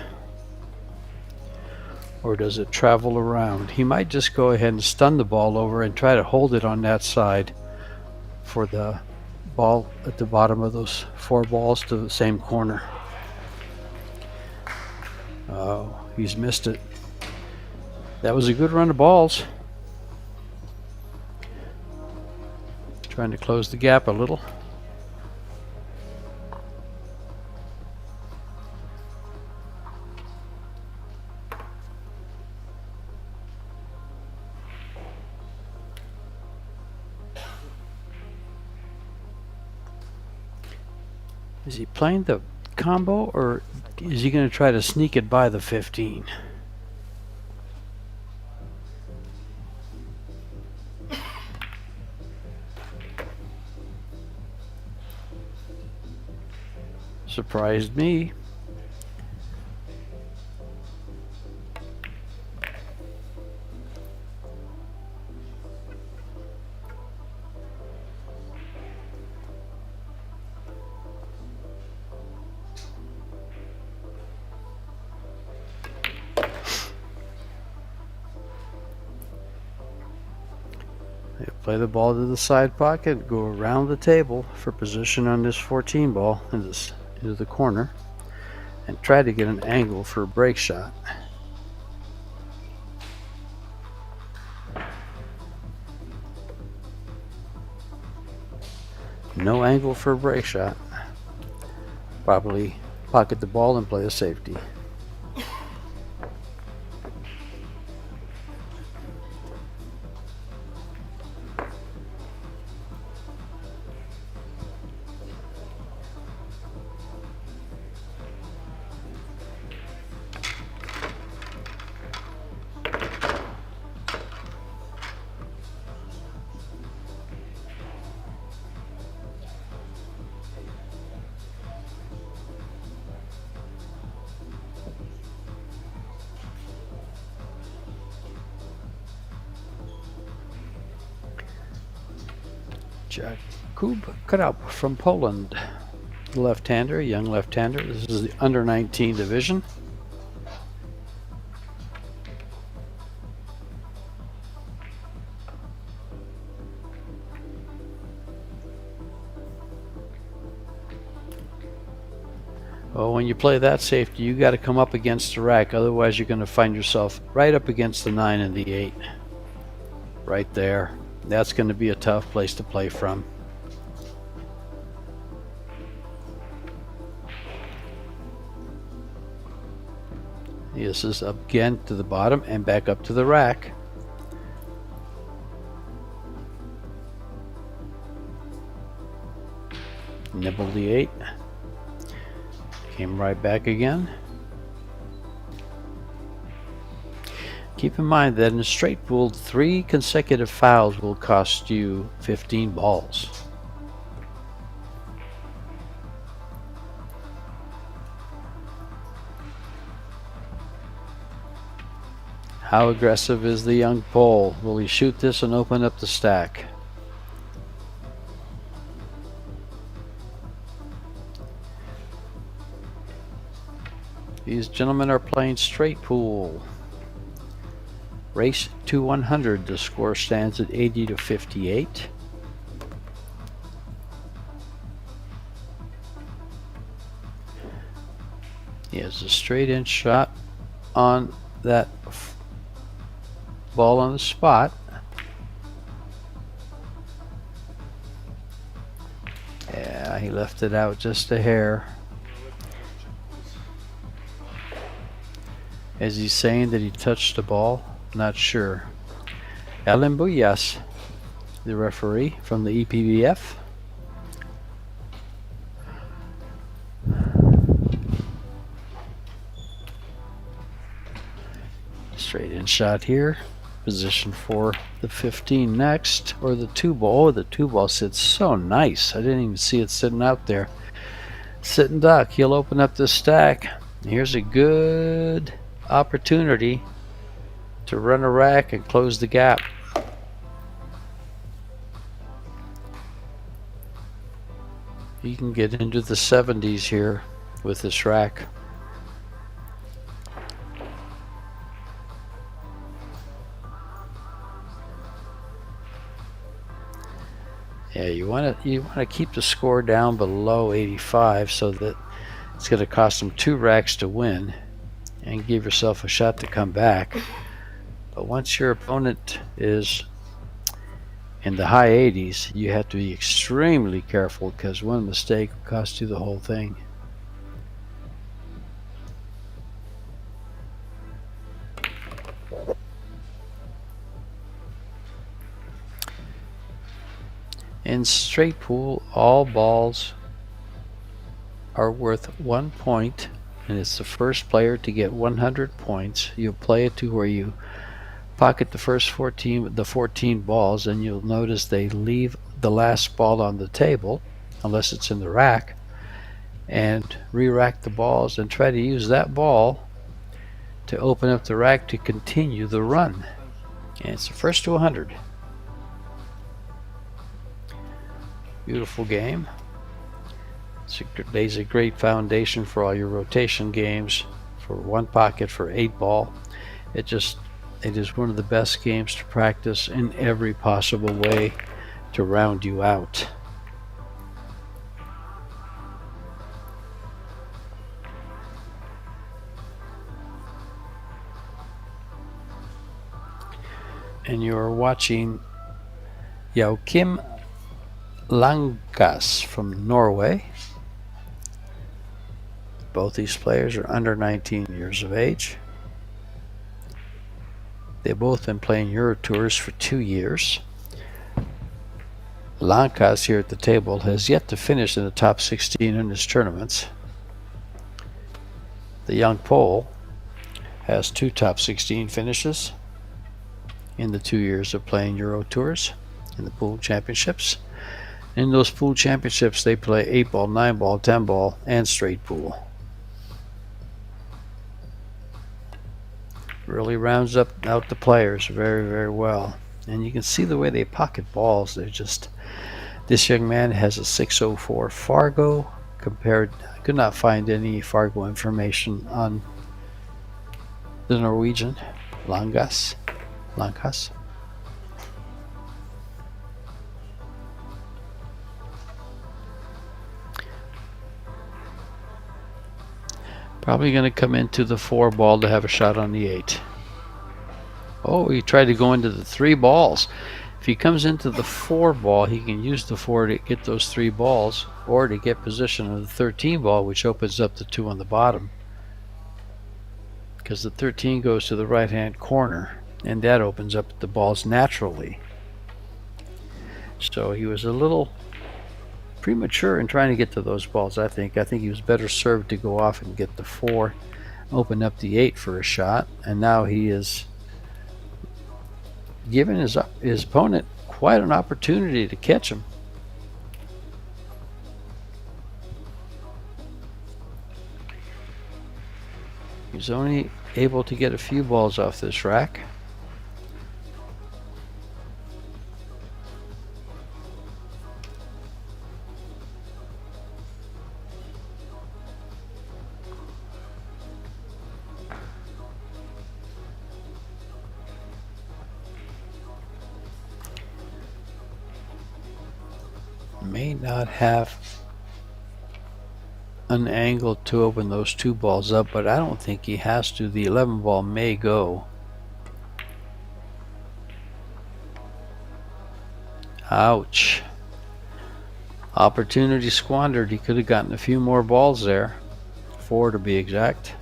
Or does it travel around? He might just go ahead and stun the ball over and try to hold it on that side for the ball at the bottom of those 4 balls to the same corner. Oh, he's missed it. That was a good run of balls. Trying to close the gap a little. Is he playing the combo, or is he going to try to sneak it by the 15? Surprised me. Play the ball to the side pocket, go around the table for position on this 14 ball into the corner, and try to get an angle for a break shot. No angle for a break shot. Probably pocket the ball and play a safety. Jakub Krab from Poland, left-hander, young left-hander. This is the under 19 division. Well, when you play that safety, you got to come up against the rack, otherwise you're going to find yourself right up against the 9 and the 8. Right there. That's going to be a tough place to play from. This is up again to the bottom and back up to the rack. Nibble the 8. Came right back again. Keep in mind that in a straight pool, 3 consecutive fouls will cost you 15 balls. How aggressive is the young Pole? Will he shoot this and open up the stack? These gentlemen are playing straight pool. Race to 100, the score stands at 80 to 58. He has a straight in shot on that ball on the spot. Yeah, he left it out just a hair. Is he saying that he touched the ball? Not sure. Alan Buyas, the referee from the EPBF. Straight in shot here. Position for the 15 next, or the 2 ball. Oh, the 2 ball sits so nice. I didn't even see it sitting out there. Sitting duck. He'll open up the stack. Here's a good opportunity to run a rack and close the gap. He can get into the 70s here with this rack. Yeah, you want to keep the score down below 85 so that it's going to cost him 2 racks to win and give yourself a shot to come back. But once your opponent is in the high 80s, you have to be extremely careful because one mistake will cost you the whole thing. In straight pool, all balls are worth 1 point, and it's the first player to get 100 points. You'll play it to where you pocket the first 14 balls, and you'll notice they leave the last ball on the table, unless it's in the rack, and re-rack the balls and try to use that ball to open up the rack to continue the run. And it's the first to 100. Beautiful game. It lays a great foundation for all your rotation games, for 1 pocket, for 8 ball. It is one of the best games to practice in every possible way to round you out. And you're watching Joachim Langas from Norway. Both these players are under 19 years of age. They've both been playing Euro Tours for 2 years. Lankas here at the table has yet to finish in the top 16 in his tournaments. The young Pole has 2 top 16 finishes in the 2 years of playing Euro Tours in the pool championships. In those pool championships, they play 8 ball, 9 ball, 10 ball, and straight pool. Really rounds out the players very, very well. And you can see the way they pocket balls. They're just, this young man has a 604 Fargo compared, I could not find any Fargo information on the Norwegian Langas. Probably going to come into the 4 ball to have a shot on the 8. Oh, he tried to go into the 3 balls. If he comes into the 4 ball, he can use the 4 to get those 3 balls, or to get position of the 13 ball, which opens up the 2 on the bottom. Because the 13 goes to the right hand corner, and that opens up the balls naturally. So he was a little premature in trying to get to those balls. I think he was better served to go off and get the 4, open up the 8 for a shot, and now he is giving his opponent quite an opportunity to catch him. He's only able to get a few balls off this rack. May not have an angle to open those 2 balls up, but I don't think he has to. The 11 ball may go. Ouch. Opportunity squandered. He could have gotten a few more balls there. 4 to be exact.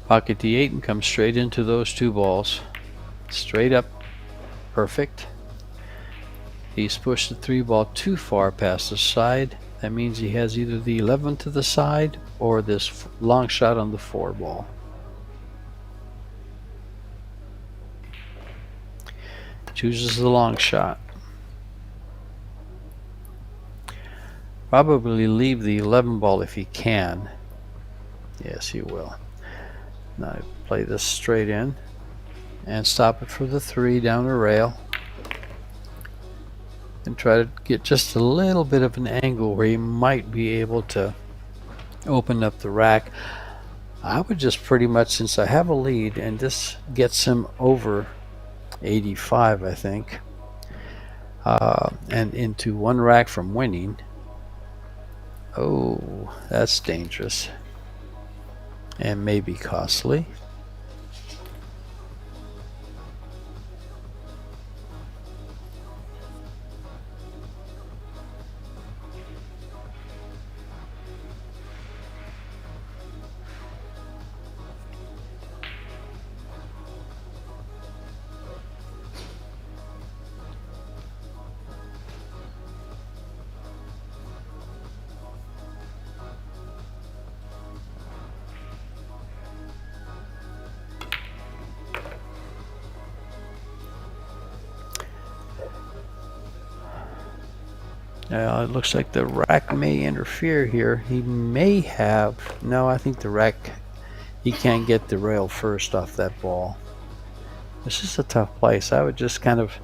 Pocket the 8 and come straight into those 2 balls. Straight up. Perfect. He's pushed the 3 ball too far past the side. That means he has either the 11 to the side or this long shot on the 4 ball. Chooses the long shot. Probably leave the 11 ball if he can. Yes, he will. Now play this straight in and stop it for the 3 down the rail. And try to get just a little bit of an angle where you might be able to open up the rack. I would just pretty much, since I have a lead, and this gets him over 85, I think, and into 1 rack from winning. Oh, that's dangerous and maybe costly. Now it looks like the rack may interfere here. He may have, no, I think the rack, he can't get the rail first off that ball. This is a tough place. I would just kind of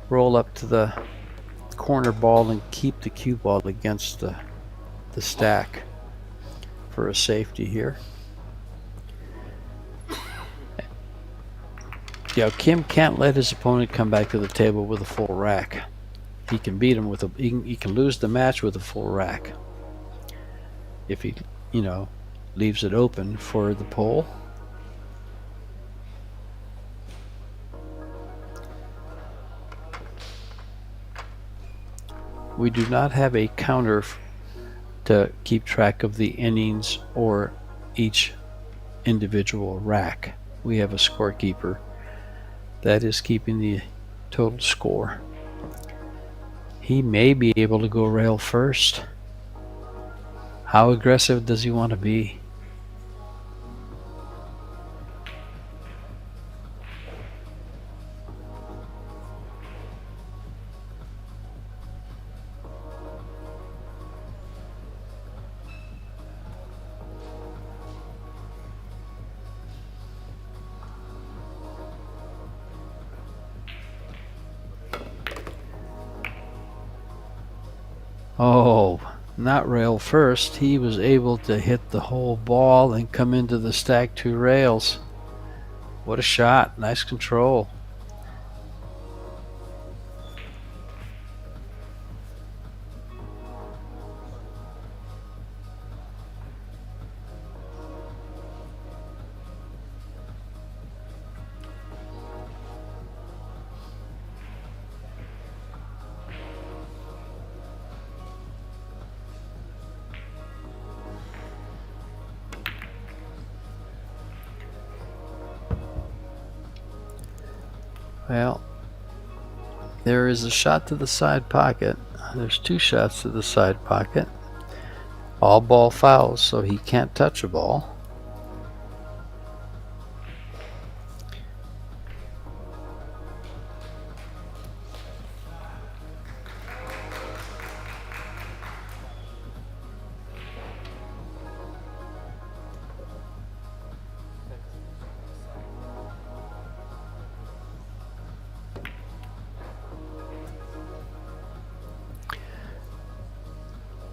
roll up to the corner ball and keep the cue ball against the stack for a safety here. Yeah, Kim can't let his opponent come back to the table with a full rack. He can beat him with a, he can lose the match with a full rack if he, you know, leaves it open for the pole. We do not have a counter to keep track of the innings or each individual rack. We have a scorekeeper that is keeping the total score. He may be able to go rail first. How aggressive does he want to be? Oh, not rail first. He was able to hit the whole ball and come into the stack 2 rails. What a shot. Nice control. Well, there is a shot to the side pocket. There's 2 shots to the side pocket. All ball fouls, so he can't touch a ball.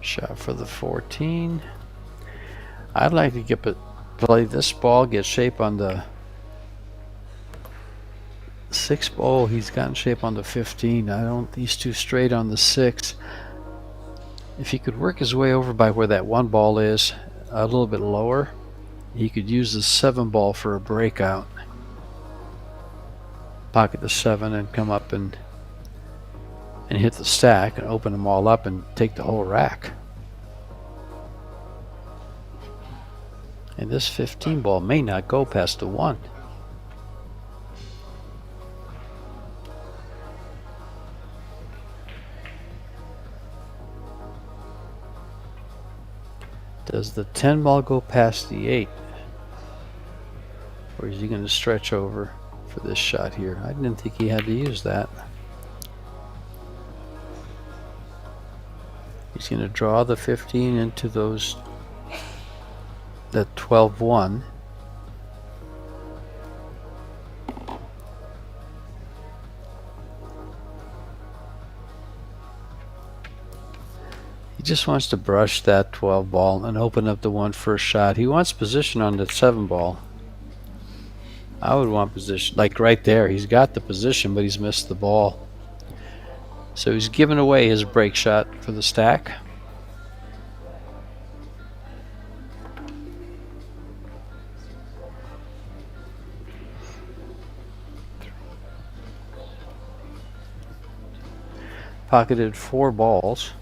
Shot for the 14. I'd like to play this ball, get shape on the 6 ball. He's gotten shape on the 15. I don't. He's too straight on the 6. If he could work his way over by where that 1 ball is, a little bit lower, he could use the 7 ball for a breakout. Pocket the 7 and come up and hit the stack and open them all up and take the whole rack. And this 15 ball may not go past the 1. Does the 10 ball go past the 8? Or is he going to stretch over for this shot here? I didn't think he had to use that. He's going to draw the 15 into that 12-1. just wants to brush that 12 ball and open up the one first shot. He wants position on that 7 ball. I would want position, like right there. He's got the position, but he's missed the ball. So he's given away his break shot for the stack. Pocketed 4 balls.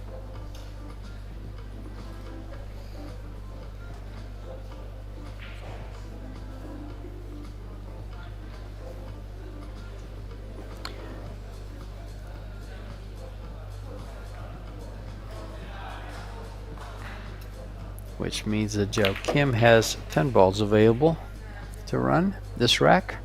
Which means that Joe Kim has 10 balls available to run this rack.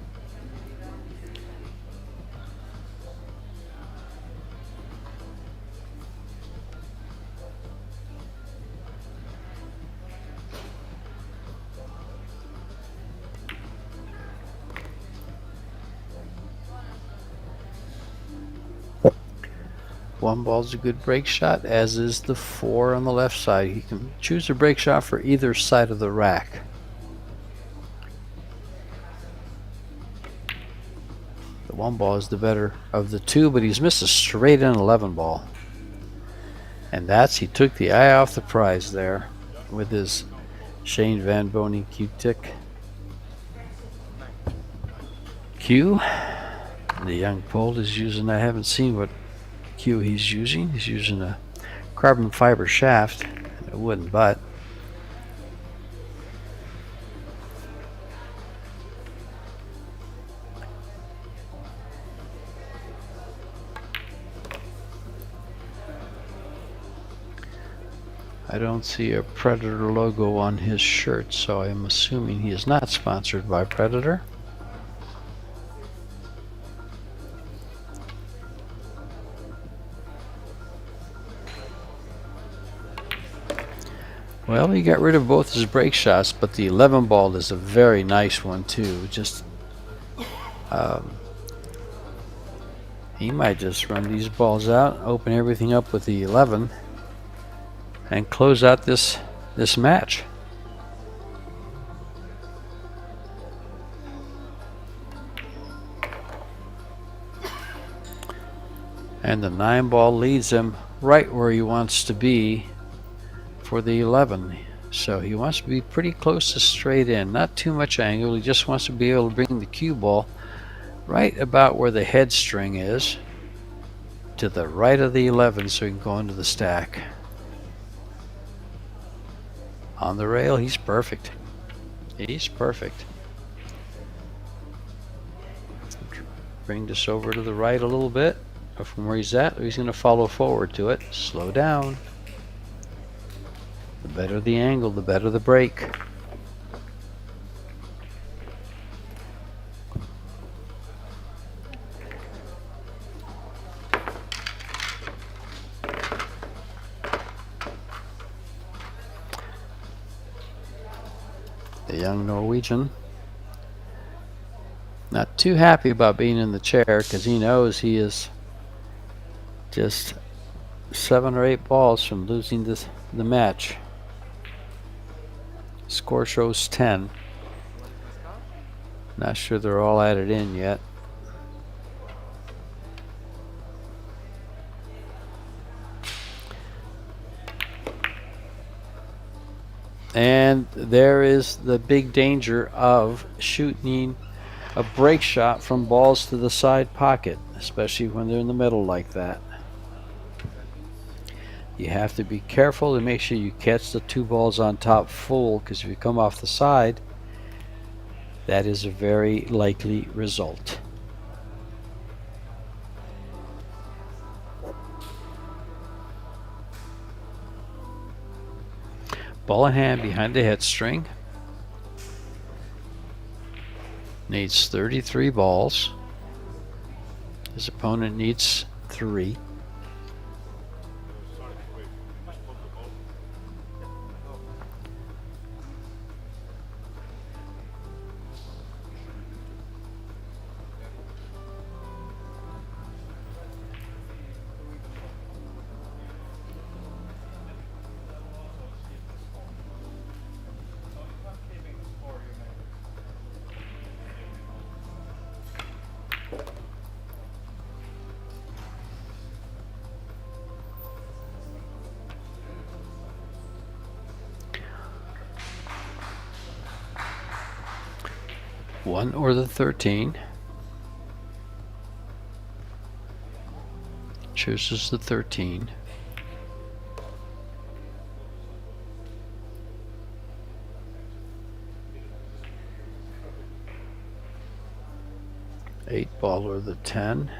One ball's a good break shot, as is the 4 on the left side. He can choose a break shot for either side of the rack. The 1 ball is the better of the 2, but he's missed a straight in 11 ball. And he took the eye off the prize there with his Shane Van Boney Q-tick. Q, the young Pole is using, I haven't seen what Q he's using. He's using a carbon fiber shaft and a wooden butt. I don't see a Predator logo on his shirt, so I'm assuming he is not sponsored by Predator. Well, he got rid of both his break shots, but the 11 ball is a very nice one too. Just he might just run these balls out, open everything up with the 11, and close out this match. And the 9 ball leads him right where he wants to be for the 11. So he wants to be pretty close to straight in, not too much angle. He just wants to be able to bring the cue ball right about where the head string is, to the right of the 11, so he can go into the stack. On the rail, he's perfect. He's perfect. Bring this over to the right a little bit from where he's at. He's going to follow forward to it. Slow down. The better the angle, the better the break. The young Norwegian, not too happy about being in the chair, because he knows he is just 7 or 8 balls from losing the match. Score shows 10. Not sure they're all added in yet. And there is the big danger of shooting a break shot from balls to the side pocket, especially when they're in the middle like that. You have to be careful to make sure you catch the 2 balls on top full, because if you come off the side, that is a very likely result. Ball in hand behind the head string. Needs 33 balls. His opponent needs 3. 1 or the 13. Chooses the 13. Eight ball or the 10.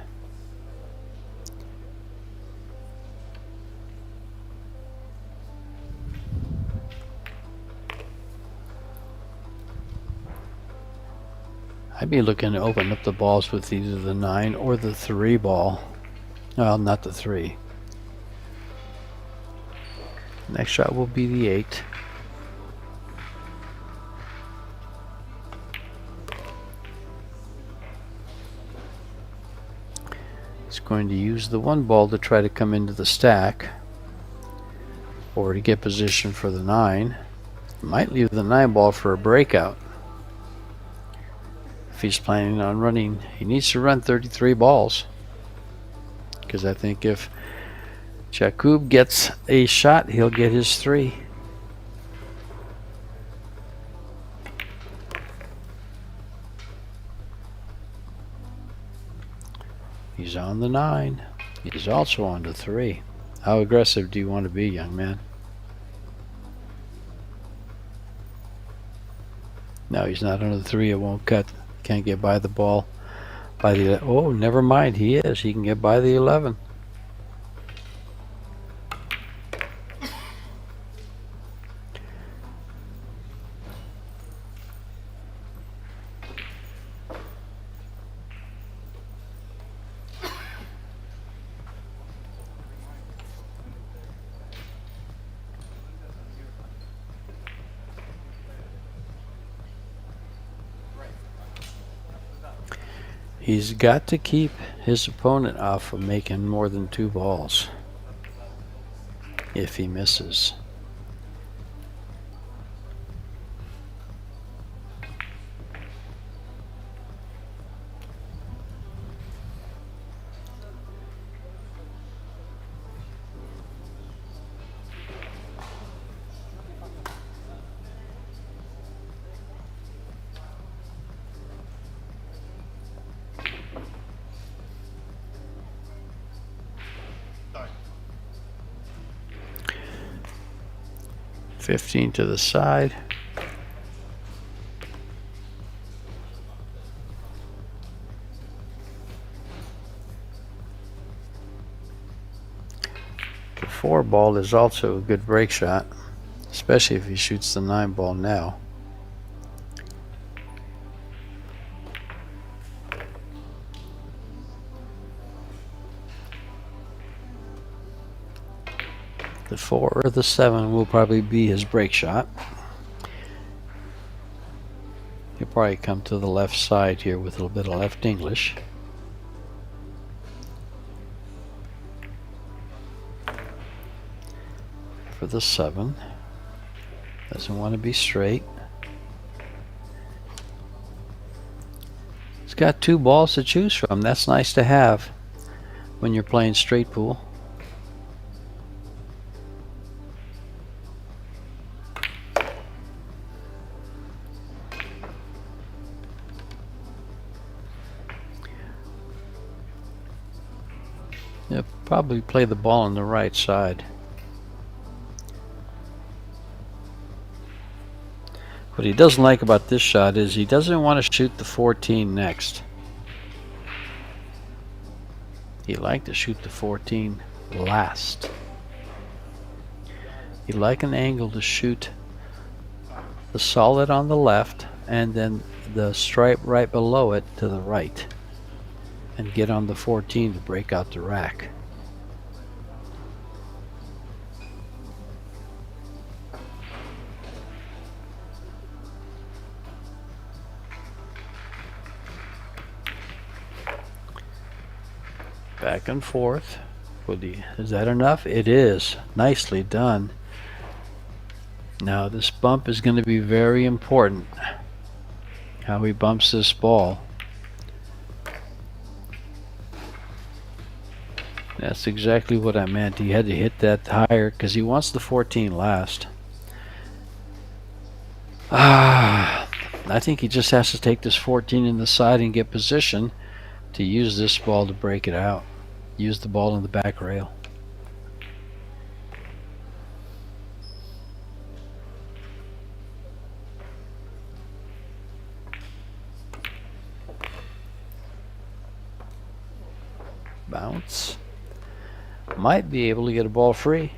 I'd be looking to open up the balls with either the 9 or the 3 ball. Well, not the 3. Next shot will be the 8. He's going to use the 1 ball to try to come into the stack or to get position for the 9. Might leave the 9 ball for a breakout. If he's planning on running, he needs to run 33 balls. Because I think if Jakub gets a shot, he'll get his 3. He's on the 9. He's also on the 3. How aggressive do you want to be, young man? No, he's not on the 3. It won't cut. Can't get by the ball. By the oh, never mind. He is. He can get by the 11. He's got to keep his opponent off of making more than 2 balls if he misses. $15 to the side. The 4 ball is also a good break shot, especially if he shoots the 9 ball now. The 4 or the 7 will probably be his break shot. He'll probably come to the left side here with a little bit of left English. For the 7. Doesn't want to be straight. He's got 2 balls to choose from. That's nice to have when you're playing straight pool. He'll probably play the ball on the right side. What he doesn't like about this shot is he doesn't want to shoot the 14 next. He'd like to shoot the 14 last. He'd like an angle to shoot the solid on the left and then the stripe right below it to the right, and get on the 14 to break out the rack. Back and forth. Is that enough? It is. Nicely done. Now this bump is going to be very important. How he bumps this ball. That's exactly what I meant. He had to hit that higher because he wants the 14 last. I think he just has to take this 14 in the side and get position to use this ball to break it out. Use the ball in the back rail. Bounce. Might be able to get a ball free.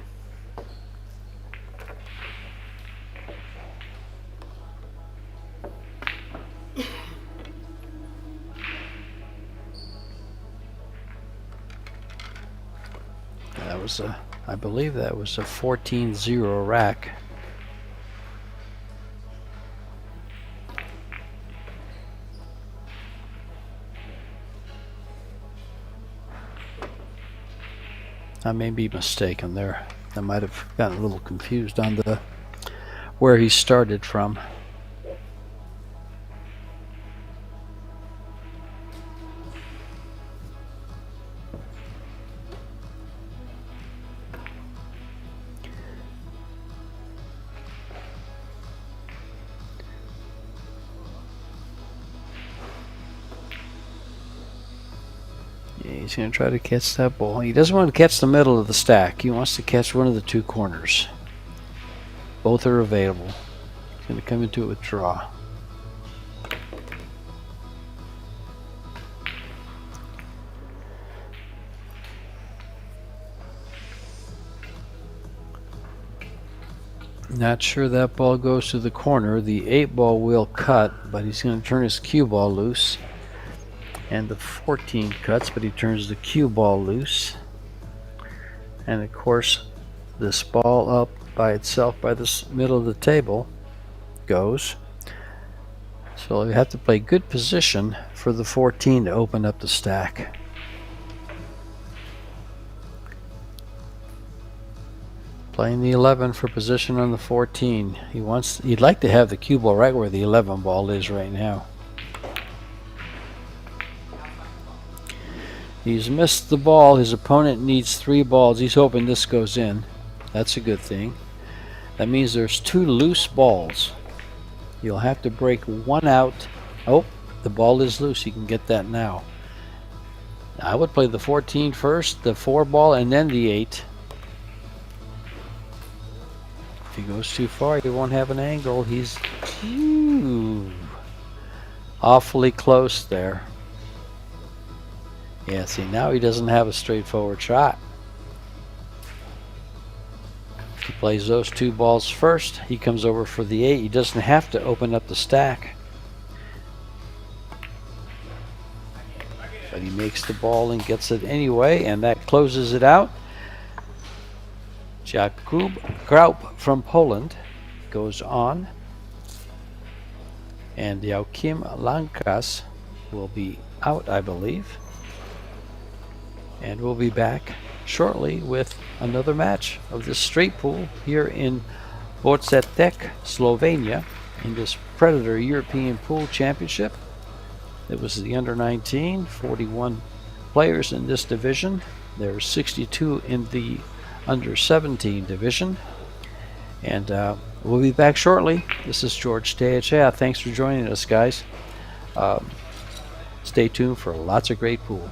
That was a, I believe that was a 14-0 rack. I may be mistaken there. I might have gotten a little confused on the where he started from. He's going to try to catch that ball. He doesn't want to catch the middle of the stack. He wants to catch one of the two corners. Both are available. He's going to come into it with draw. Not sure that ball goes to the corner. The 8 ball will cut, but he's going to turn his cue ball loose. And the 14 cuts, but he turns the cue ball loose. And of course, this ball up by itself by the middle of the table goes. So you have to play good position for the 14 to open up the stack. Playing the 11 for position on the 14. He'd like to have the cue ball right where the 11 ball is right now. He's missed the ball. His opponent needs 3 balls. He's hoping this goes in. That's a good thing. That means there's 2 loose balls. You'll have to break one out. Oh, the ball is loose. You can get that now. I would play the 14 first, the 4 ball, and then the 8. If he goes too far, he won't have an angle. He's awfully close there. Yeah, see, now he doesn't have a straightforward shot. If he plays those 2 balls first, he comes over for the 8. He doesn't have to open up the stack. But he makes the ball and gets it anyway, and that closes it out. Jakub Kraup from Poland goes on. And Joachim Lankas will be out, I believe. And we'll be back shortly with another match of this straight pool here in Podcetrtek, Slovenia, in this Predator European Pool Championship. It was the under-19, 41 players in this division. There are 62 in the under-17 division. And we'll be back shortly. This is George Teja. Thanks for joining us, guys. Stay tuned for lots of great pool.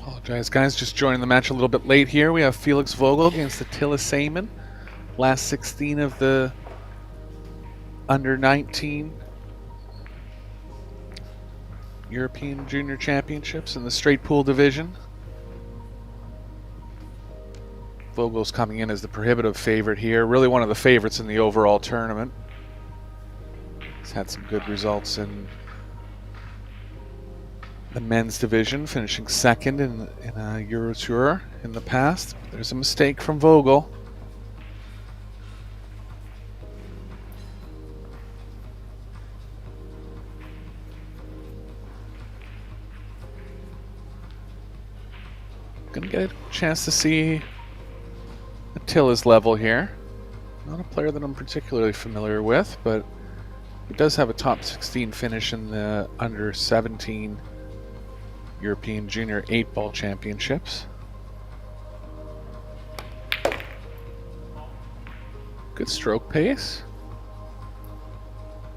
Apologize, guys. Just joining the match a little bit late here. We have Felix Vogel against Attila Seyman. Last 16 of the under 19 European Junior Championships in the straight pool division. Vogel's coming in as the prohibitive favorite here. Really one of the favorites in the overall tournament. He's had some good results in the men's division, finishing second in a Euro Tour in the past. There's a mistake from Vogel. Gonna get a chance to see Attila's level here. Not a player that I'm particularly familiar with, but he does have a top 16 finish in the under 17 European Junior 8-Ball Championships. Good stroke pace.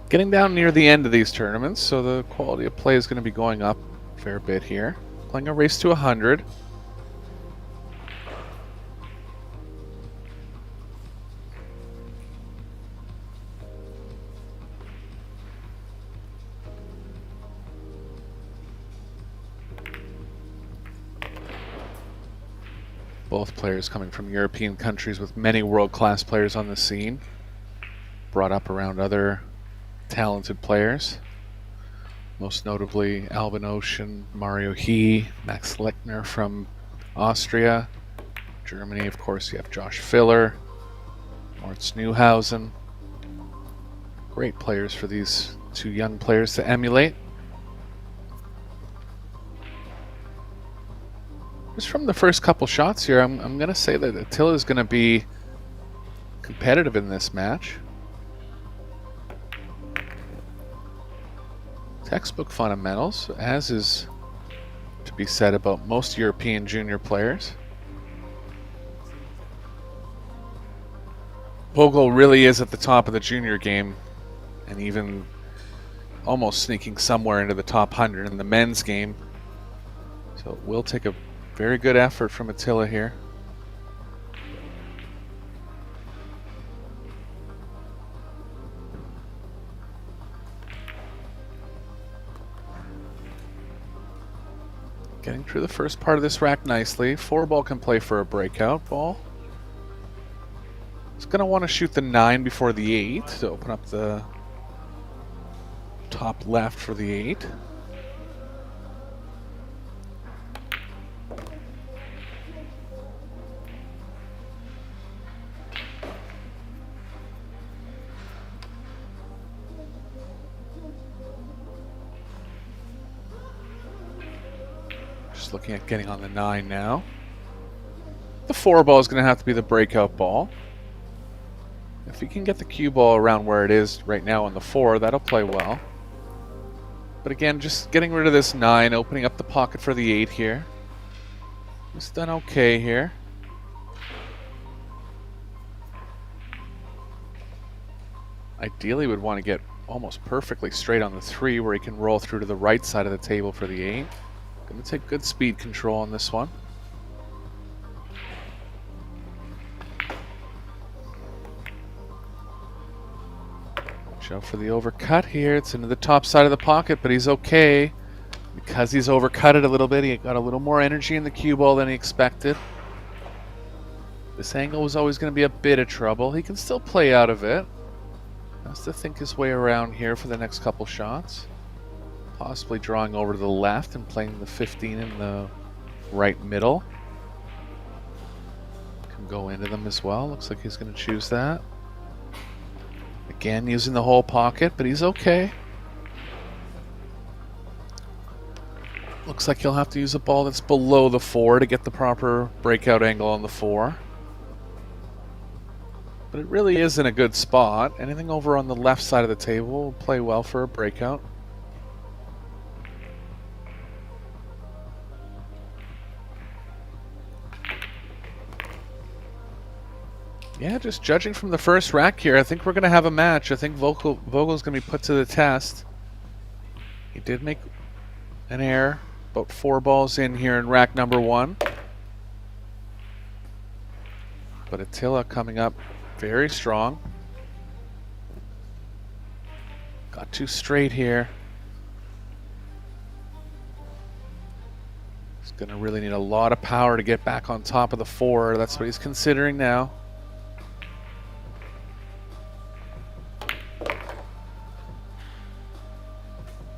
Getting down near the end of these tournaments, so the quality of play is going to be going up a fair bit here. Playing a race to 100. Both players coming from European countries with many world-class players on the scene. Brought up around other talented players. Most notably Alvin Ocean, Mario He, Max Lechner from Austria. Germany, of course, you have Josh Filler, Moritz Neuhausen. Great players for these two young players to emulate. Just from the first couple shots here, I'm going to say that Attila is going to be competitive in this match. Textbook fundamentals, as is to be said about most European junior players. Vogel really is at the top of the junior game, and even almost sneaking somewhere into the top 100 in the men's game. So it will take a very good effort from Attila here. Getting through the first part of this rack nicely. 4-ball can play for a breakout ball. It's going to want to shoot the 9 before the 8 to open up the top left for the 8. Looking at getting on the 9 now. The 4-ball is going to have to be the breakout ball. If he can get the cue ball around where it is right now on the 4, that'll play well. But again, just getting rid of this 9, opening up the pocket for the 8 here. He's done okay here. Ideally would want to get almost perfectly straight on the 3 where he can roll through to the right side of the table for the 8. Going to take good speed control on this one. Watch out for the overcut here. It's into the top side of the pocket, but he's okay. Because he's overcut it a little bit, he got a little more energy in the cue ball than he expected. This angle was always going to be a bit of trouble. He can still play out of it. Has to think his way around here for the next couple shots. Possibly drawing over to the left and playing the 15 in the right middle. Can go into them as well. Looks like he's going to choose that. Again, using the whole pocket, but he's okay. Looks like he'll have to use a ball that's below the 4 to get the proper breakout angle on the 4. But it really is in a good spot. Anything over on the left side of the table will play well for a breakout. Yeah, just judging from the first rack here, I think we're going to have a match. I think Vogel's going to be put to the test. He did make an error About 4 balls in here in rack number 1. But Attila coming up very strong. Got 2 straight here. He's going to really need a lot of power to get back on top of the 4. That's what he's considering now.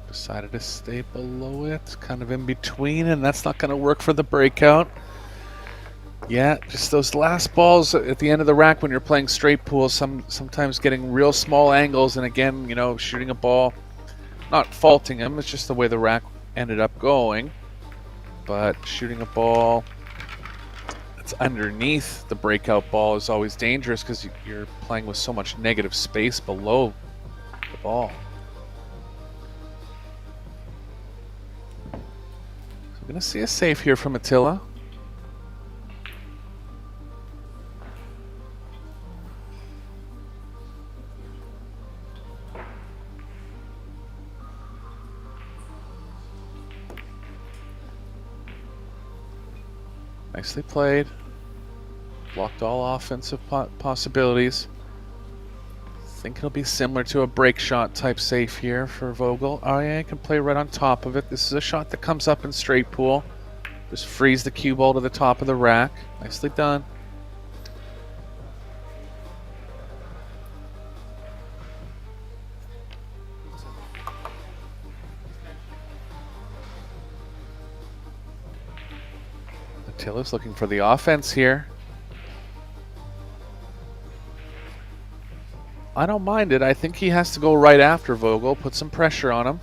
Decided to stay below it, kind of in between, and that's not going to work for the breakout. Yeah, just those last balls at the end of the rack when you're playing straight pool, sometimes getting real small angles, and again, you know, shooting a ball, not faulting him, it's just the way the rack ended up going. But shooting a ball that's underneath the breakout ball is always dangerous because you're playing with so much negative space below the ball. So we're going to see a save here from Attila. Nicely played. Blocked all offensive possibilities. Think it'll be similar to a break shot type save here for Vogel. Oh yeah, he can play right on top of it. This is a shot that comes up in straight pool. Just freeze the cue ball to the top of the rack. Nicely done. Attila's looking for the offense here. I don't mind it. I think he has to go right after Vogel, put some pressure on him.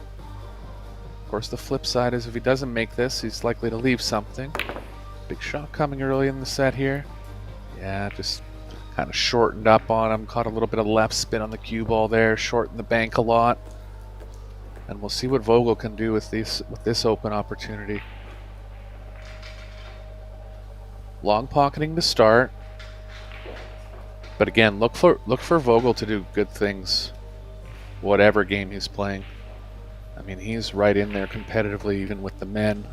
Of course, the flip side is if he doesn't make this, he's likely to leave something. Big shot coming early in the set here. Yeah, just kind of shortened up on him. Caught a little bit of left spin on the cue ball there. Shortened the bank a lot. And we'll see what Vogel can do with this open opportunity. Long pocketing to start. But again, look for Vogel to do good things, whatever game he's playing. I mean, he's right in there competitively, even with the men.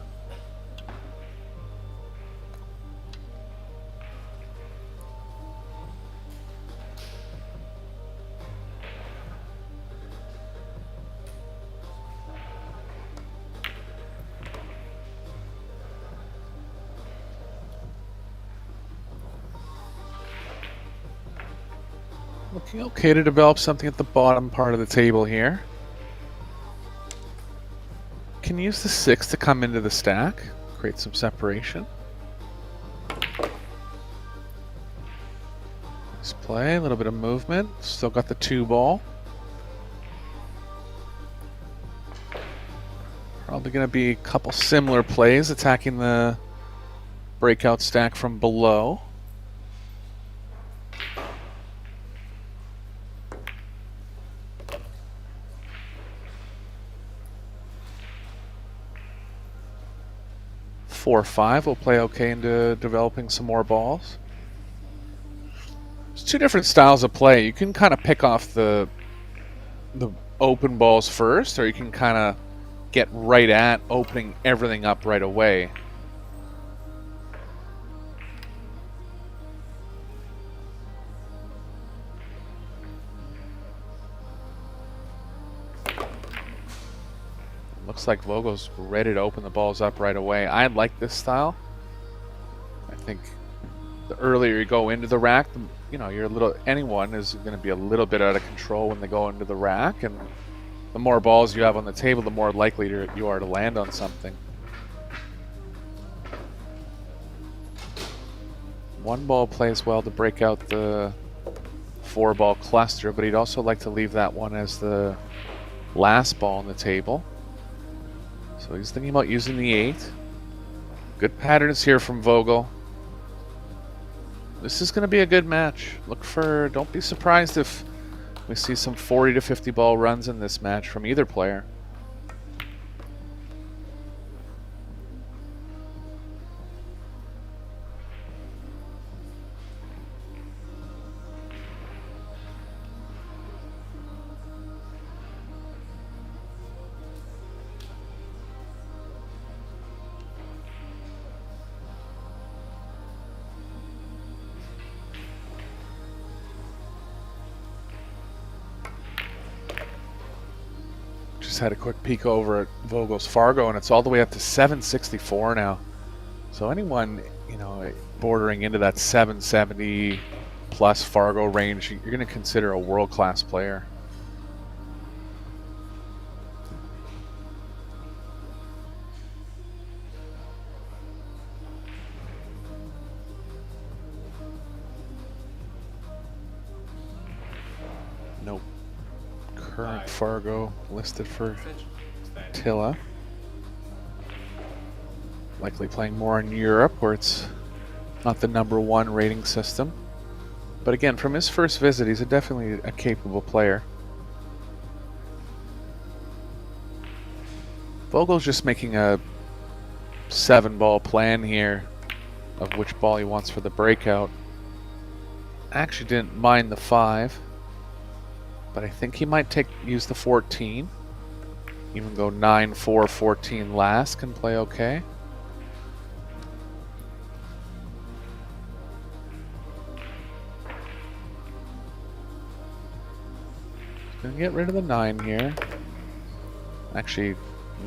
Looking okay to develop something at the bottom part of the table here. Can use the 6 to come into the stack, create some separation. Nice play, a little bit of movement. Still got the 2 ball. Probably going to be a couple similar plays, attacking the breakout stack from below. Four or 5 will play okay into developing some more balls. There's 2 different styles of play. You can kind of pick off the open balls first, or you can kind of get right at opening everything up right away. Looks like Vogel's ready to open the balls up right away. I like this style. I think the earlier you go into the rack, you know, anyone is going to be a little bit out of control when they go into the rack, and the more balls you have on the table, the more likely you are to land on something. 1 ball plays well to break out the 4 ball cluster, but he'd also like to leave that one as the last ball on the table. So he's thinking about using the 8. Good patterns here from Vogel. This is going to be a good match. Don't be surprised if we see some 40 to 50 ball runs in this match from either player. Just had a quick peek over at Vogel's Fargo, and it's all the way up to 764 now. So anyone, you know, bordering into that 770 plus Fargo range, you're going to consider a world-class player. No current Fargo listed for Tilla. Likely playing more in Europe, where it's not the #1 rating system. But again, from his first visit, he's definitely a capable player. Vogel's just making a 7-ball plan here of which ball he wants for the breakout. Actually didn't mind the 5, but I think he might use the 14. Even go 9-4, 14 last, can play okay. Gonna get rid of the 9 here. Actually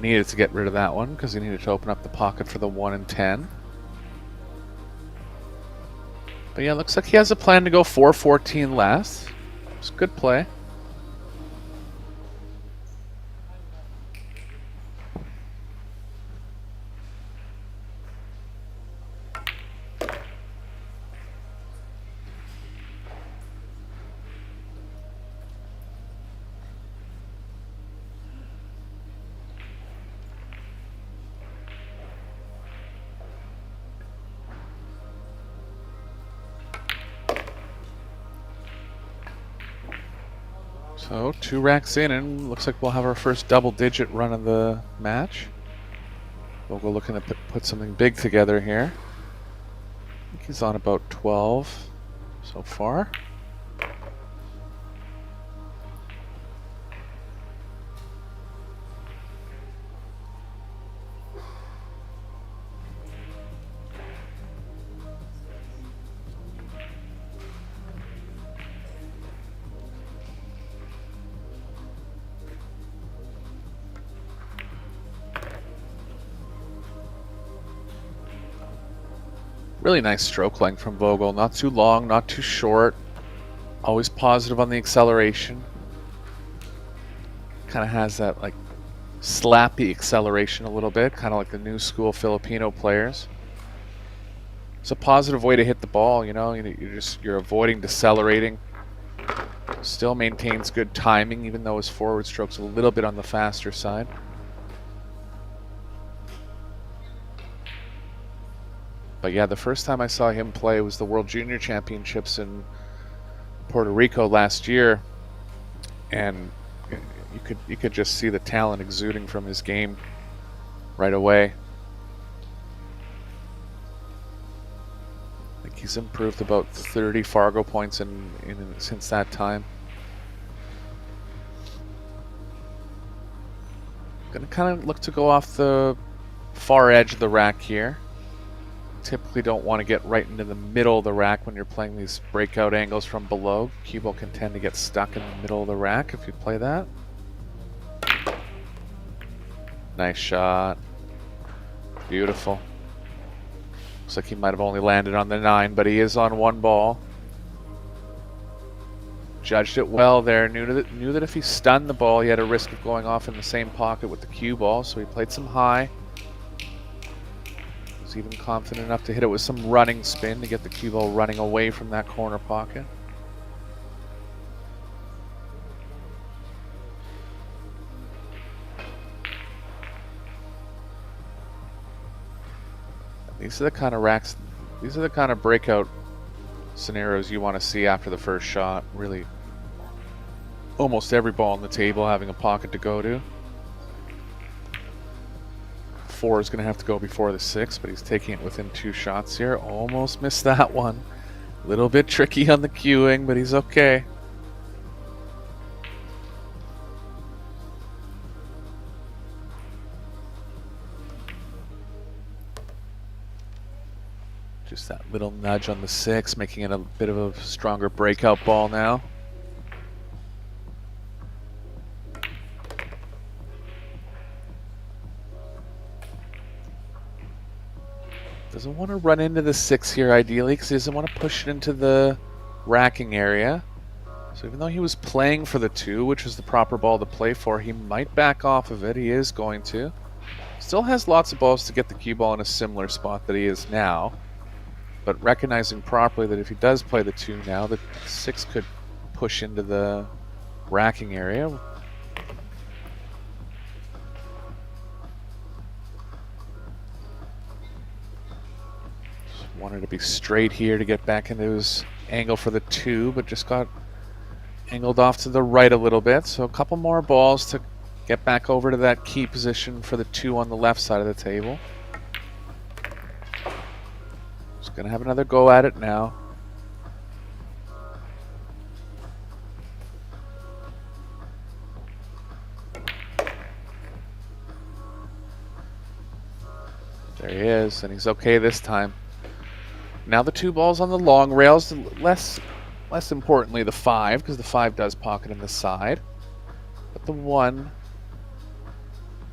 needed to get rid of that one because he needed to open up the pocket for the 1 and 10. But yeah, looks like he has a plan to go 4-14 last. It's a good play. So 2 racks in, and looks like we'll have our first double-digit run of the match. Vogel looking to put something big together here. I think he's on about 12 so far. Really nice stroke length from Vogel. Not too long, not too short. Always positive on the acceleration. Kind of has that like slappy acceleration a little bit, kind of like the new school Filipino players. It's a positive way to hit the ball, you know. You're avoiding decelerating. Still maintains good timing, even though his forward stroke's a little bit on the faster side. But yeah, the first time I saw him play was the World Junior Championships in Puerto Rico last year, and you could just see the talent exuding from his game right away. I think he's improved about 30 Fargo points since that time. Gonna kind of look to go off the far edge of the rack here. Typically don't want to get right into the middle of the rack when you're playing these breakout angles from below. Cue ball can tend to get stuck in the middle of the rack if you play that. Nice shot. Beautiful. Looks like he might have only landed on the 9, but he is on 1 ball. Judged it well there. Knew that if he stunned the ball, he had a risk of going off in the same pocket with the cue ball, so he played some high. Even confident enough to hit it with some running spin to get the cue ball running away from that corner pocket. These are the kind of racks, these are the kind of breakout scenarios you want to see after the first shot. Really, almost every ball on the table having a pocket to go to. 4 is going to have to go before the 6, but he's taking it within 2 shots here. Almost missed that one. A little bit tricky on the cueing, but he's okay. Just that little nudge on the 6, making it a bit of a stronger breakout ball now. Doesn't want to run into the 6 here ideally because he doesn't want to push it into the racking area. So even though he was playing for the 2, which is the proper ball to play for, he might back off of it. He is going to. Still has lots of balls to get the cue ball in a similar spot that he is now. But recognizing properly that if he does play the 2 now, the 6 could push into the racking area. Just wanted to be straight here to get back into his angle for the 2, but just got angled off to the right a little bit. So a couple more balls to get back over to that key position for the 2 on the left side of the table. Just gonna have another go at it now. There he is, and he's okay this time. Now the 2 balls on the long rails, less importantly the 5, because the 5 does pocket in the side. But the 1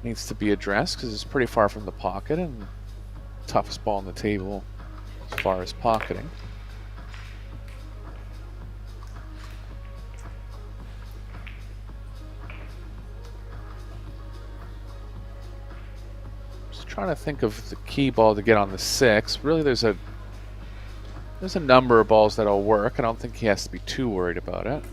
needs to be addressed because it's pretty far from the pocket and toughest ball on the table as far as pocketing. Just trying to think of the key ball to get on the 6. Really there's a number of balls that'll work. I don't think he has to be too worried about it.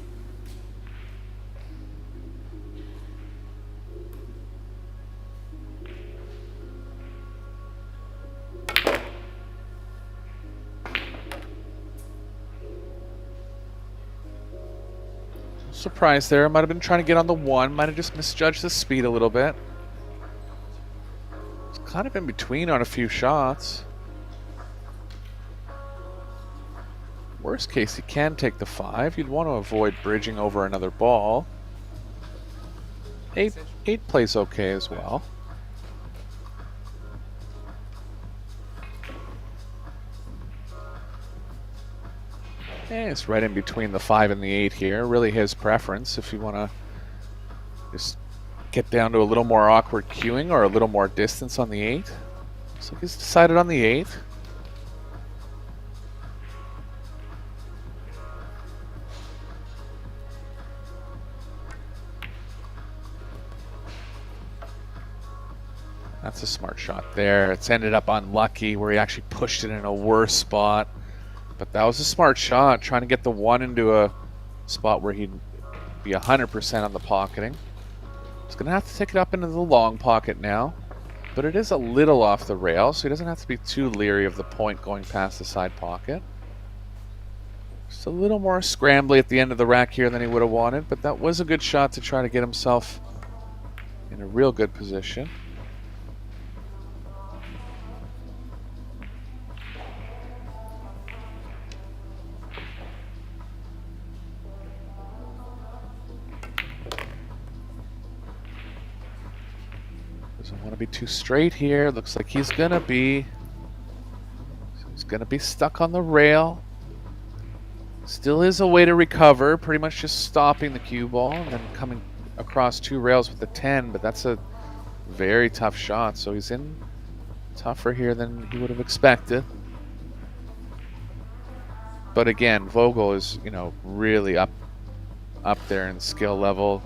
Surprise there. Might have been trying to get on the 1. Might have just misjudged the speed a little bit. It's kind of in between on a few shots. Worst case, he can take the 5. You'd want to avoid bridging over another ball. 8 plays okay as well. And it's right in between the 5 and the 8 here. Really his preference if you want to just get down to a little more awkward cueing or a little more distance on the 8. So he's decided on the 8. That's a smart shot there. It's ended up unlucky where he actually pushed it in a worse spot. But that was a smart shot, trying to get the 1 into a spot where he'd be 100% on the pocketing. He's going to have to take it up into the long pocket now. But it is a little off the rail, so he doesn't have to be too leery of the point going past the side pocket. Just a little more scrambly at the end of the rack here than he would have wanted, but that was a good shot to try to get himself in a real good position. Doesn't want to be too straight here. Looks like he's gonna be stuck on the rail. Still is a way to recover, pretty much just stopping the cue ball and then coming across 2 rails with the 10, but that's a very tough shot, so he's in tougher here than he would have expected. But again, Vogel is, you know, really up there in skill level.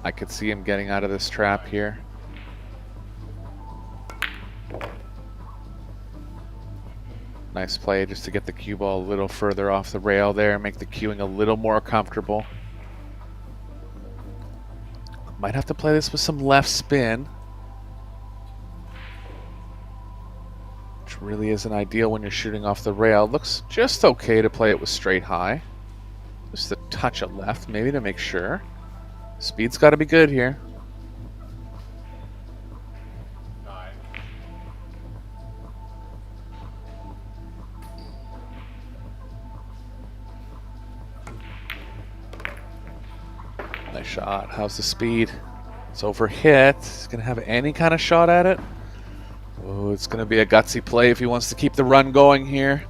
I could see him getting out of this trap here. Nice play just to get the cue ball a little further off the rail there, make the cueing a little more comfortable. Might have to play this with some left spin, which really isn't ideal when you're shooting off the rail. Looks just okay to play it with straight high. Just a touch of left maybe to make sure. Speed's got to be good here. Nice shot. How's the speed? It's over hit. He's going to have any kind of shot at it. Oh, it's going to be a gutsy play if he wants to keep the run going here.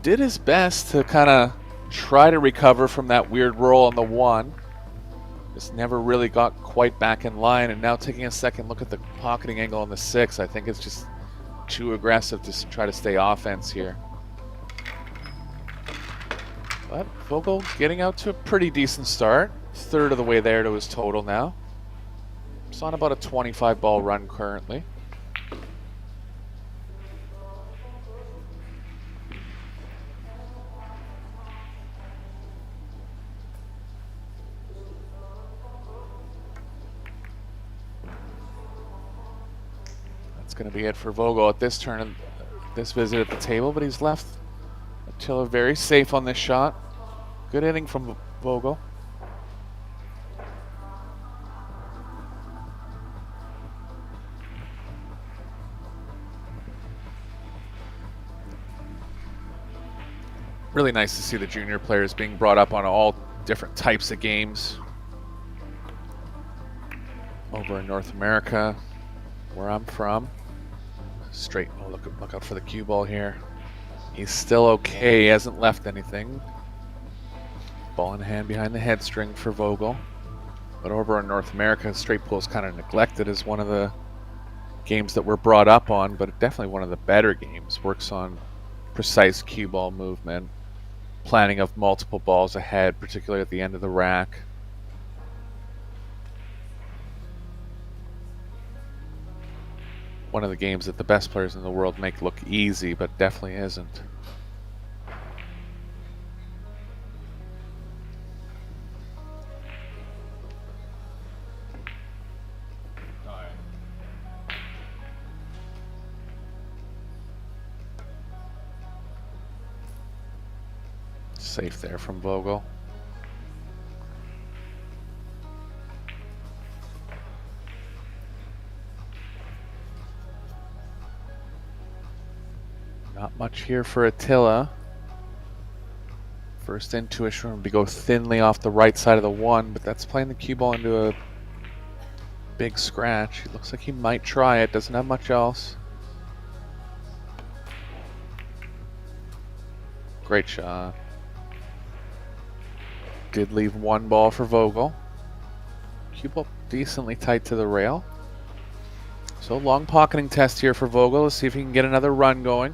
Did his best to kind of try to recover from that weird roll on the 1. Just never really got quite back in line, and now taking a second look at the pocketing angle on the 6, I think it's just too aggressive to try to stay offense here. But Vogel getting out to a pretty decent start. Third of the way there to his total now. It's on about a 25 ball run currently. That's going to be it for Vogel at this turn, this visit at the table, but he's left Attila very safe on this shot. Good inning from Vogel. Really nice to see the junior players being brought up on all different types of games. Over in North America, where I'm from. Straight, oh look out for the cue ball here. He's still okay, he hasn't left anything. Ball in hand behind the head string for Vogel. But over in North America, straight pool is kind of neglected as one of the games that we're brought up on, but definitely one of the better games. Works on precise cue ball movement, planning of multiple balls ahead, particularly at the end of the rack. One of the games that the best players in the world make look easy, but definitely isn't. Safe there from Vogel. Not much here for Attila. First intuition would be go thinly off the right side of the 1, but that's playing the cue ball into a big scratch. It looks like he might try it, doesn't have much else. Great shot. Did leave 1 ball for Vogel. Cue ball decently tight to the rail. So long pocketing test here for Vogel. Let's see if he can get another run going.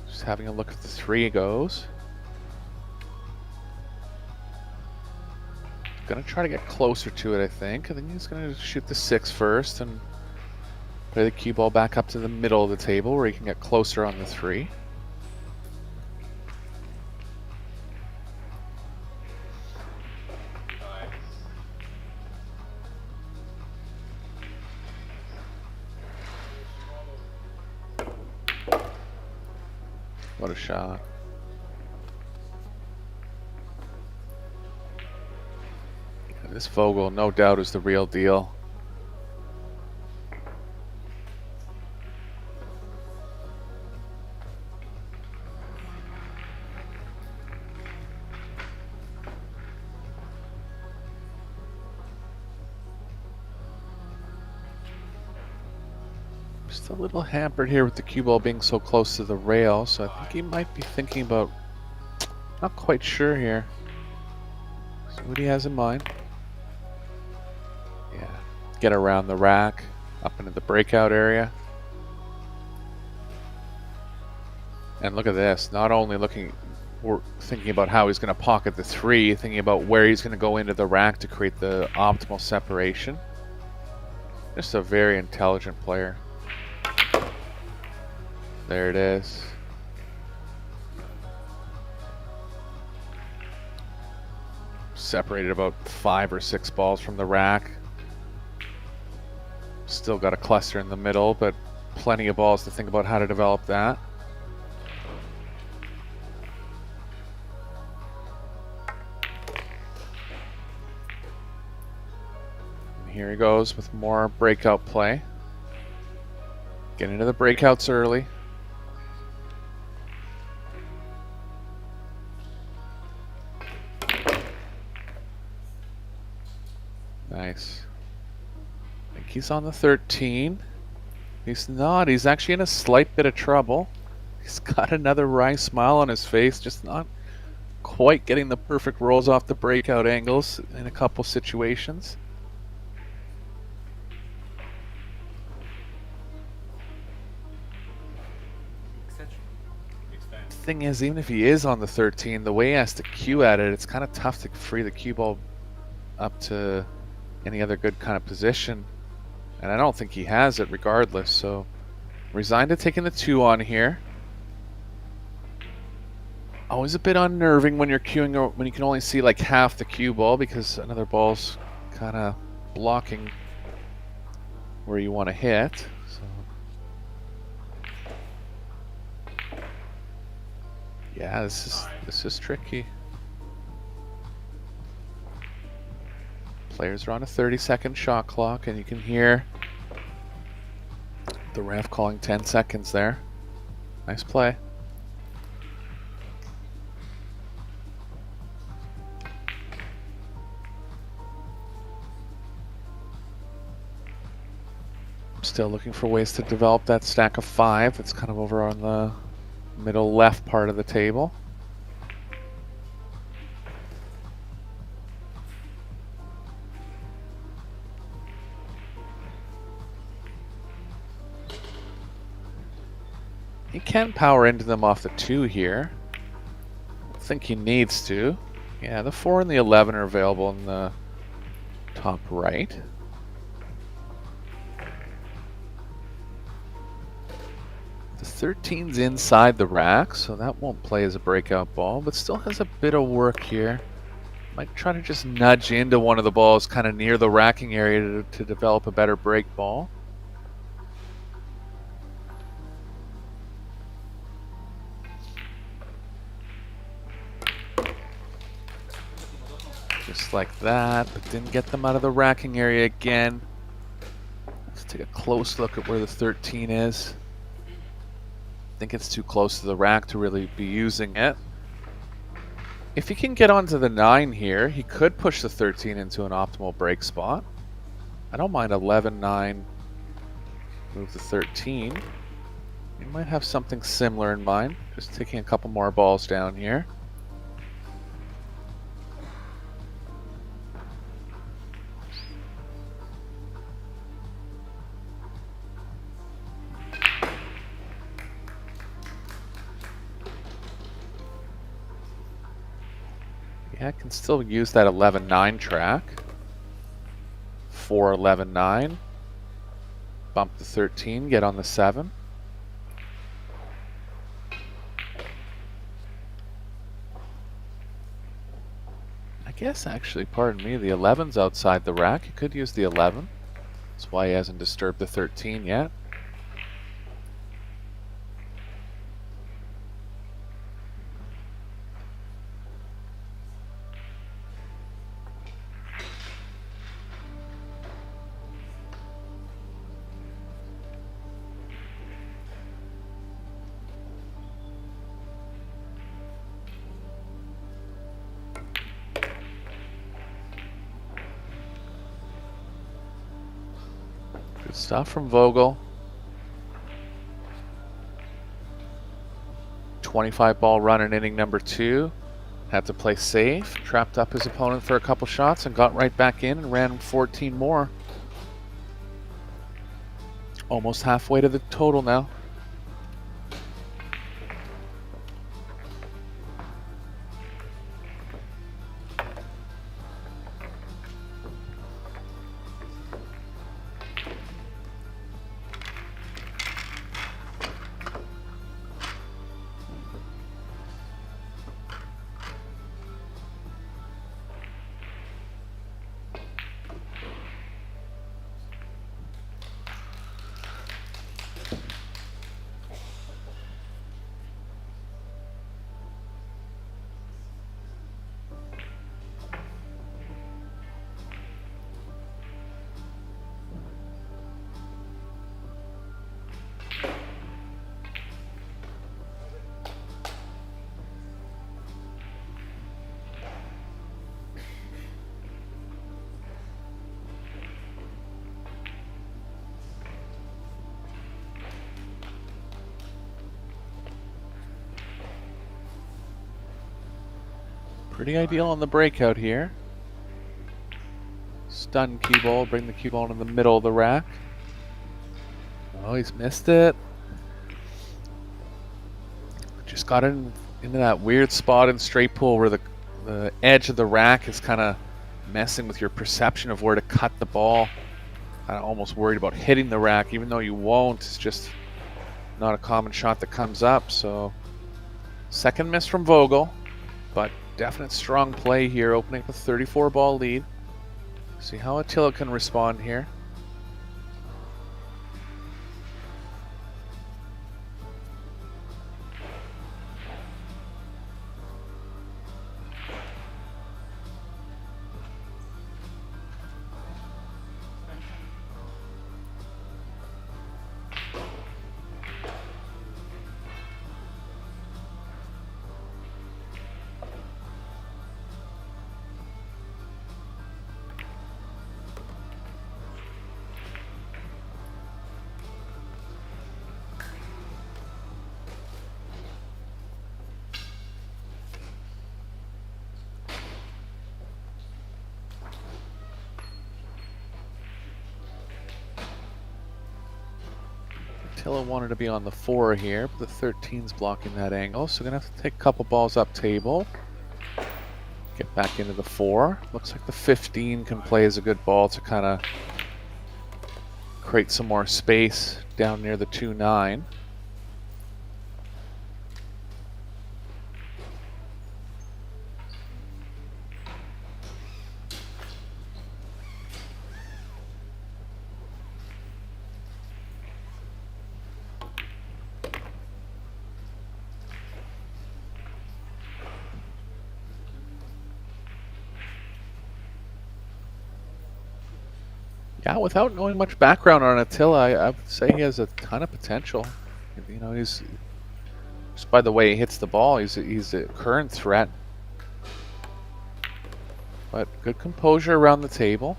Just having a look at the 3 goes. Gonna try to get closer to it, I think. I think he's gonna shoot the 6 first and play the cue ball back up to the middle of the table where he can get closer on the 3. What a shot. This Vogel, no doubt, is the real deal. Just a little hampered here with the cue ball being so close to the rail, so I think he might be thinking about, not quite sure here. See what he has in mind. Yeah, get around the rack, up into the breakout area. And look at this, not only thinking about how he's going to pocket the 3, thinking about where he's going to go into the rack to create the optimal separation. Just a very intelligent player. There it is. Separated about 5 or 6 balls from the rack. Still got a cluster in the middle, but plenty of balls to think about how to develop that. And here he goes with more breakout play. Get into the breakouts early. Nice. I think he's on the 13. He's not. He's actually in a slight bit of trouble. He's got another wry smile on his face, just not quite getting the perfect rolls off the breakout angles in a couple situations. Thing is, even if he is on the 13, the way he has to cue at it, it's kind of tough to free the cue ball up to any other good kind of position. And I don't think he has it regardless, so resigned to taking the 2 on here. Always a bit unnerving when you're cueing, when you can only see like half the cue ball because another ball's kind of blocking where you want to hit. So. Yeah, this is tricky. Players are on a 30-second shot clock, and you can hear the ref calling 10 seconds there. Nice play. Still looking for ways to develop that stack of 5 that's kind of over on the middle left part of the table. He can power into them off the 2 here. I think he needs to. Yeah, the 4 and the 11 are available in the top right. The 13's inside the rack, so that won't play as a breakout ball, but still has a bit of work here. Might try to just nudge into one of the balls kind of near the racking area to develop a better break ball. Just like that, but didn't get them out of the racking area again. Let's take a close look at where the 13 is. I think it's too close to the rack to really be using it. If he can get onto the 9 here, he could push the 13 into an optimal break spot. I don't mind 11-9, move the 13. He might have something similar in mind, just taking a couple more balls down here. Yeah, I can still use that 11-9 track. 4-11-9. Bump the 13, get on the 7. I guess actually, pardon me, the 11's outside the rack. He could use the 11. That's why he hasn't disturbed the 13 yet. Good stuff from Vogel. 25 ball run in inning number 2. Had to play safe, trapped up his opponent for a couple shots and got right back in and ran 14 more. Almost halfway to the total now. Pretty ideal on the breakout here. Stun cue ball, bring the cue ball in the middle of the rack. Oh, he's missed it. Just got into that weird spot in straight pool where the edge of the rack is kind of messing with your perception of where to cut the ball. I'm almost worried about hitting the rack, even though you won't. It's just not a common shot that comes up. So second miss from Vogel, but definite strong play here, opening up a 34 ball lead. See how Attila can respond here. Attila wanted to be on the 4 here, but the 13's blocking that angle, so gonna have to take a couple balls up table. Get back into the 4. Looks like the 15 can play as a good ball to kind of create some more space down near the 2-9. Yeah, without knowing much background on Attila, I would say he has a ton of potential. You know, he's just by the way he hits the ball, he's a current threat. But good composure around the table.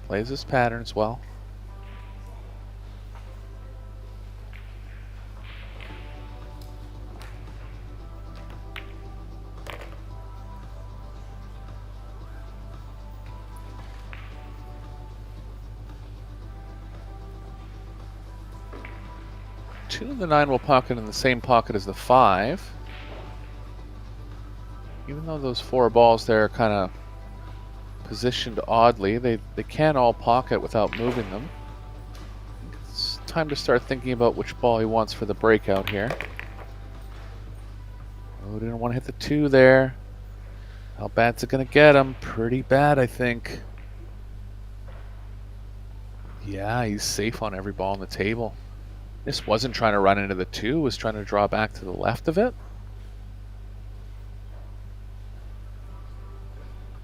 Plays his patterns well. Two and the 9 will pocket in the same pocket as the 5. Even though those 4 balls there are kind of positioned oddly, they can all pocket without moving them. It's time to start thinking about which ball he wants for the breakout here. Oh, didn't want to hit the 2 there. How bad's it going to get him? Pretty bad, I think. Yeah, he's safe on every ball on the table. This wasn't trying to run into the 2, was trying to draw back to the left of it.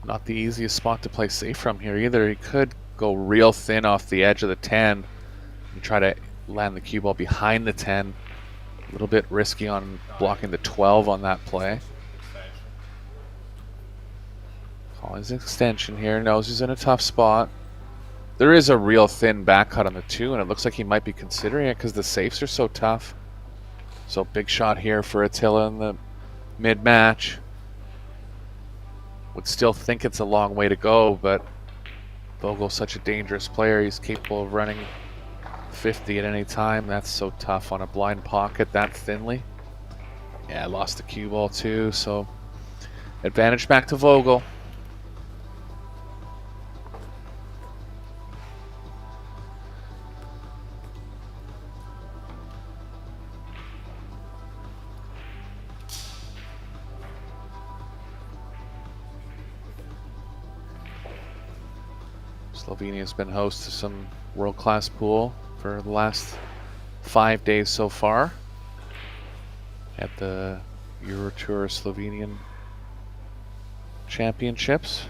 Not the easiest spot to play safe from here either. He could go real thin off the edge of the 10 and try to land the cue ball behind the 10. A little bit risky on blocking the 12 on that play. Calling his extension here, knows he's in a tough spot. There is a real thin back cut on the 2, and it looks like he might be considering it because the safes are so tough. So big shot here for Attila in the mid-match. Would still think it's a long way to go, but Vogel's such a dangerous player. He's capable of running 50 at any time. That's so tough on a blind pocket that thinly. Yeah, I lost the cue ball too, so advantage back to Vogel. Slovenia's been host to some world-class pool for the last 5 days so far at the Eurotour Slovenian Championships.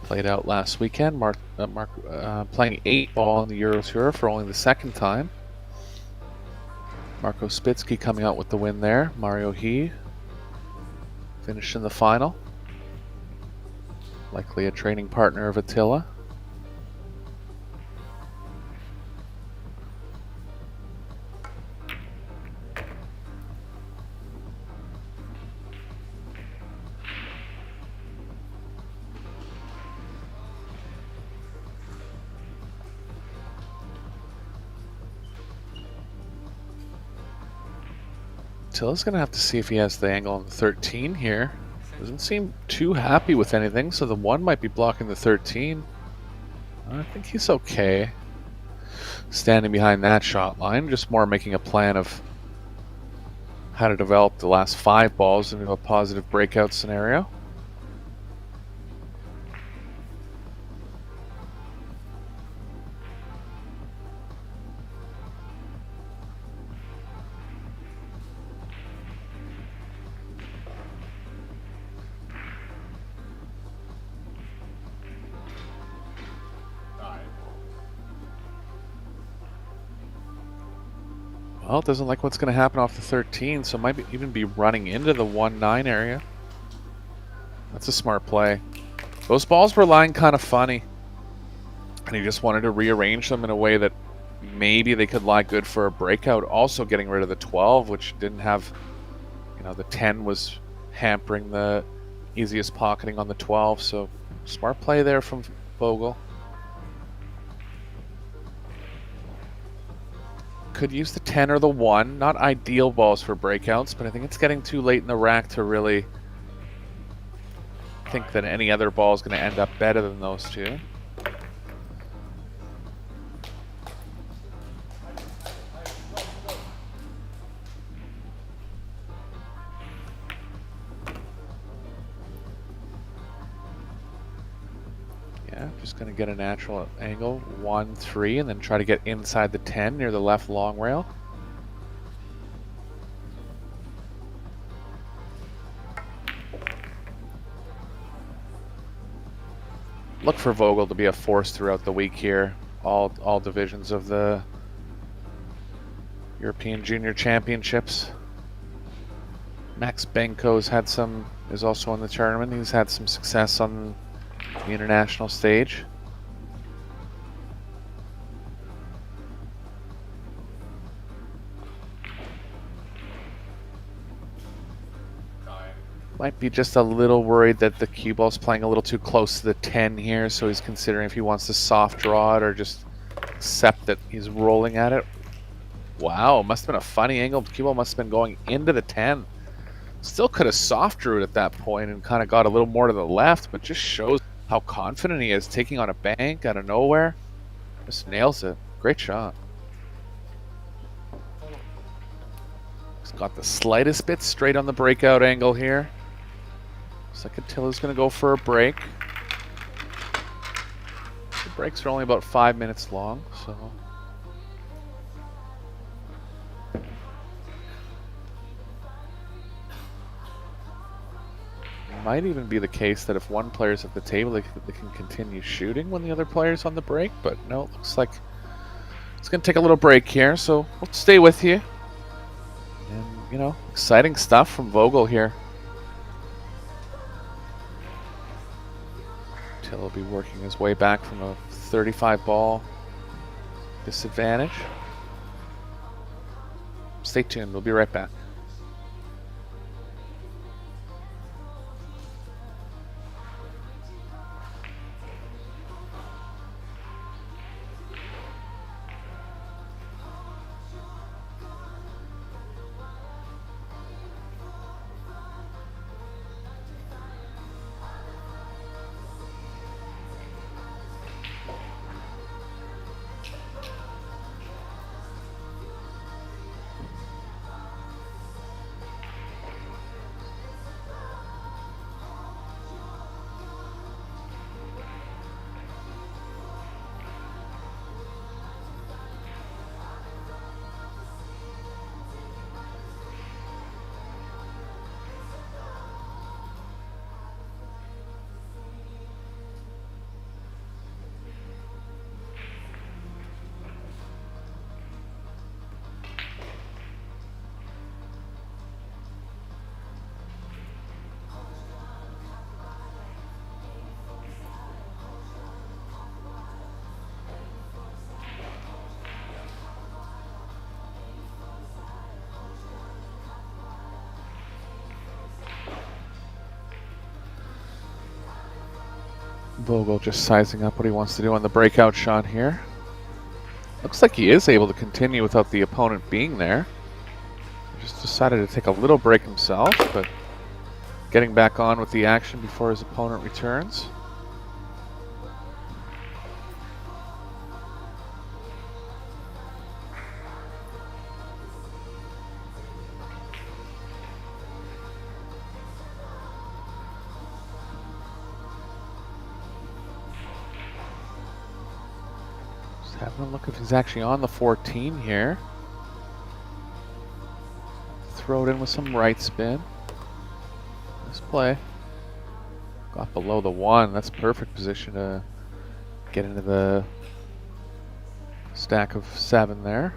Played out last weekend. Playing 8-ball in the Eurotour for only the 2nd time. Marko Spitsky coming out with the win there. Mario He finished in the final. Likely a training partner of Attila. Tilla's going to have to see if he has the angle on the 13 here. Doesn't seem too happy with anything, so the 1 might be blocking the 13. I think he's okay standing behind that shot line, just more making a plan of how to develop the last 5 balls into a positive breakout scenario. Well, it doesn't like what's going to happen off the 13, so might even be running into the 1-9 area. That's a smart play. Those balls were lying kind of funny, and he just wanted to rearrange them in a way that maybe they could lie good for a breakout. Also getting rid of the 12, which didn't have, you know, the 10 was hampering the easiest pocketing on the 12, so smart play there from Vogel. Could use the 10 or the 1. Not ideal balls for breakouts, but I think it's getting too late in the rack to really think that any other ball is going to end up better than those two. Yeah, just going to get a natural angle, 1-3, and then try to get inside the 10 near the left long rail. Look for Vogel to be a force throughout the week here. All divisions of the European Junior Championships. Max Benko's had some, is also in the tournament. He's had some success on the international stage. Might be just a little worried that the cue ball's playing a little too close to the 10 here, so he's considering if he wants to soft draw it or just accept that he's rolling at it. Wow, must have been a funny angle. The cue ball must have been going into the 10. Still could have soft drew it at that point and kind of got a little more to the left, but just shows how confident he is, taking on a bank out of nowhere. Just nails it. Great shot. He's got the slightest bit straight on the breakout angle here. Looks like Attila's going to go for a break. The breaks are only about 5 minutes long, so... might even be the case that if one player's at the table, they can continue shooting when the other player's on the break, but no, it looks like it's going to take a little break here, so we'll stay with you. And, you know, exciting stuff from Vogel here. Till he'll be working his way back from a 35 ball disadvantage. Stay tuned, we'll be right back. Vogel just sizing up what he wants to do on the breakout shot here. Looks like he is able to continue without the opponent being there. just decided to take a little break himself, but getting back on with the action before his opponent returns. Just having a look if he's actually on the 14 here. Throw it in with some right spin. Nice play. Got below the 1. That's perfect position to get into the stack of 7 there.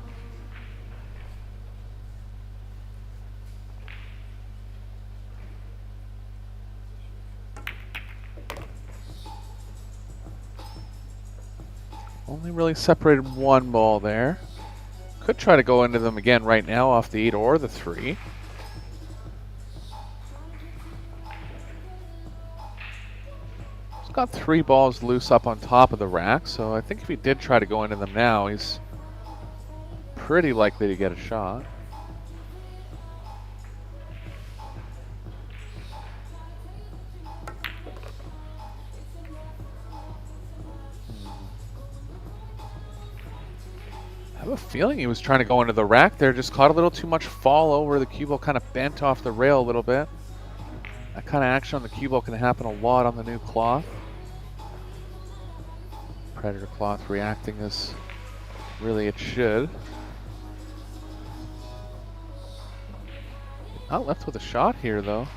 Only really separated 1 ball there. Could try to go into them again right now off the 8 or the 3. He's got 3 balls loose up on top of the rack, so I think if he did try to go into them now, he's pretty likely to get a shot. I have a feeling he was trying to go into the rack there, just caught a little too much fall over. The cue ball kind of bent off the rail a little bit. That kind of action on the cue ball can happen a lot on the new cloth. Predator cloth reacting as really it should. Not left with a shot here though.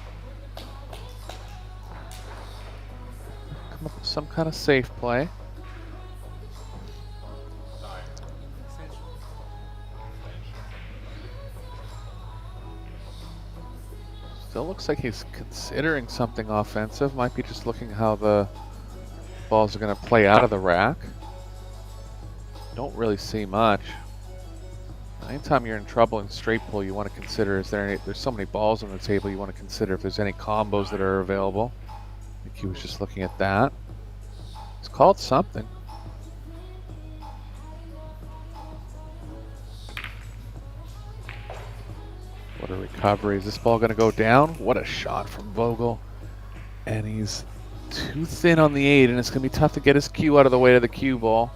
Come up with some kind of safe play. Still looks like he's considering something offensive. Might be just looking how the balls are going to play out of the rack. Don't really see much. Anytime you're in trouble in straight pull, you want to consider, there's so many balls on the table, you want to consider if there's any combos that are available. I think he was just looking at that. It's called something. What a recovery. Is this ball going to go down? What a shot from Vogel. And he's too thin on the 8, and it's going to be tough to get his cue out of the way of the cue ball.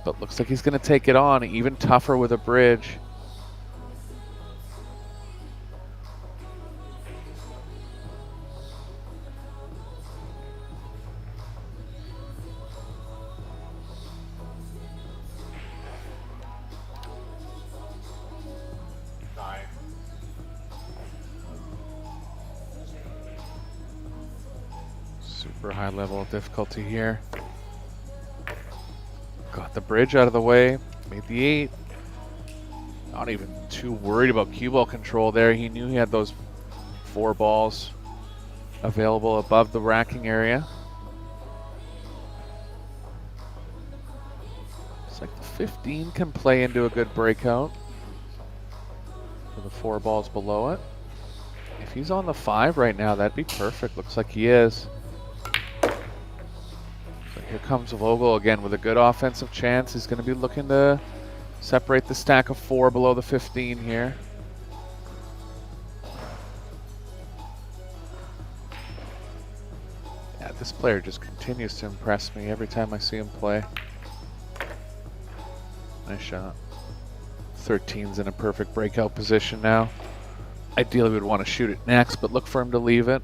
But looks like he's going to take it on, even tougher with a bridge. Super high level of difficulty here. Got the bridge out of the way, made the 8. Not even too worried about cue ball control there. He knew he had those 4 balls available above the racking area. Looks like the 15 can play into a good breakout for the 4 balls below it. If he's on the 5 right now, that'd be perfect. Looks like he is. Here comes Vogel again with a good offensive chance. He's going to be looking to separate the stack of 4 below the 15 here. Yeah, this player just continues to impress me every time I see him play. Nice shot. 13's in a perfect breakout position now. Ideally, we would want to shoot it next, but look for him to leave it.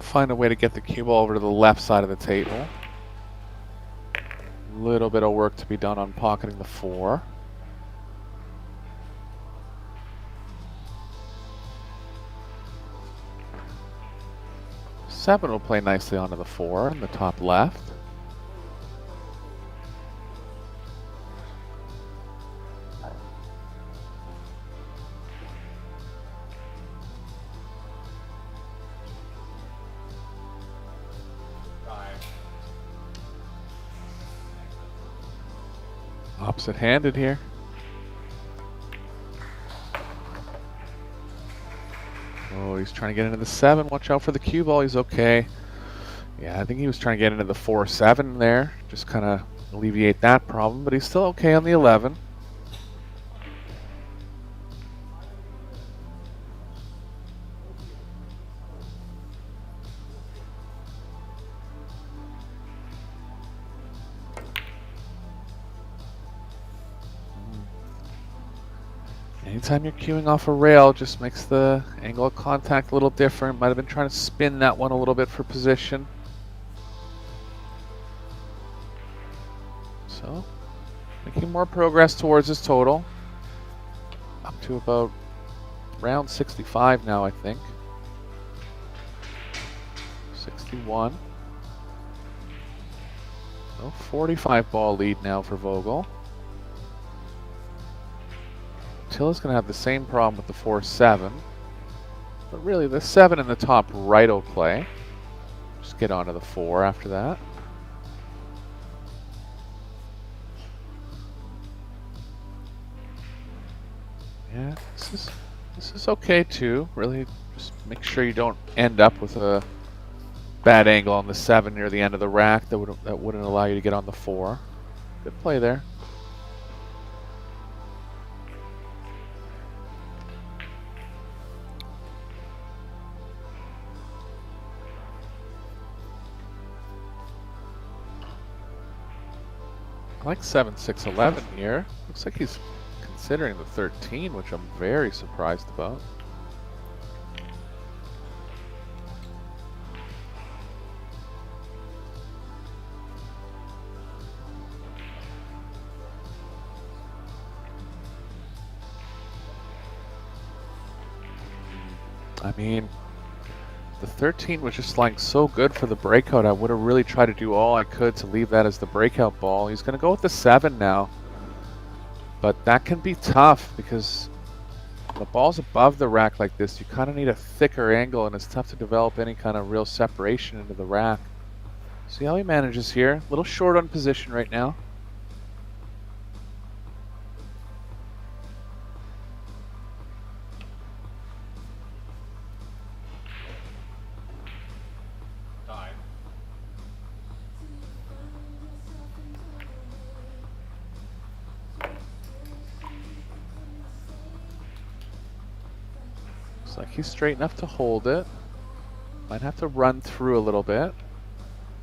Find a way to get the cue ball over to the left side of the table. A little bit of work to be done on pocketing the 4. Seven will play nicely onto the 4 in the top left. Opposite-handed here. he's trying to get into the 7. Watch out for the cue ball. He's okay. Yeah, I think he was trying to get into the 4-7 there. Just kind of alleviate that problem, but he's still okay on the 11. Anytime you're cueing off a rail, just makes the angle of contact a little different. Might have been trying to spin that one a little bit for position. So, making more progress towards his total. Up to about round 65 now, I think. 61. So 45 ball lead now for Vogel. Tilla's going to have the same problem with the 4-7. But really, the 7 in the top right will play. Just get onto the 4 after that. Yeah, this is okay too. Really, just make sure you don't end up with a bad angle on the 7 near the end of the rack that wouldn't allow you to get on the 4. Good play there. I like 7-6-11 here. Looks like he's considering the 13, which I'm very surprised about. I mean, the 13 was just like so good for the breakout. I would have really tried to do all I could to leave that as the breakout ball. He's going to go with the 7 now. But that can be tough because the ball's above the rack like this. You kind of need a thicker angle, and it's tough to develop any kind of real separation into the rack. See how he manages here. A little short on position right now. Like he's straight enough to hold it. Might have to run through a little bit.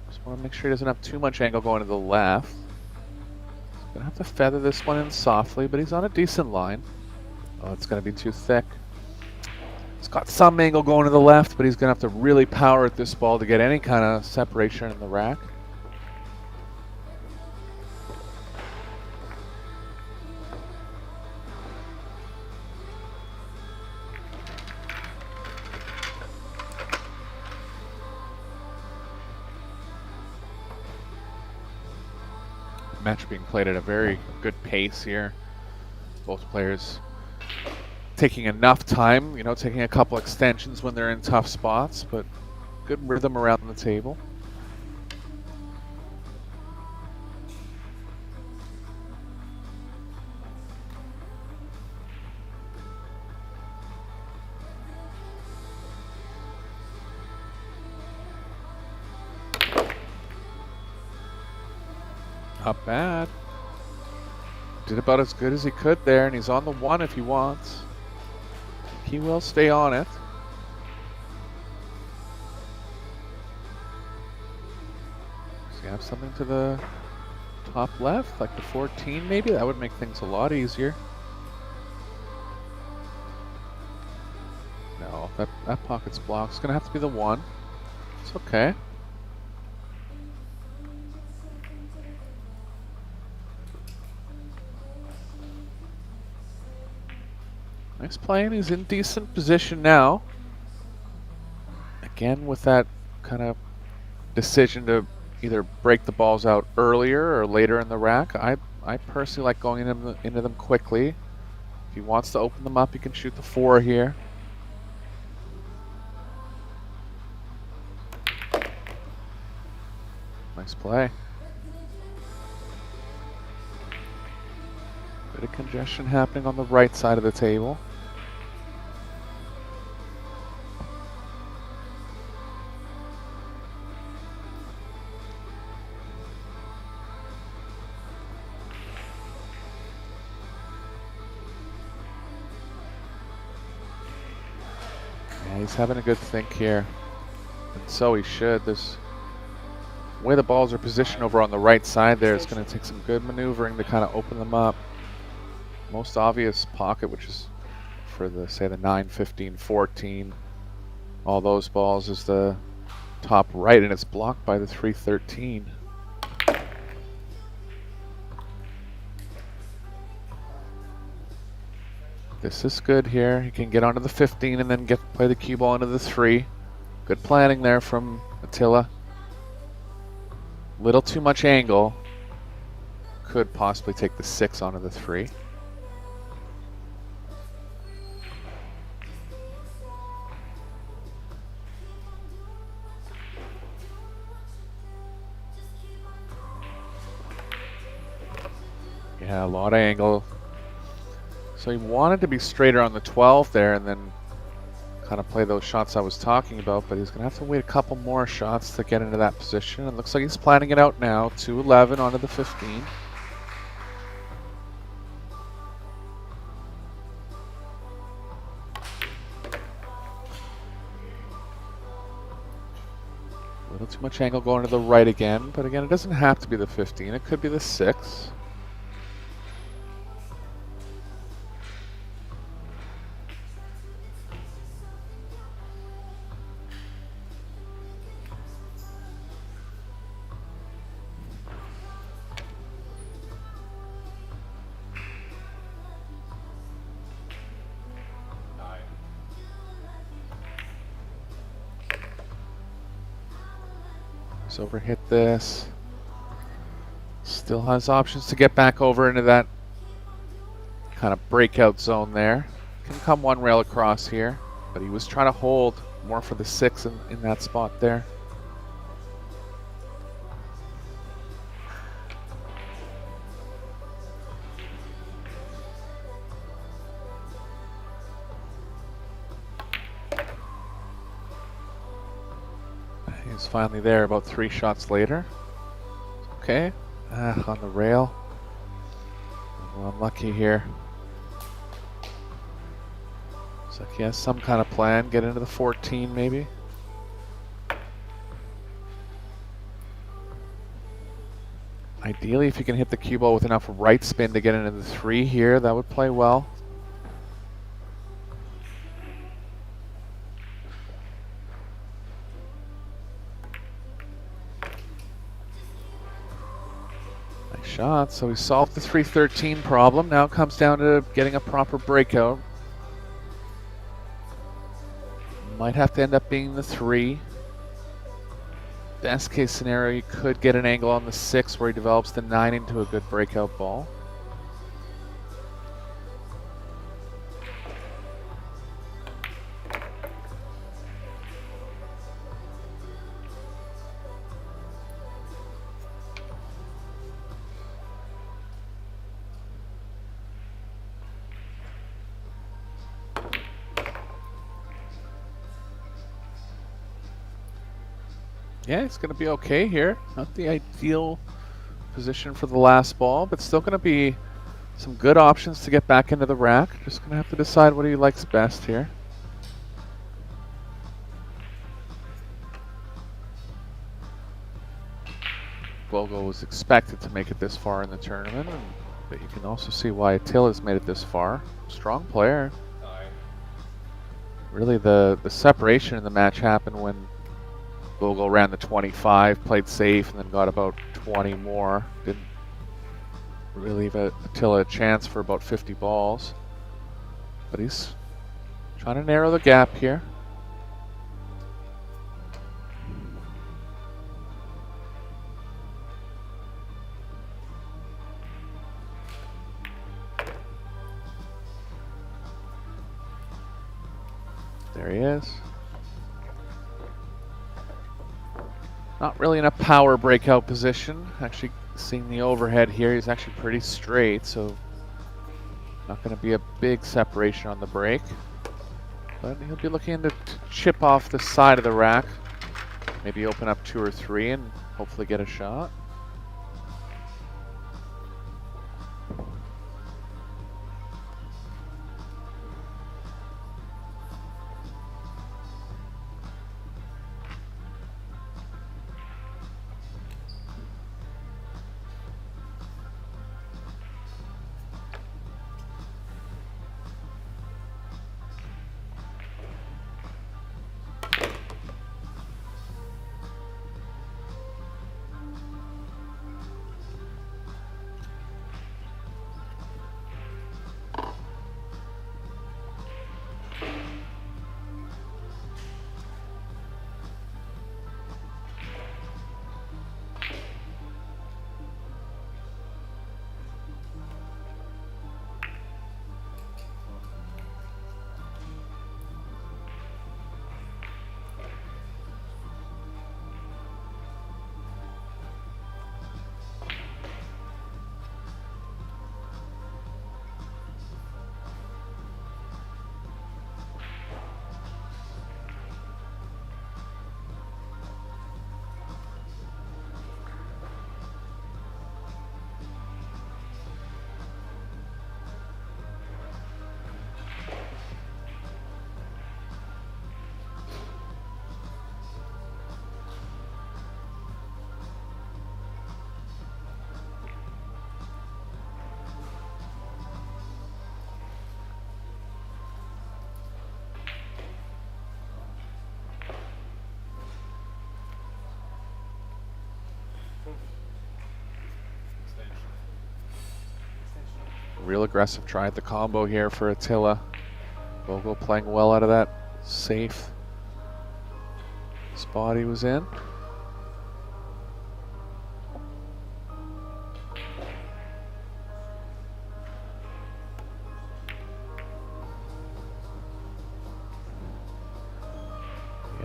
Just want to make sure he doesn't have too much angle going to the left. He's gonna have to feather this one in softly, but he's on a decent line. Oh, it's gonna be too thick. It's got some angle going to the left, but he's gonna have to really power at this ball to get any kind of separation in the rack. Match being played at a very good pace here. Both players taking enough time, you know, taking a couple extensions when they're in tough spots, but good rhythm around the table. Not bad. Did about as good as he could there, and he's on the 1 if he wants. He will stay on it. Does he have something to the top left, like the 14 maybe? That would make things a lot easier. No, that pocket's blocked. It's going to have to be the 1. It's okay. Nice play, and he's in decent position now. Again, with that kind of decision to either break the balls out earlier or later in the rack. I personally like going into them quickly. If he wants to open them up, he can shoot the 4 here. Nice play. Bit of congestion happening on the right side of the table. he's having a good think here. And so he should. There's the way the balls are positioned over on the right side there is going to take some good maneuvering to kind of open them up. Most obvious pocket, which is for the, say, the 9, 15, 14, all those balls, is the top right, and it's blocked by the 3, 13. This is good here. He can get onto the 15 and then play the cue ball into the 3. Good planning there from Attila. Little too much angle. Could possibly take the 6 onto the 3. Yeah, a lot of angle. So he wanted to be straighter on the 12 there and then kind of play those shots I was talking about, but he's going to have to wait a couple more shots to get into that position. It looks like he's planning it out now. 2-11 onto the 15. A little too much angle going to the right again, but again, it doesn't have to be the 15. It could be the 6. Overhit this. Still has options to get back over into that kind of breakout zone there. Can come one rail across here, but he was trying to hold more for the 6 in that spot there. He's finally there about 3 shots later. Okay, on the rail. Well, unlucky here. Looks like he has some kind of plan. Get into the 14 maybe. Ideally, if you can hit the cue ball with enough right spin to get into the 3 here, that would play well. Shot. So we solved the 313 problem. Now it comes down to getting a proper breakout. Might have to end up being the 3. Best case scenario, you could get an angle on the 6 where he develops the 9 into a good breakout ball. Yeah, it's going to be okay here. Not the ideal position for the last ball, but still going to be some good options to get back into the rack. Just going to have to decide what he likes best here. Bogo was expected to make it this far in the tournament, but you can also see why Attila's made it this far. Strong player. Really, the separation in the match happened when Bogo ran the 25, played safe, and then got about 20 more. Didn't really leave Attila a chance for about 50 balls. But he's trying to narrow the gap here. There he is. Not really in a power breakout position. Actually, seeing the overhead here, he's actually pretty straight, so not going to be a big separation on the break. But he'll be looking to chip off the side of the rack, maybe open up 2 or 3 and hopefully get a shot. Real aggressive try at the combo here for Attila. Vogel playing well out of that safe spot he was in.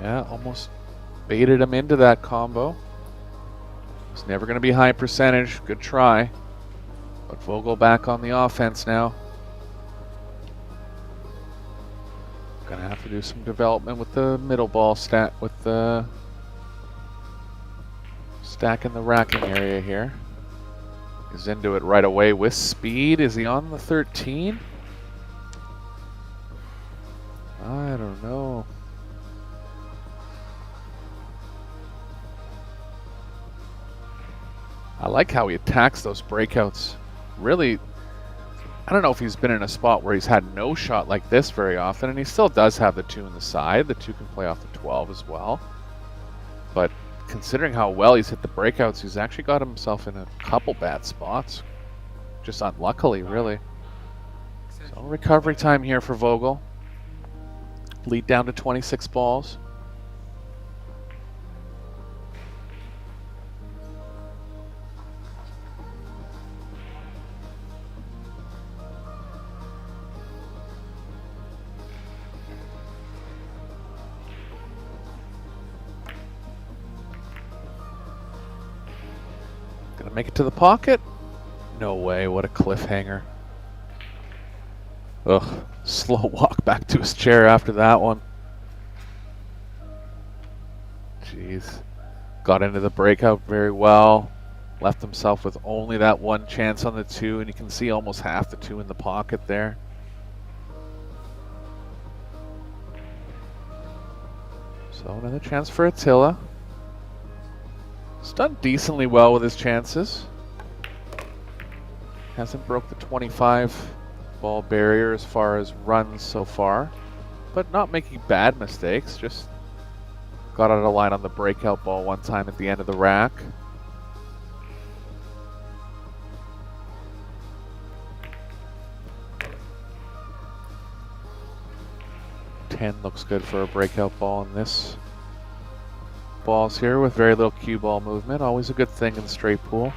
Yeah, almost baited him into that combo. It's never going to be high percentage. Good try. But Vogel back on the offense now. Gonna have to do some development with the middle ball stack, with the stack in the racking area here. He's into it right away with speed. Is he on the 13? I don't know. I like how he attacks those breakouts. Really, I don't know if he's been in a spot where he's had no shot like this very often, and he still does have the 2 in the side. The 2 can play off the 12 as well. But considering how well he's hit the breakouts, he's actually got himself in a couple bad spots. Just unluckily, really. So recovery time here for Vogel. Lead down to 26 balls. Gonna make it to the pocket? No way, what a cliffhanger. Ugh, slow walk back to his chair after that one. Jeez. Got into the breakout very well. Left himself with only that one chance on the 2, and you can see almost half the 2 in the pocket there. So another chance for Attila. He's done decently well with his chances. Hasn't broke the 25 ball barrier as far as runs so far, but not making bad mistakes. Just got out of line on the breakout ball one time at the end of the rack. Ten looks good for a breakout ball in this. Balls here with very little cue ball movement. Always a good thing in the straight pool.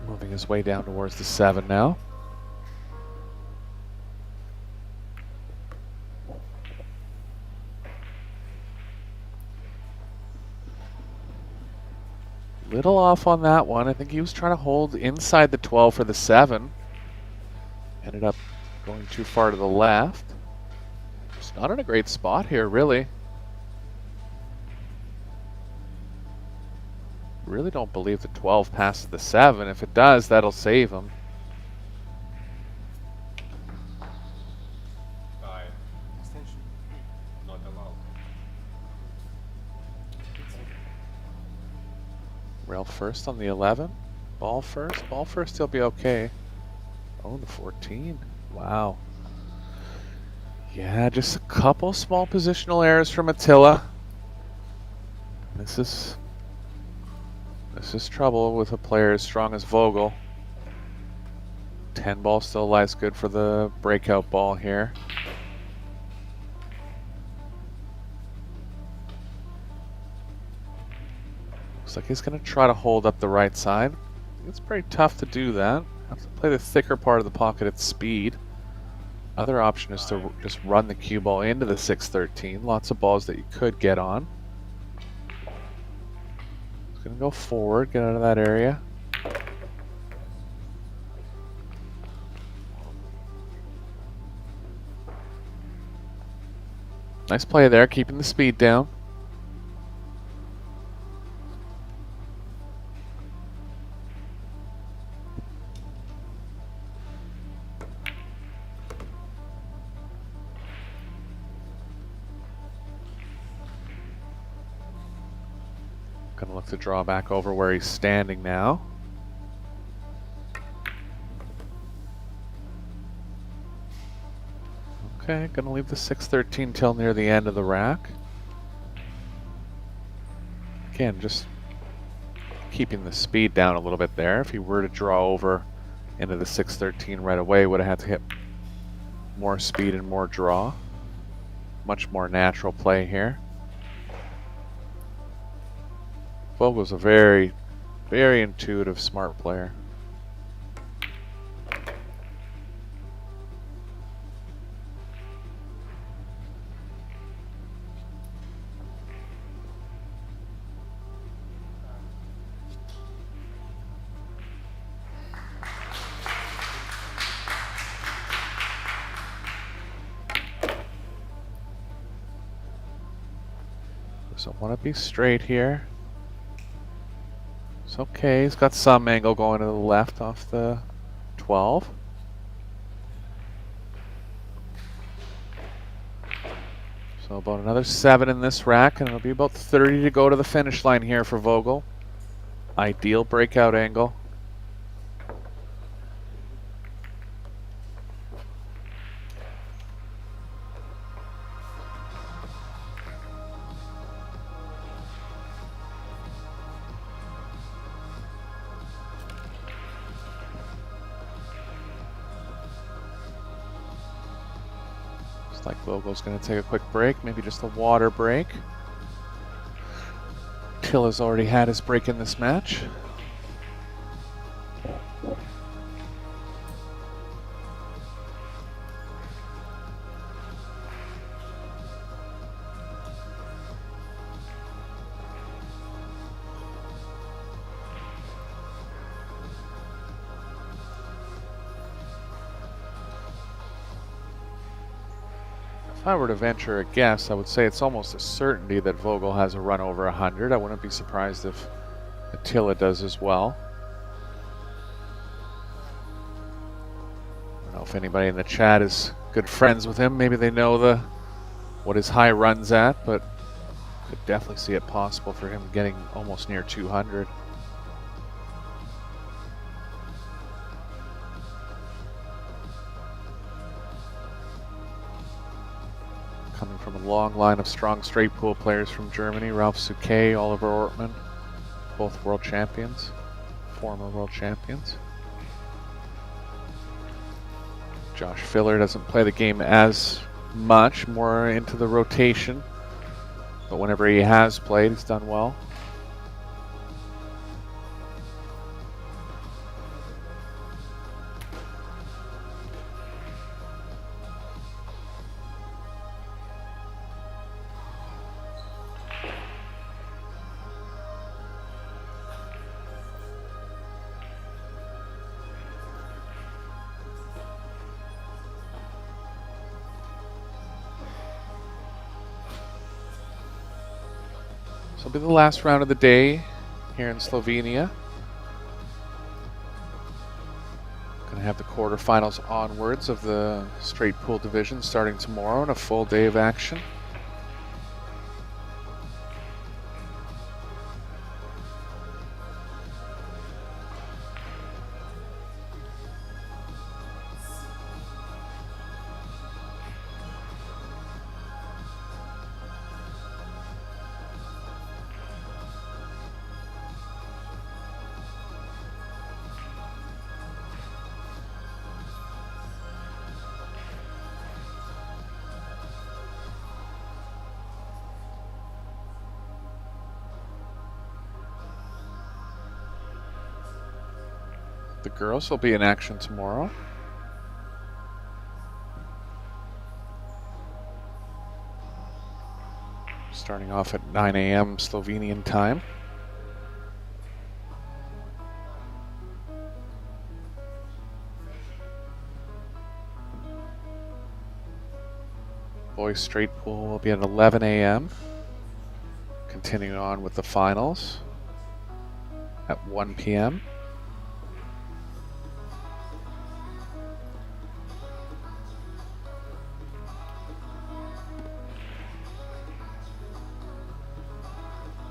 Moving his way down towards the 7 now. Little off on that one. I think he was trying to hold inside the 12 for the 7. Ended up going too far to the left. Just not in a great spot here, really. Really don't believe the 12 passes the 7. If it does, that'll save him. Extension not allowed. Rail first on the 11. Ball first. Ball first, he'll be okay. Oh, the 14. Wow. Yeah, just a couple small positional errors from Attila. This is trouble with a player as strong as Vogel. 10 ball still lies good for the breakout ball here. Looks like he's going to try to hold up the right side. It's pretty tough to do that. Have to play the thicker part of the pocket at speed. Other option is to just run the cue ball into the 6-13. Lots of balls that you could get on. He's going to go forward, get out of that area. Nice play there, keeping the speed down. Gonna look to draw back over where he's standing now. Okay, gonna leave the 613 till near the end of the rack. Again, just keeping the speed down a little bit there. If he were to draw over into the 613 right away, would have had to hit more speed and more draw. Much more natural play here. Vogel's a very, very intuitive, smart player. Doesn't want to be straight here. It's okay, he's got some angle going to the left off the 12. So about another 7 in this rack, and it'll be about 30 to go to the finish line here for Vogel. Ideal breakout angle. Like Vogel's going to take a quick break, maybe just a water break. Till has already had his break in this match. If I were to venture a guess, I would say it's almost a certainty that Vogel has a run over 100. I wouldn't be surprised if Attila does as well. I don't know if anybody in the chat is good friends with him. Maybe they know what his high run's at, but could definitely see it possible for him getting almost near 200. Coming from a long line of strong straight pool players from Germany, Ralph Souquet, Oliver Ortmann, both world champions, former world champions. Josh Filler doesn't play the game as much, more into the rotation, but whenever he has played, he's done well. This will be the last round of the day here in Slovenia. Going to have the quarterfinals onwards of the straight pool division starting tomorrow and a full day of action. The girls will be in action tomorrow. Starting off at 9 a.m. Slovenian time. Boys straight pool will be at 11 a.m. Continuing on with the finals at 1 p.m.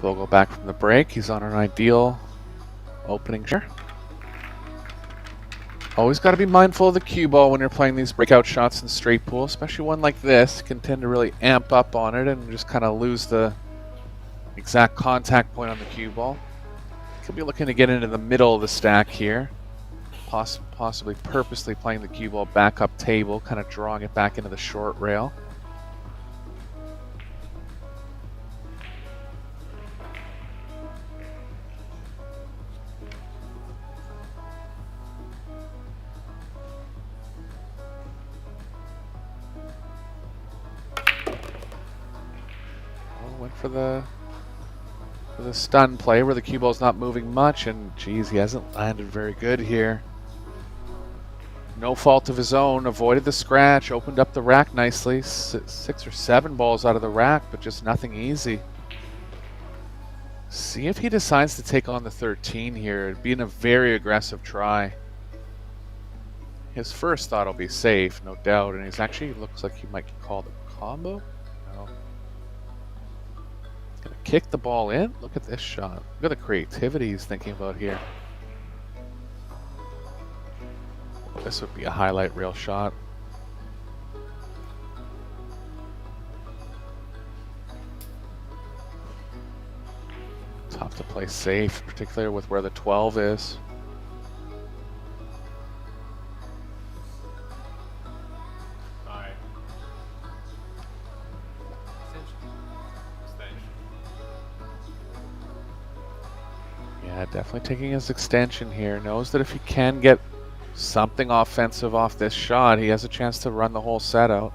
Vogel back from the break. He's on an ideal opening share. Always got to be mindful of the cue ball when you're playing these breakout shots in straight pool, especially one like this. You can tend to really amp up on it and just kind of lose the exact contact point on the cue ball. Could be looking to get into the middle of the stack here. Possibly purposely playing the cue ball back up table, kind of drawing it back into the short rail. Went for the stun play where the cue ball's not moving much, and geez, he hasn't landed very good here. No fault of his own, avoided the scratch, opened up the rack nicely. 6 or 7 balls out of the rack, but just nothing easy. See if he decides to take on the 13 here. It'd be a very aggressive try. His first thought will be safe, no doubt, and he's actually looks like he might call the combo. No. Gonna kick the ball in. Look at this shot. Look at the creativity he's thinking about here. This would be a highlight reel shot. Tough to play safe, particularly with where the 12 is. Aye. Extension. Yeah, definitely taking his extension here. Knows that if he can get something offensive off this shot, he has a chance to run the whole set out.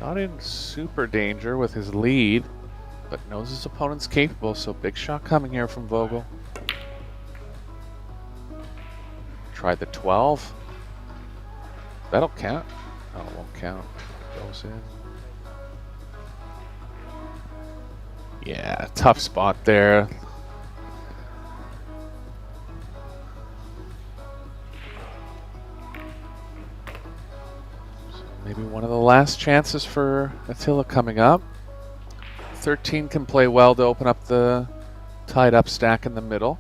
Not in super danger with his lead, but knows his opponent's capable, so big shot coming here from Vogel. Tried the 12. That'll count. Oh, it won't count. It goes in. Yeah, tough spot there. So maybe one of the last chances for Attila coming up. 13 can play well to open up the tied up stack in the middle.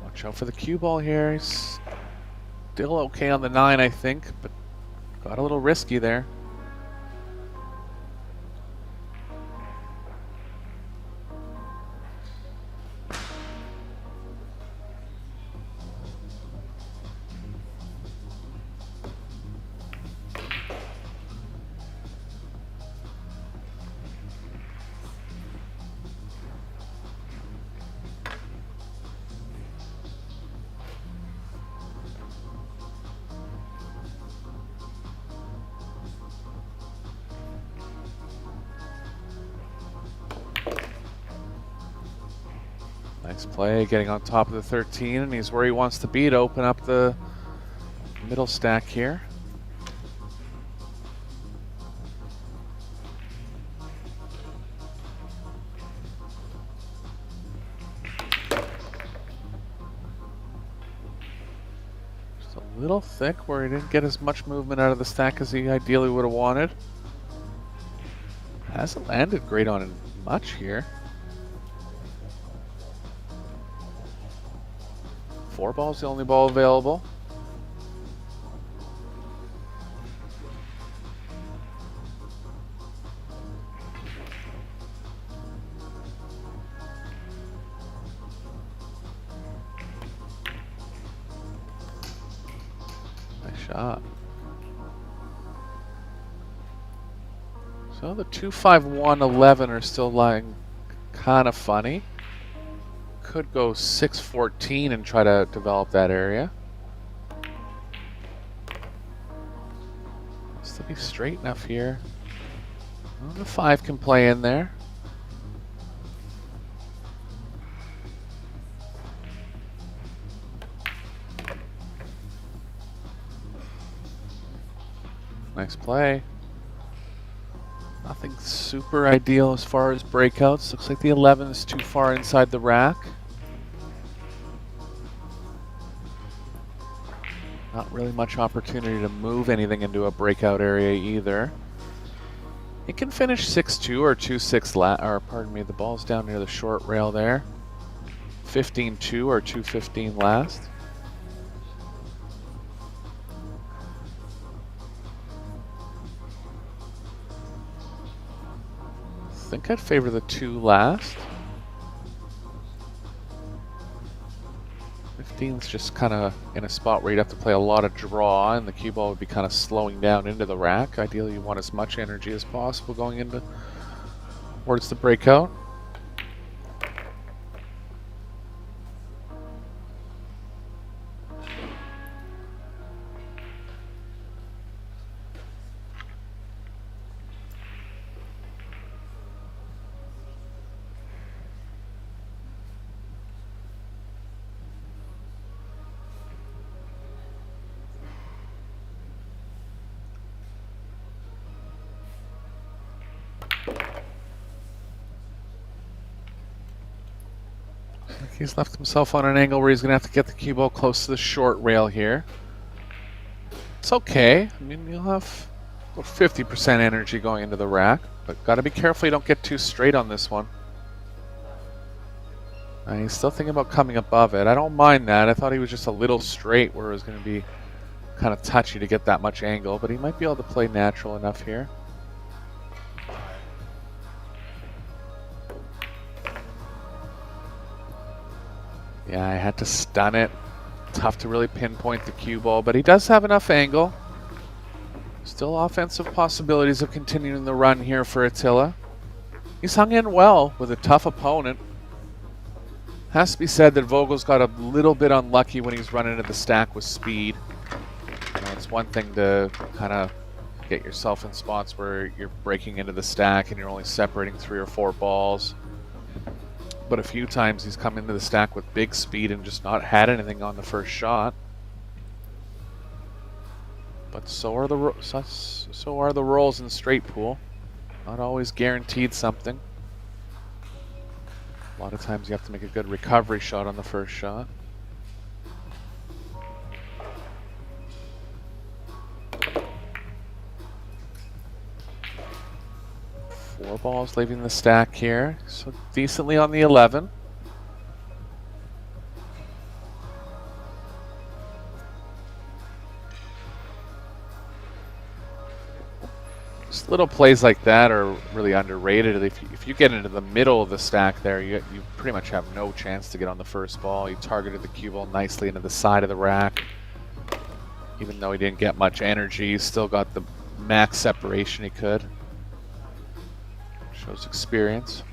Watch out for the cue ball here. He's still okay on the 9, I think, but got a little risky there. Nice play, getting on top of the 13, and he's where he wants to be to open up the middle stack here. Just a little thick where he didn't get as much movement out of the stack as he ideally would have wanted. Hasn't landed great on it much here. 4 ball's the only ball available. Nice shot. So the 2-5-1-11 are still lying kind of funny. Could go 6-14 and try to develop that area. Still be straight enough here. Well, the 5 can play in there. Nice play. Nothing super ideal as far as breakouts. Looks like the 11 is too far inside the rack. Not really much opportunity to move anything into a breakout area either. It can finish 6-2 or 2-6 or pardon me, the ball's down near the short rail there. 15-2 or 2-15 last. I think I'd favor the 2 last. 15's just kind of in a spot where you'd have to play a lot of draw, and the cue ball would be kind of slowing down into the rack. Ideally, you want as much energy as possible going into towards the breakout. He's left himself on an angle where he's going to have to get the cue ball close to the short rail here. It's okay. I mean, you'll have about 50% energy going into the rack, but got to be careful you don't get too straight on this one. He's still thinking about coming above it. I don't mind that. I thought he was just a little straight where it was going to be kind of touchy to get that much angle, but he might be able to play natural enough here. Yeah, I had to stun it. Tough to really pinpoint the cue ball, but he does have enough angle. Still offensive possibilities of continuing the run here for Attila. He's hung in well with a tough opponent. Has to be said that Vogel's got a little bit unlucky when he's running into the stack with speed. You know, it's one thing to kind of get yourself in spots where you're breaking into the stack and you're only separating 3 or 4 balls. But a few times he's come into the stack with big speed and just not had anything on the first shot. But so are the rolls in straight pool. Not always guaranteed something. A lot of times you have to make a good recovery shot on the first shot. Four balls leaving the stack here, so decently on the 11. Just little plays like that are really underrated. If you get into the middle of the stack there, you pretty much have no chance to get on the first ball. He targeted the cue ball nicely into the side of the rack. Even though he didn't get much energy, he still got the max separation he could. Shows experience.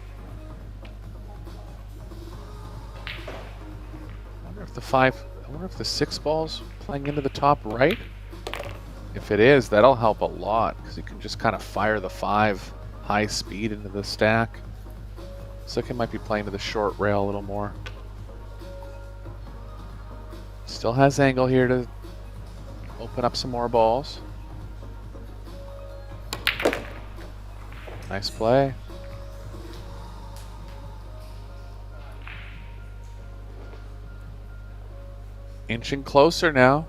I wonder if the 6 ball's playing into the top right. If it is, that'll help a lot because you can just kind of fire the 5 high speed into the stack. Looks like it might be playing to the short rail a little more. Still has angle here to open up some more balls. Nice play. Inching closer now.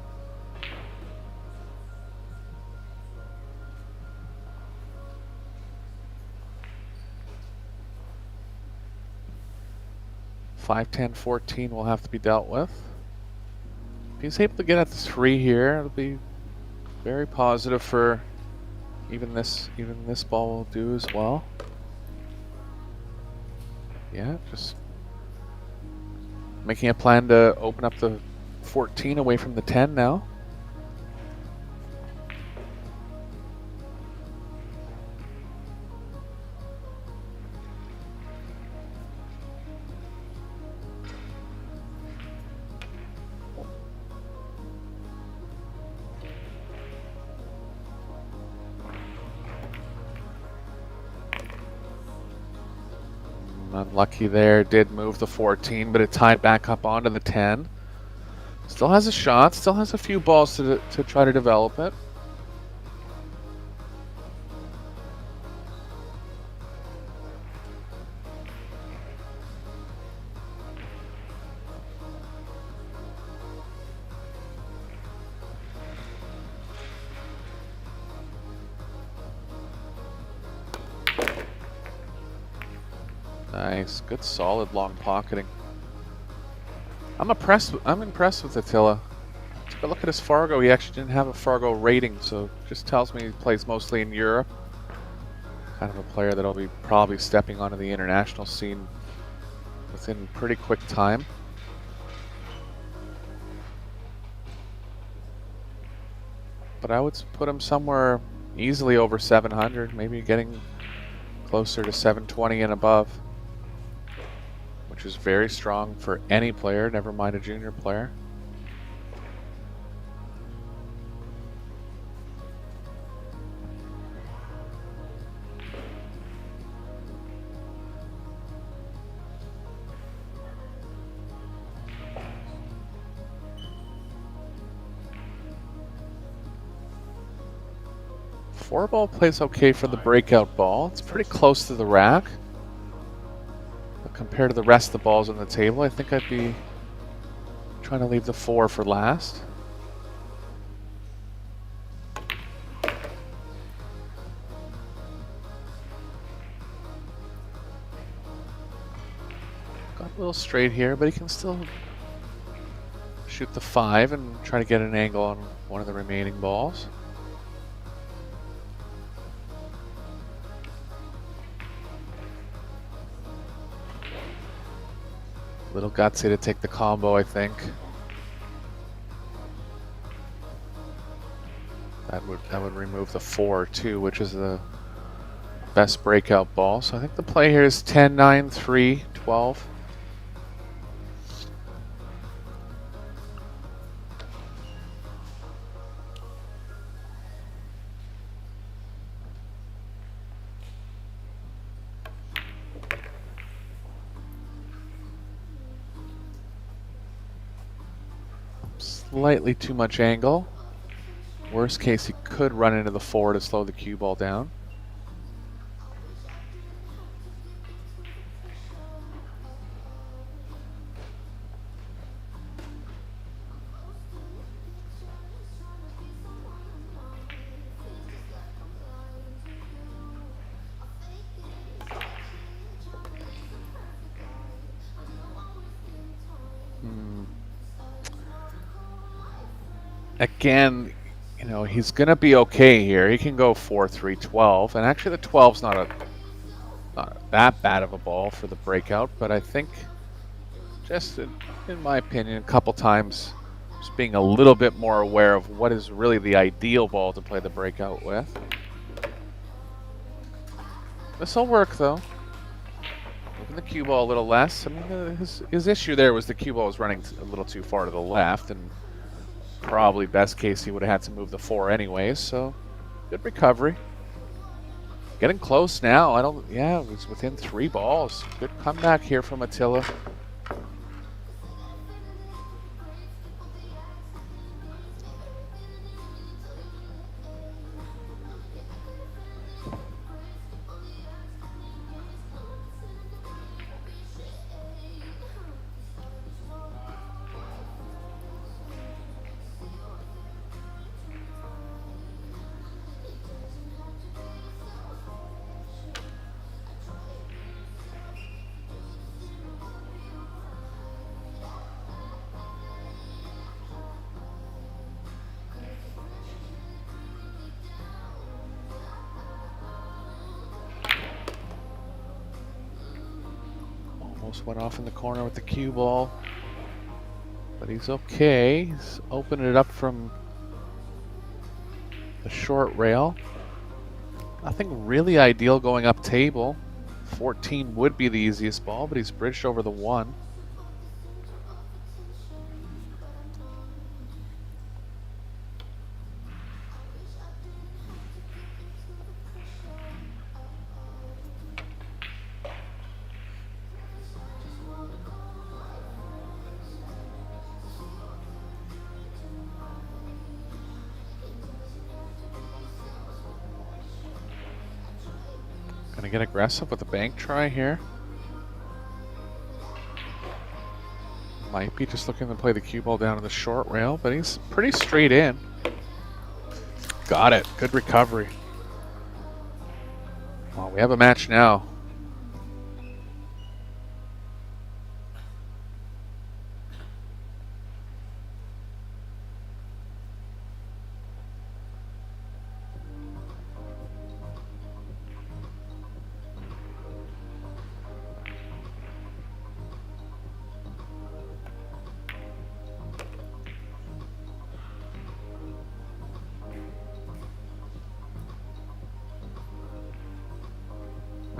Five, 10, 14 will have to be dealt with. If he's able to get at the 3 here, it'll be very positive for even this ball will do as well. Yeah, just making a plan to open up the 14 away from the 10 now. Unlucky there, did move the 14, but it tied back up onto the 10. Still has a shot, still has a few balls to try to develop it. nice. Good solid long pocketing. I'm impressed with Attila. Took a look at his Fargo. He actually didn't have a Fargo rating, so just tells me he plays mostly in Europe. Kind of a player that'll be probably stepping onto the international scene within pretty quick time. But I would put him somewhere easily over 700, maybe getting closer to 720 and above, which is very strong for any player, never mind a junior player. Four ball plays okay for the breakout ball. It's pretty close to the rack. But compared to the rest of the balls on the table, I think I'd be trying to leave the 4 for last. Got a little straight here, but he can still shoot the 5 and try to get an angle on one of the remaining balls. Little gutsy to take the combo, I think. That would remove the 4 too, which is the best breakout ball. So I think the play here is 10, 9, 3, 12. Slightly too much angle. Worst case, he could run into the 4 to slow the cue ball down. Again, you know, he's going to be okay here. He can go 4, 3, 12. And actually the 12's not that bad of a ball for the breakout, but I think just in my opinion, a couple times just being a little bit more aware of what is really the ideal ball to play the breakout with. This will work though. Moving the cue ball a little less. I mean, his issue there was the cue ball was running a little too far to the left, and probably best case he would have had to move the 4 anyways, so good recovery. Getting close now. Yeah, it was within 3 balls. Good comeback here from Attila. Almost went off in the corner with the cue ball, but he's okay. He's opening it up from the short rail. Nothing really ideal going up table. 14 would be the easiest ball, but he's bridged over the 1. Gonna get aggressive with a bank try here. Might be just looking to play the cue ball down to the short rail, but he's pretty straight in. Got it. Good recovery. Well, we have a match now.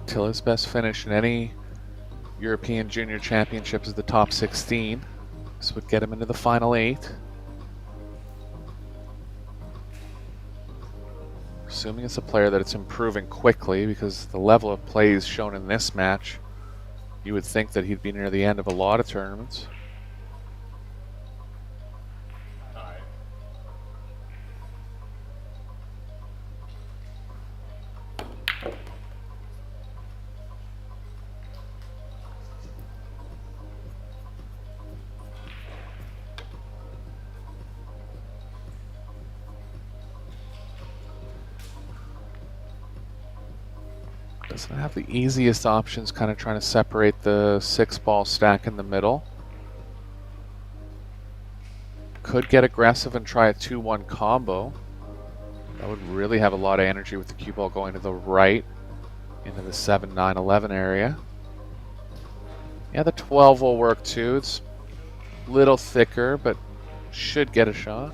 Attila's best finish in any European Junior Championships is the top 16. This would get him into the final 8. Assuming it's a player that it's improving quickly, because the level of plays shown in this match, you would think that he'd be near the end of a lot of tournaments. Alright. Doesn't have the easiest options, kind of trying to separate the 6-ball stack in the middle. Could get aggressive and try a 2-1 combo. That would really have a lot of energy with the cue ball going to the right into the 7, 9, 11 area. Yeah, the 12 will work too. It's a little thicker, but should get a shot.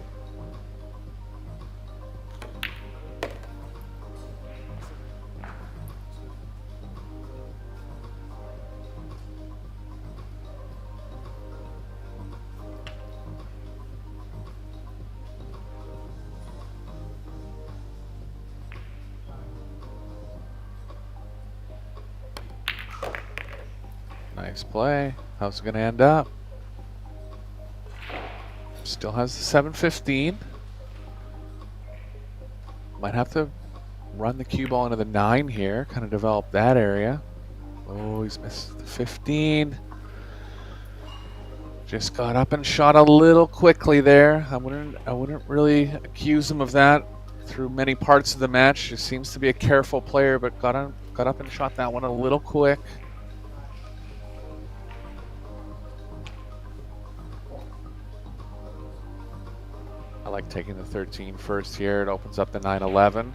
Nice play. How's it going to end up? Still has the 7-15. Might have to run the cue ball into the 9 here, kind of develop that area. Oh, he's missed the 15. Just got up and shot a little quickly there. I wouldn't really accuse him of that through many parts of the match. He seems to be a careful player, but got up and shot that one a little quick. I like taking the 13 first here. It opens up the 9-11.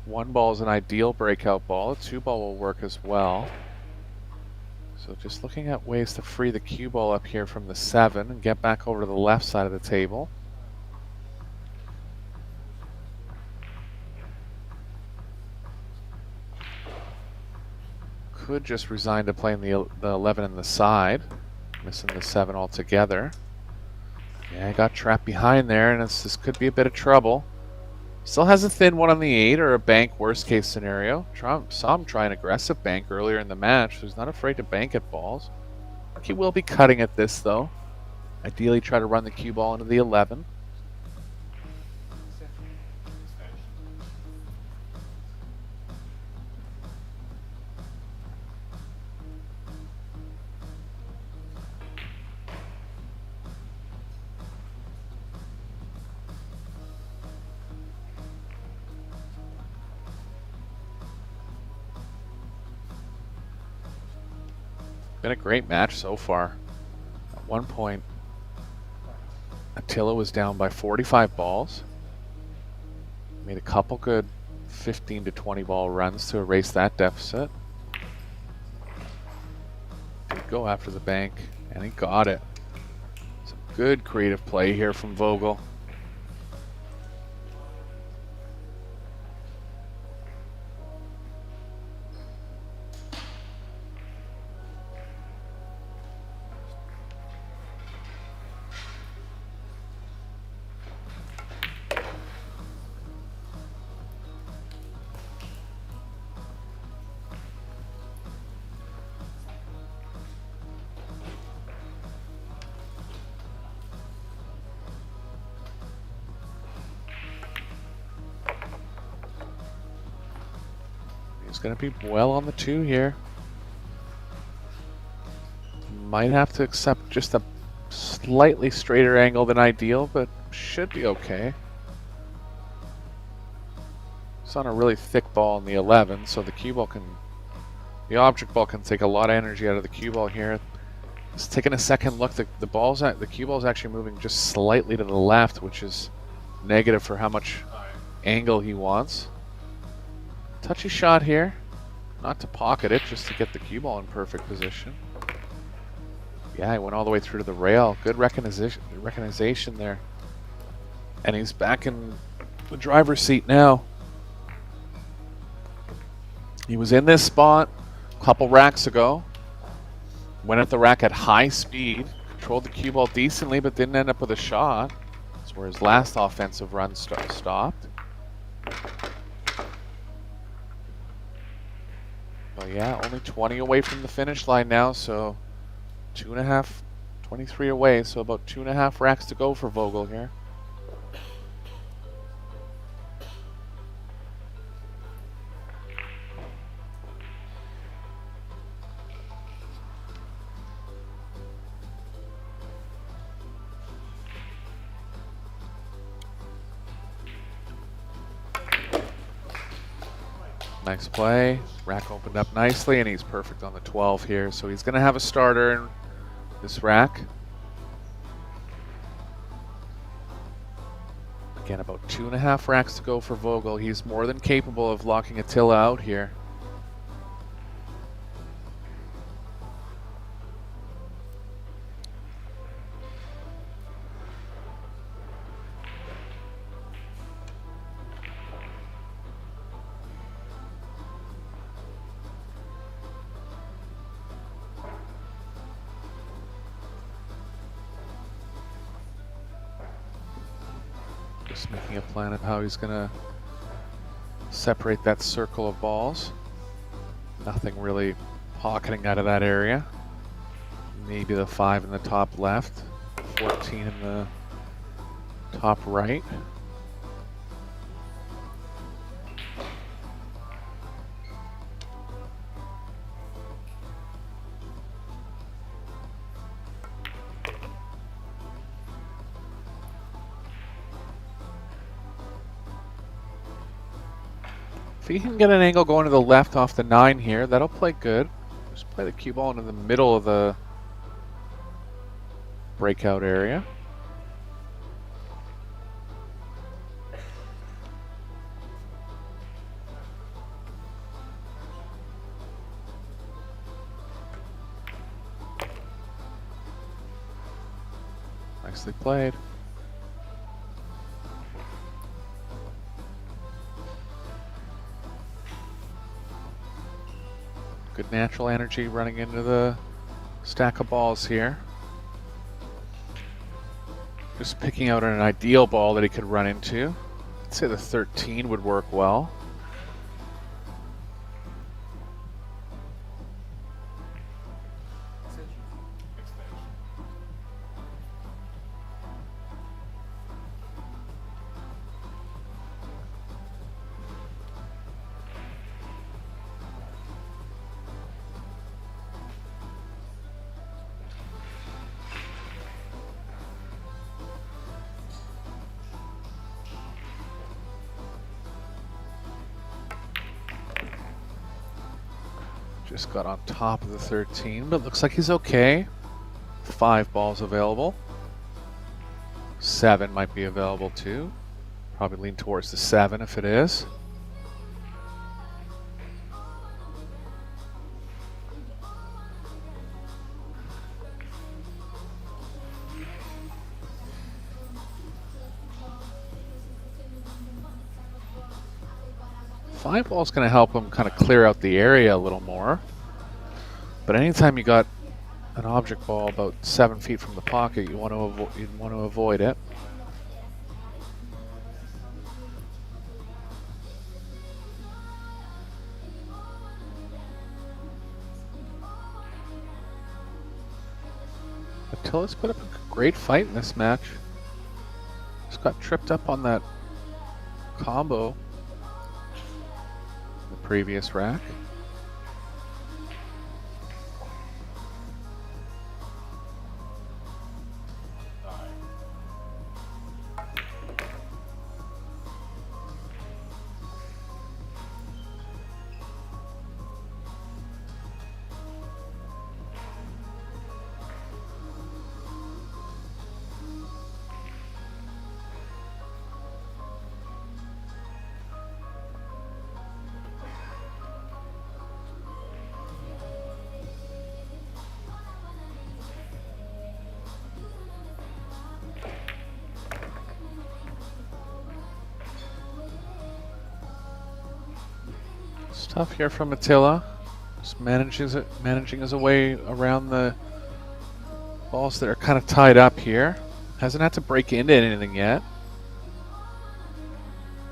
One ball is an ideal breakout ball. A 2-ball will work as well. So just looking at ways to free the cue ball up here from the 7 and get back over to the left side of the table. Could just resign to playing the 11 in the side, missing the 7 altogether. Yeah, I got trapped behind there, and this could be a bit of trouble. Still has a thin one on the 8 or a bank worst case scenario. Saw him try an aggressive bank earlier in the match, so he's not afraid to bank at balls. I think he will be cutting at this though. Ideally try to run the cue ball into the 11. Been a great match so far. At one point, Attila was down by 45 balls. Made a couple good 15 to 20 ball runs to erase that deficit. Did go after the bank, and he got it. Some good creative play here from Vogel. He's going to be well on the 2 here. Might have to accept just a slightly straighter angle than ideal, but should be okay. It's on a really thick ball in the 11, so the object ball can take a lot of energy out of the cue ball here. Just taking a second look, the cue ball's actually moving just slightly to the left, which is negative for how much angle he wants. Touchy shot here. Not to pocket it, just to get the cue ball in perfect position. Yeah, he went all the way through to the rail. Good recognition there. And he's back in the driver's seat now. He was in this spot a couple racks ago. Went at the rack at high speed. Controlled the cue ball decently, but didn't end up with a shot. That's where his last offensive run stopped. But yeah, only 20 away from the finish line now, so 23 away, so about 2.5 racks to go for Vogel here. Nice play. Rack opened up nicely, and he's perfect on the 12 here. So he's going to have a starter in this rack. Again, about 2.5 racks to go for Vogel. He's more than capable of locking Attila out here. Just making a plan of how he's going to separate that circle of balls. Nothing really pocketing out of that area. Maybe the 5 in the top left, 14 in the top right. If he can get an angle going to the left off the 9 here, that'll play good. Just play the cue ball into the middle of the breakout area. Nicely played. Good natural energy running into the stack of balls here. Just picking out an ideal ball that he could run into. I'd say the 13 would work well. Just got on top of the 13, but looks like he's okay. 5 balls available. 7 might be available too. Probably lean towards the 7 if it is. Five ball's going to help him kind of clear out the area a little more. But anytime you got an object ball about 7 feet from the pocket, you want to avoid it. Attila's put up a great fight in this match. Just got tripped up on that combo in the previous rack. tough here from Attila. Just managing his way around the balls that are kind of tied up here. Hasn't had to break into anything yet.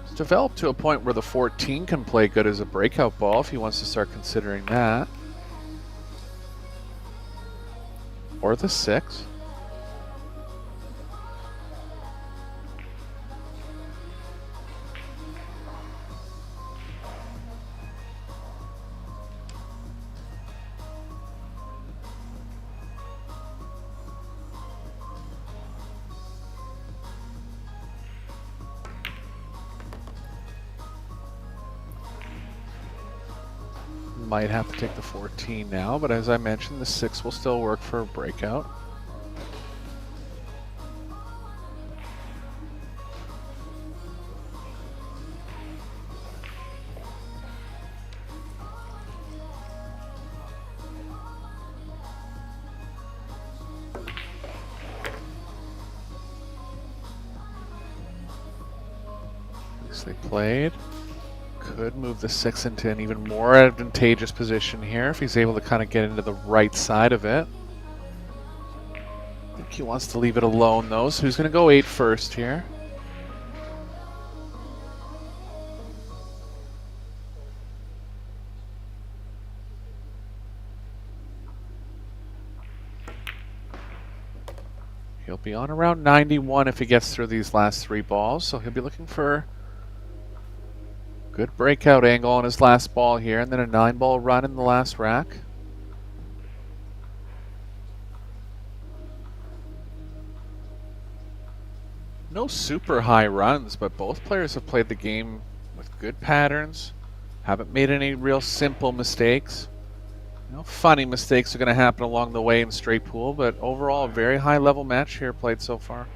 It's developed to a point where the 14 can play good as a breakout ball if he wants to start considering that. Or the 6. Might have to take the 14 now, but as I mentioned, the 6 will still work for a breakout. At least they played. Could move the 6 into an even more advantageous position here if he's able to kind of get into the right side of it. I think he wants to leave it alone though, so he's going to go 8 first here. He'll be on around 91 if he gets through these last 3 balls, so he'll be looking for good breakout angle on his last ball here, and then a 9-ball run in the last rack. No super high runs, but both players have played the game with good patterns. Haven't made any real simple mistakes. You know, funny mistakes are going to happen along the way in straight pool, but overall a very high level match here played so far.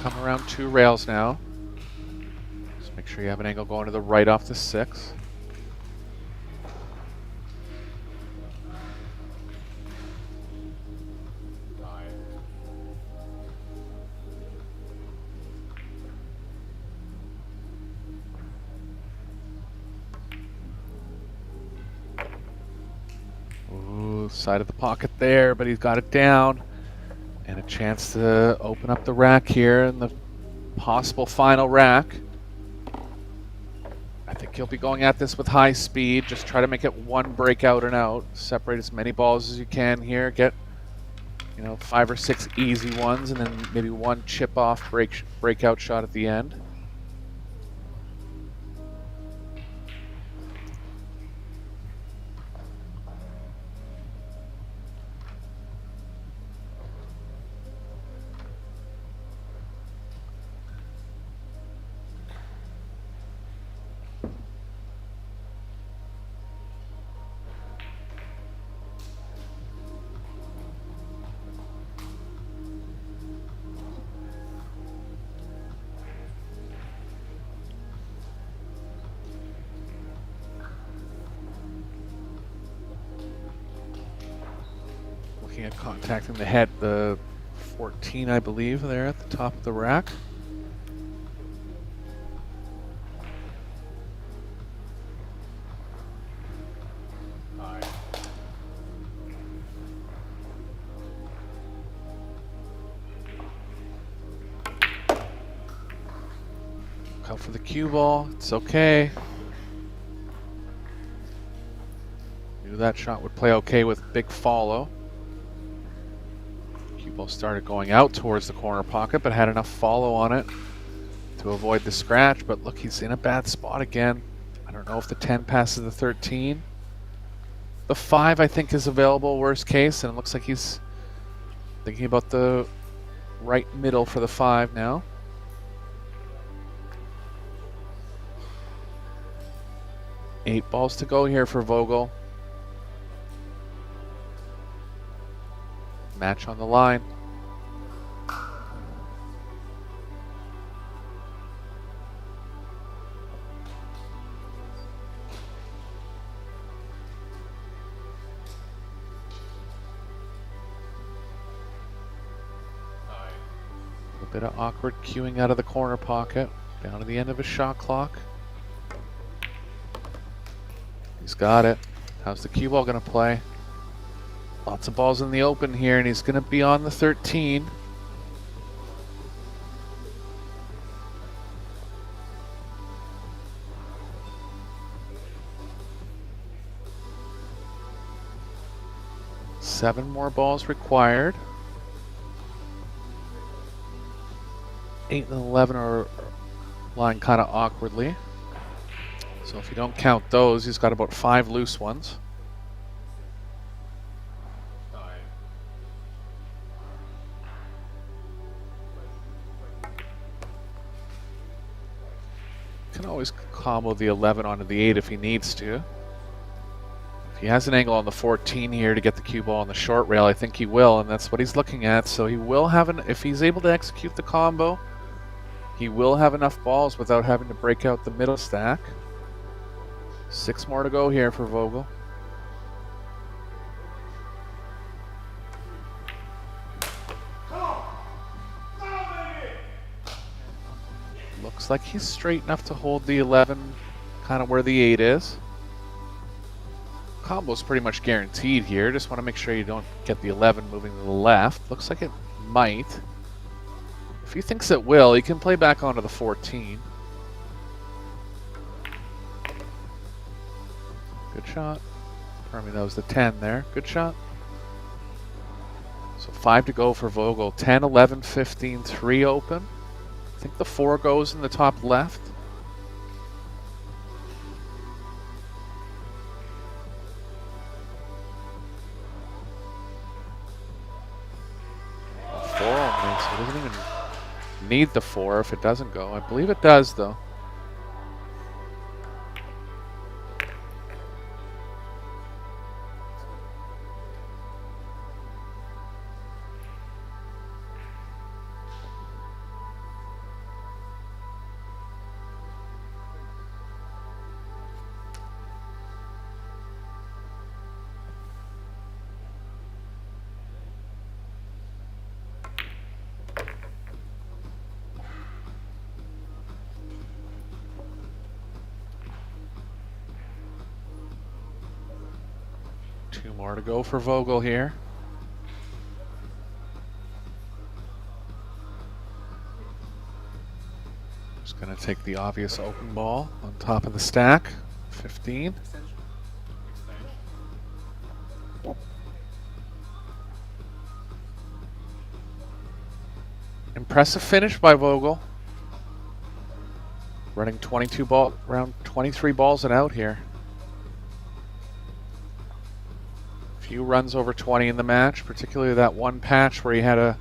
Come around 2 rails now. Just make sure you have an angle going to the right off the 6. Ooh, side of the pocket there, but he's got it down. And a chance to open up the rack here in the possible final rack. I think he'll be going at this with high speed. Just try to make it one breakout and out. Separate as many balls as you can here. Get, 5 or 6 easy ones, and then maybe one chip off breakout shot at the end. At contacting the head, the 14, I believe, there at the top of the rack. Come for the cue ball. It's okay. Knew that shot would play okay with big follow. Ball started going out towards the corner pocket, but had enough follow on it to avoid the scratch. But look, he's in a bad spot again. I don't know if the 10 passes the 13. The 5, I think, is available worst case, and it looks like he's thinking about the right middle for the 5 now. Eight balls to go here for Vogel. Match on the line. bit of awkward cueing out of the corner pocket, down to the end of his shot clock. He's got it. How's the cue ball going to play? Lots of balls in the open here, and he's going to be on the 13. Seven more balls required. 8 and 11 are lying kind of awkwardly. So if you don't count those, he's got about 5 loose ones. 9. Can always combo the 11 onto the 8 if he needs to. If he has an angle on the 14 here to get the cue ball on the short rail, I think he will, and that's what he's looking at. So he will have if he's able to execute the combo, he will have enough balls without having to break out the middle stack. 6 more to go here for Vogel. Looks like he's straight enough to hold the 11 kind of where the 8 is. Combo's pretty much guaranteed here. Just want to make sure you don't get the 11 moving to the left. Looks like it might. If he thinks it will, he can play back onto the 14. Good shot. I mean, that was the 10 there. Good shot. So 5 to go for Vogel. 10, 11, 15, 3 open. I think the 4 goes in the top left. Four only, so it doesn't even need the 4 if it doesn't go. I believe it does, though. Two more to go for Vogel here. Just going to take the obvious open ball on top of the stack. 15. Impressive finish by Vogel. Running around 23 balls and out here. Few runs over 20 in the match, particularly that one patch where he had a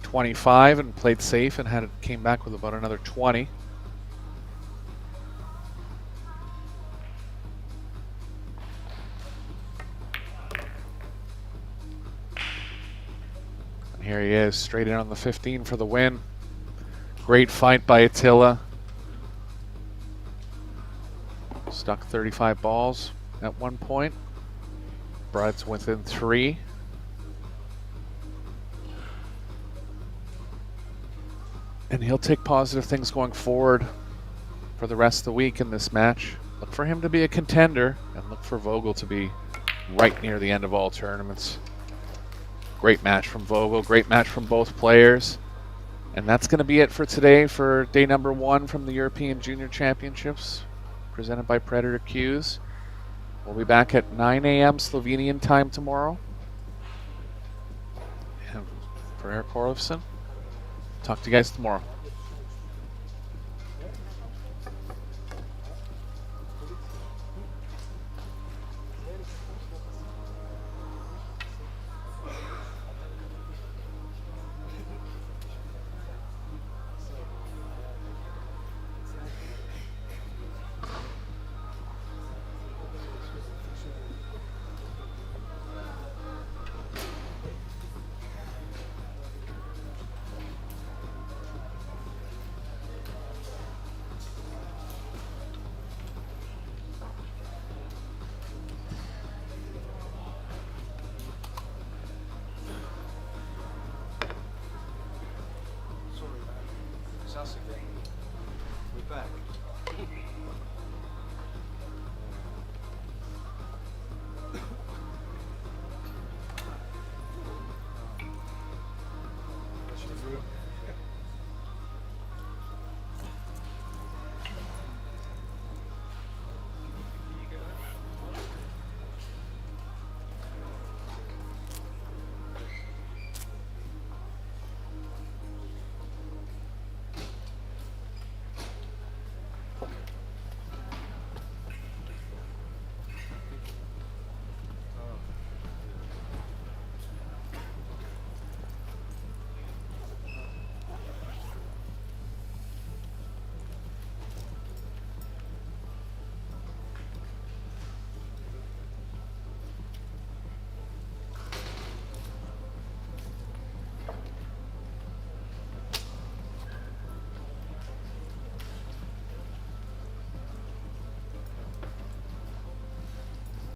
25 and played safe and came back with about another 20. And here he is, straight in on the 15 for the win. Great fight by Attila. Stuck 35 balls at one point. Brad's within 3. And he'll take positive things going forward for the rest of the week in this match. Look for him to be a contender and look for Vogel to be right near the end of all tournaments. Great match from Vogel, great match from both players. And that's going to be it for today for day number 1 from the European Junior Championships presented by Predator Cues. We'll be back at 9 a.m. Slovenian time tomorrow. And for Eric Orlofsson, talk to you guys tomorrow. back.